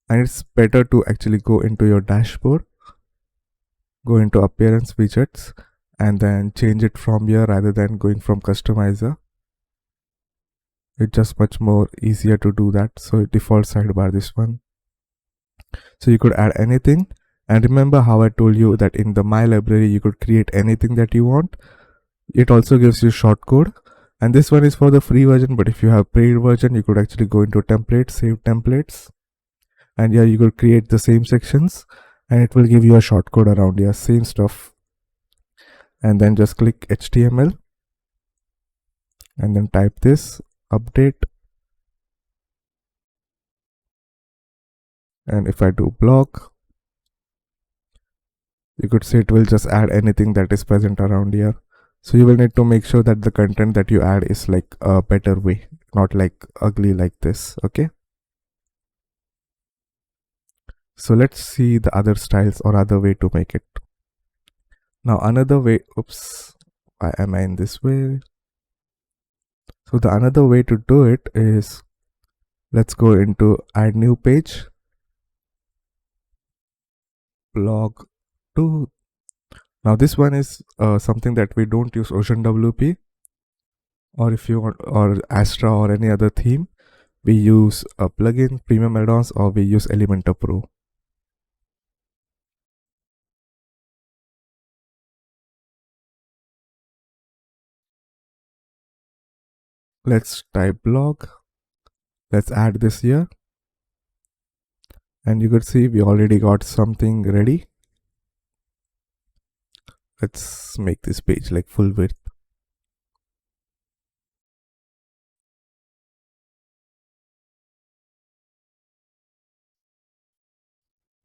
And it's better to actually go into your dashboard, go into appearance widgets, and then change it from here rather than going from customizer. It's just much more easier to do that. So default sidebar, this one. So you could add anything. And remember how I told you that in the my library you could create anything that you want. It also gives you shortcode, and this one is for the free version, but if you have paid version, you could actually go into templates, save templates, and here you could create the same sections and it will give you a shortcode around here, same stuff. And then just click HTML and then type this, update. And if I do blog, you could say it will just add anything that is present around here. So you will need to make sure that the content that you add is like a better way, not like ugly like this. Okay. So let's see the other styles or other way to make it. Now another way, oops, why am I in this way? So the another way to do it is, let's go into add new page, blog 2. Now this one is something that we don't use OceanWP, or if you want, or Astra or any other theme, we use a plugin, Premium add-ons, or we use Elementor Pro. Let's type blog. Let's add this here. And you could see we already got something ready. Let's make this page like full width.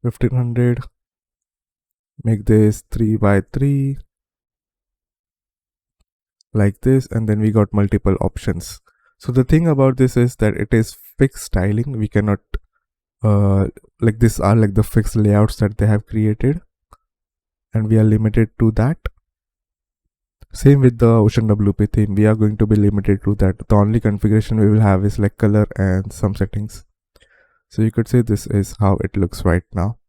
1500. Make this 3 by 3. Like this, and then we got multiple options. So the thing about this is that it is fixed styling. We cannot like this are like the fixed layouts that they have created, and we are limited to that. Same with the OceanWP theme, we are going to be limited to that. The only configuration we will have is like color and some settings. So you could say this is how it looks right now.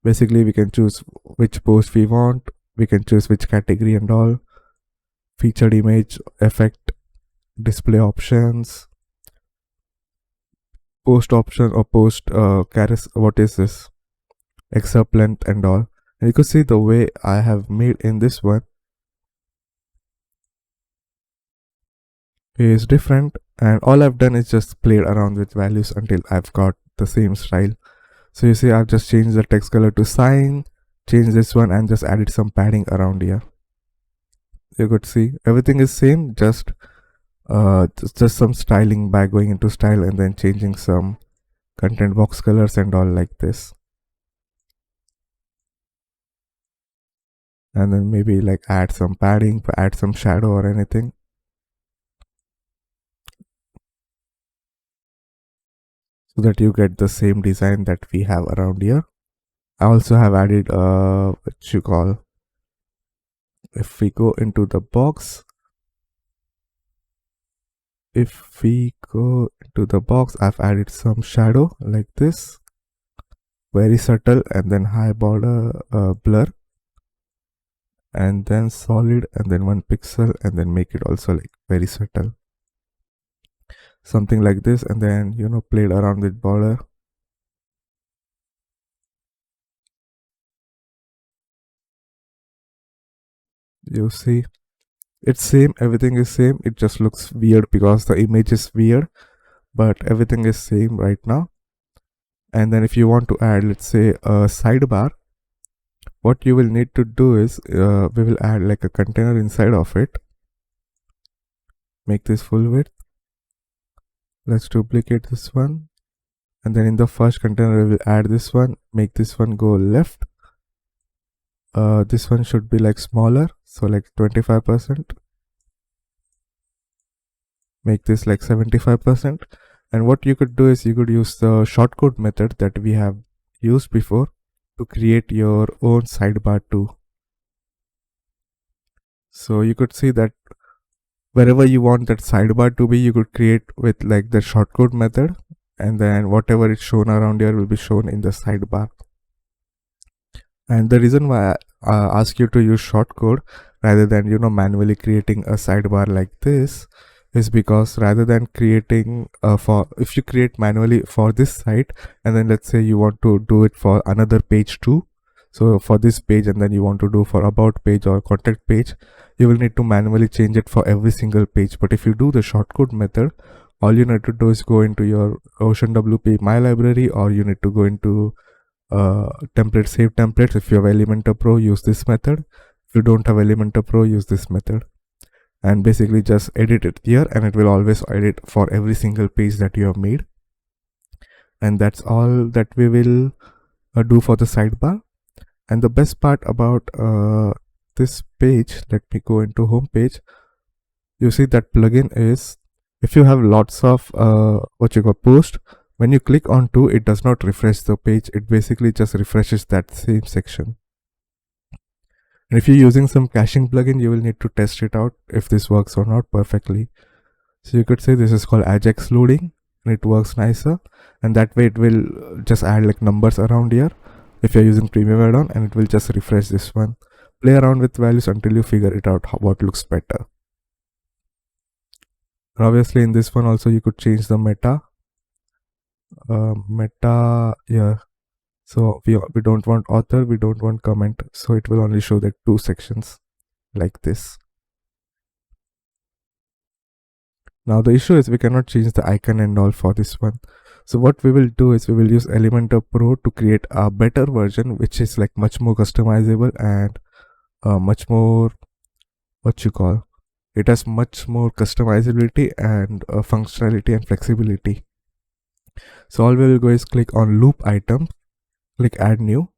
Basically we can choose which post we want, we can choose which category and all, featured image, effect, display options, post option or post what is this, excerpt length and all. And you can see the way I have made in this one is different, and all I've done is just played around with values until I've got the same style. So you see, I've just changed the text color to cyan, changed this one, and just added some padding around here. You could see everything is same, just some styling by going into style and then changing some content box colors and all like this. And then maybe like add some padding, add some shadow or anything. So that you get the same design that we have around here. I also have added what you call, if we go into the box, I've added some shadow like this, very subtle, and then high border blur, and then solid, and then 1 pixel, and then make it also like very subtle, something like this. And then played around with border. You see, it's same, everything is same. It just looks weird because the image is weird, but everything is same right now. And then if you want to add, let's say, a sidebar, what you will need to do is we will add like a container inside of it. Make this full width. Let's duplicate this one, and then in the first container we will add this one, make this one go left. This one should be like smaller, so like 25%. Make this like 75%. And what you could do is you could use the shortcode method that we have used before to create your own sidebar too. So you could see that wherever you want that sidebar to be, you could create with like the shortcode method, and then whatever is shown around here will be shown in the sidebar. And the reason why I ask you to use shortcode rather than manually creating a sidebar like this is because rather than creating if you create manually for this site, and then let's say you want to do it for another page too, so for this page, and then you want to do for about page or contact page, you will need to manually change it for every single page. But if you do the shortcode method, all you need to do is go into your OceanWP my library, or you need to go into template, save templates. If you have Elementor Pro, use this method. If you don't have Elementor Pro, use this method, and basically just edit it here, and it will always edit for every single page that you have made. And that's all that we will do for the sidebar. And the best part about this page, let me go into home page. You see that plugin is, if you have lots of post, when you click onto, it does not refresh the page. It basically just refreshes that same section. And if you're using some caching plugin, you will need to test it out if this works or not perfectly. So you could say this is called Ajax loading, and it works nicer. And that way it will just add like numbers around here if you're using premium add-on, and it will just refresh this one. Play around with values until you figure it out what looks better. And obviously in this one also you could change the meta. Yeah. So we don't want author, we don't want comment, so it will only show the 2 sections like this. Now the issue is we cannot change the icon and all for this one. So what we will do is we will use Elementor Pro to create a better version, which is like much more customizable and much more, it has much more customizability and functionality and flexibility. So all we will go is click on loop item, click add new,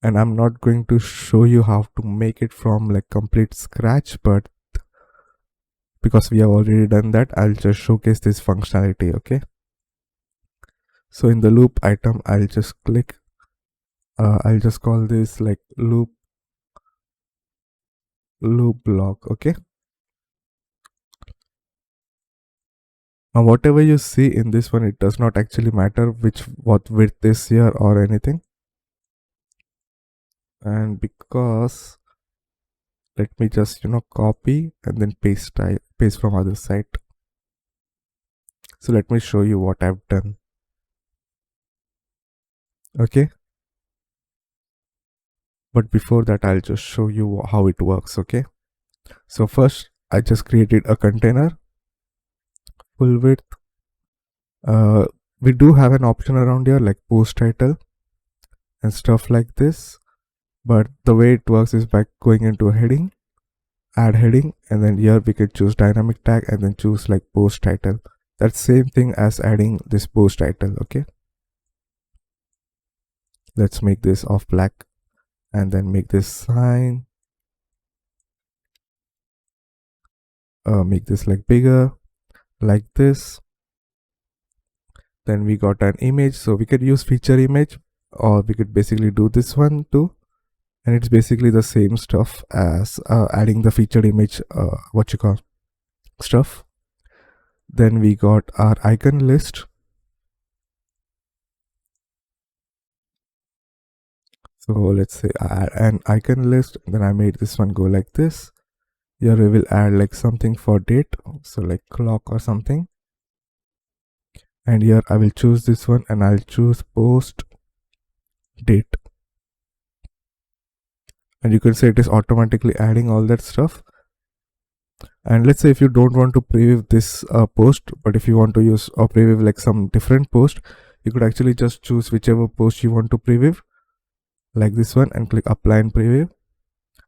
and I'm not going to show you how to make it from like complete scratch, but because we have already done that, I'll just showcase this functionality. Okay, so in the loop item, I'll just click I'll just call this like loop block. Okay, now whatever you see in this one, it does not actually matter what width is here or anything. And because, let me just copy and then paste from other side. So let me show you what I've done. Okay, but before that I'll just show you how it works. Okay, so first I just created a container, full width. We do have an option around here like post title and stuff like this, but the way it works is by going into a heading, add heading, and then here we can choose dynamic tag and then choose like post title. That's same thing as adding this post title. Okay, let's make this off black and then make this sign, make this like bigger like this. Then we got an image, so we could use feature image, or we could basically do this one too, and it's basically the same stuff as adding the featured image what you call stuff. Then we got our icon list. So let's say I add an icon list, then I made this one go like this. Here we will add like something for date, so like clock or something. And here I will choose this one and I'll choose post date. And you can say it is automatically adding all that stuff. And let's say if you don't want to preview this post, but if you want to use or preview like some different post, you could actually just choose whichever post you want to preview, like this one, and click apply and preview,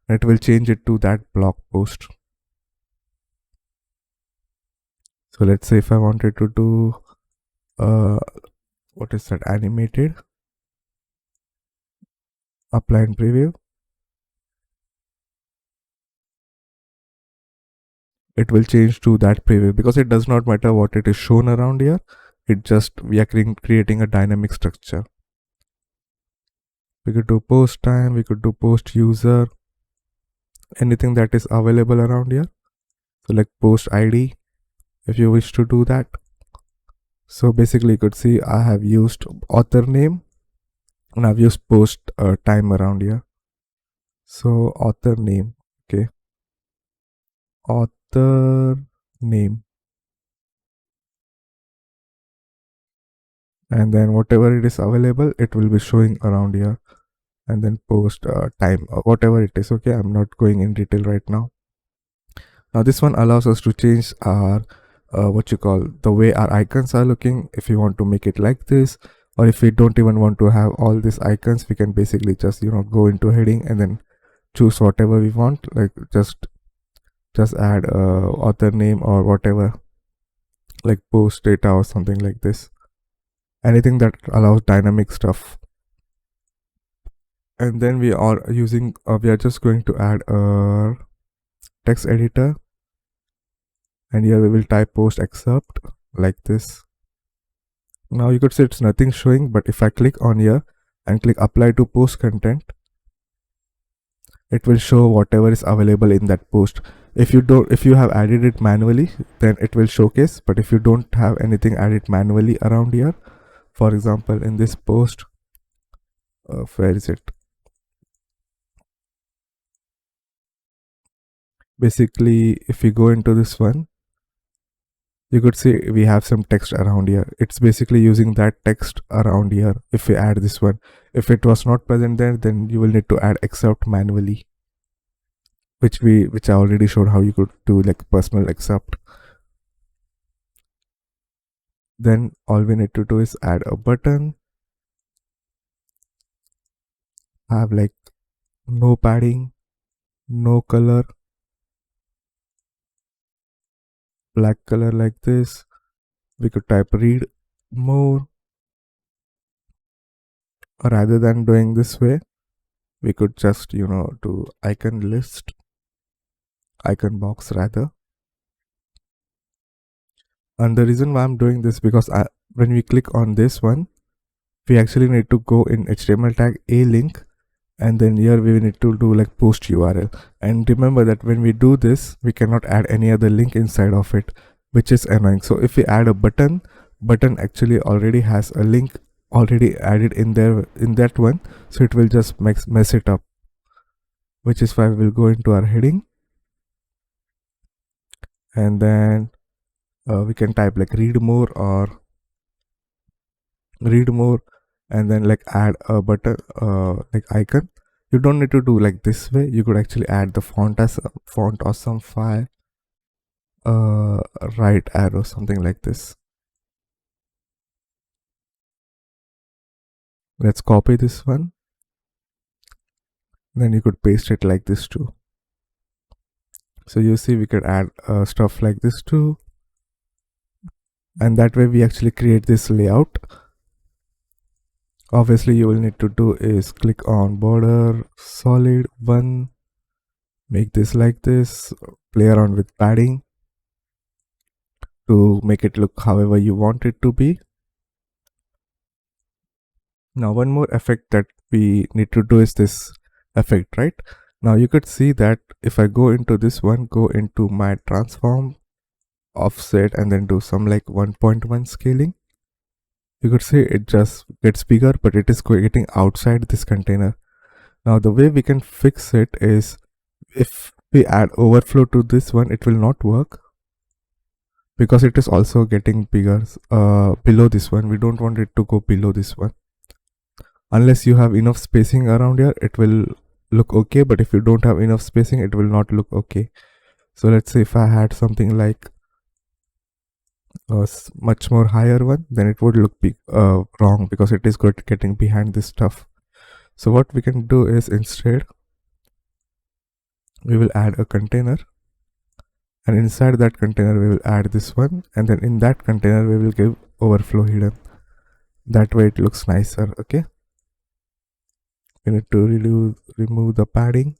and it will change it to that blog post. So let's say if I wanted to do what is that, animated, apply and preview, it will change to that preview, because it does not matter what it is shown around here. It just, we are creating a dynamic structure. We could do post time, we could do post user, anything that is available around here. So like post ID, if you wish to do that. So basically you could see I have used author name and I've used post time around here. So author name, okay, author name, and then whatever it is available, it will be showing around here. And then post time, whatever it is. Okay, I'm not going in detail right now. Now this one allows us to change our what you call the way our icons are looking. If you want to make it like this, or if we don't even want to have all these icons, we can basically just go into heading and then choose whatever we want, like just add author name or whatever, like post data or something like this, anything that allows dynamic stuff. And then we are using we are just going to add a text editor, and here we will type post excerpt like this. Now you could say it's nothing showing, but if I click on here and click apply to post content, it will show whatever is available in that post. If you have added it manually, then it will showcase. But if you don't have anything added manually around here, for example in this post, where is it? Basically if we go into this one, you could see we have some text around here. It's basically using that text around here. If we add this one, if it was not present there, then you will need to add excerpt manually, which I already showed how you could do, like personal excerpt. Then all we need to do is add a button, have like no padding, no color, black color like this. We could type read more. Rather than doing this way, we could just do icon list, icon box rather. And the reason why I'm doing this, because when we click on this one, we actually need to go in HTML tag a link, and then here we need to do like post URL. And remember that when we do this, we cannot add any other link inside of it, which is annoying. So if we add a button actually already has a link already added in there in that one, so it will just mess it up, which is why we will go into our heading, and then we can type like read more or read more, and then like add a button like icon. You don't need to do like this way. You could actually add the font as a font or some file, right arrow, something like this. Let's copy this one. Then you could paste it like this too. So you see we could add stuff like this too, and that way we actually create this layout. Obviously you will need to do is click on border solid one, make this like this, play around with padding to make it look however you want it to be. Now one more effect that we need to do is this effect, right? Now you could see that if I go into this one, go into my transform, offset, and then do some like 1.1 scaling, you could see it just gets bigger, but it is getting outside this container. Now the way we can fix it is, if we add overflow to this one, it will not work because it is also getting bigger below this one. We don't want it to go below this one. Unless you have enough spacing around here, it will look okay, but if you don't have enough spacing, it will not look okay. So let's say if I had something like a much more higher one, then it would look wrong because it is getting behind this stuff. So what we can do is, instead we will add a container, and inside that container we will add this one, and then in that container we will give overflow hidden. That way it looks nicer. Okay, we need to remove the padding,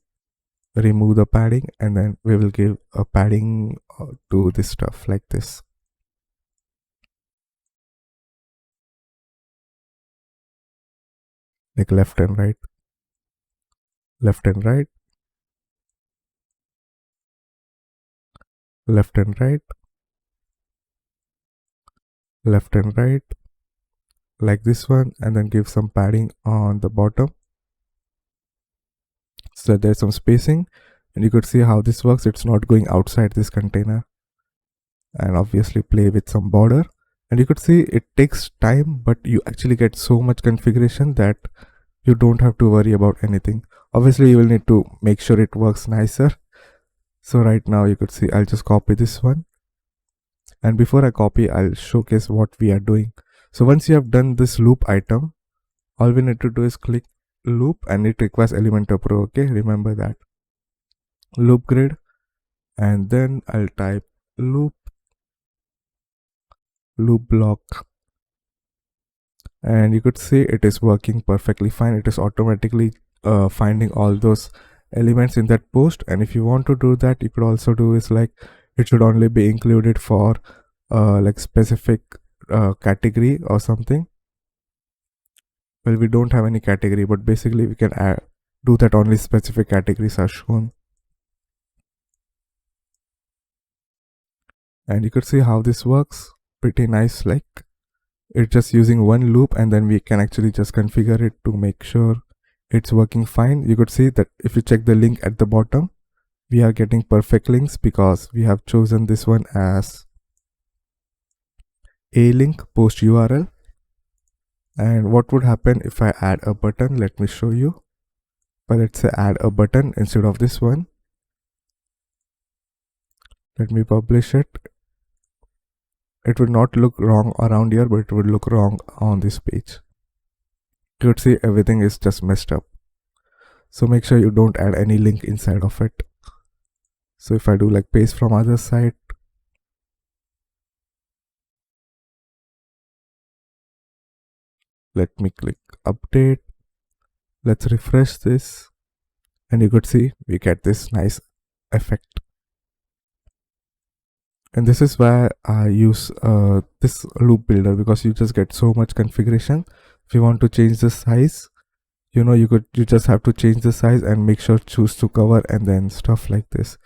and then we will give a padding to this stuff like this. Like left and right, left and right, left and right, left and right, like this one, and then give some padding on the bottom so there's some spacing. And you could see how this works. It's not going outside this container. And obviously play with some border, and you could see it takes time, but you actually get so much configuration that you don't have to worry about anything. Obviously you will need to make sure it works nicer. So right now you could see I'll just copy this one, and before I copy, I'll showcase what we are doing. So once you have done this loop item, all we need to do is click loop, and it requires Elementor Pro. Okay, remember that. Loop grid, and then I'll type loop block, and you could see it is working perfectly fine. It is automatically finding all those elements in that post. And if you want to do that, you could also do is like, it should only be included for like specific category or something. Well, we don't have any category, but basically we can do that only specific categories are shown. And you could see how this works. Pretty nice. Like, it's just using one loop, and then we can actually just configure it to make sure it's working fine. You could see that if you check the link at the bottom, we are getting perfect links because we have chosen this one as a link post URL. And what would happen if I add a button? Let me show you. But let's say add a button instead of this one. Let me publish it. It would not look wrong around here, but it would look wrong on this page. You could see everything is just messed up. So make sure you don't add any link inside of it. So if I do like paste from other side, let me click update. Let's refresh this, and you could see we get this nice effect. And this is why I use this loop builder, because you just get so much configuration. If you want to change the size, you just have to change the size and make sure choose to cover, and then stuff like this.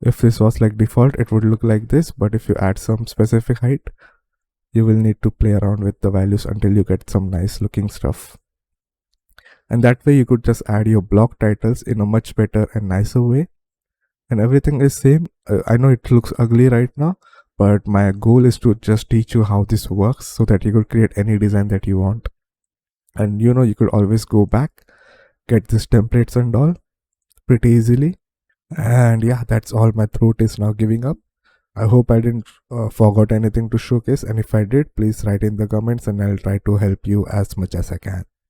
If this was like default, it would look like this, but if you add some specific height, you will need to play around with the values until you get some nice looking stuff. And that way you could just add your blog titles in a much better and nicer way. and everything is same. I know it looks ugly right now, but my goal is to just teach you how this works so that you could create any design that you want. And you could always go back, get these templates and all pretty easily. And yeah, that's all. My throat is now giving up. I hope I didn't forgot anything to showcase, and if I did, please write in the comments and I'll try to help you as much as I can.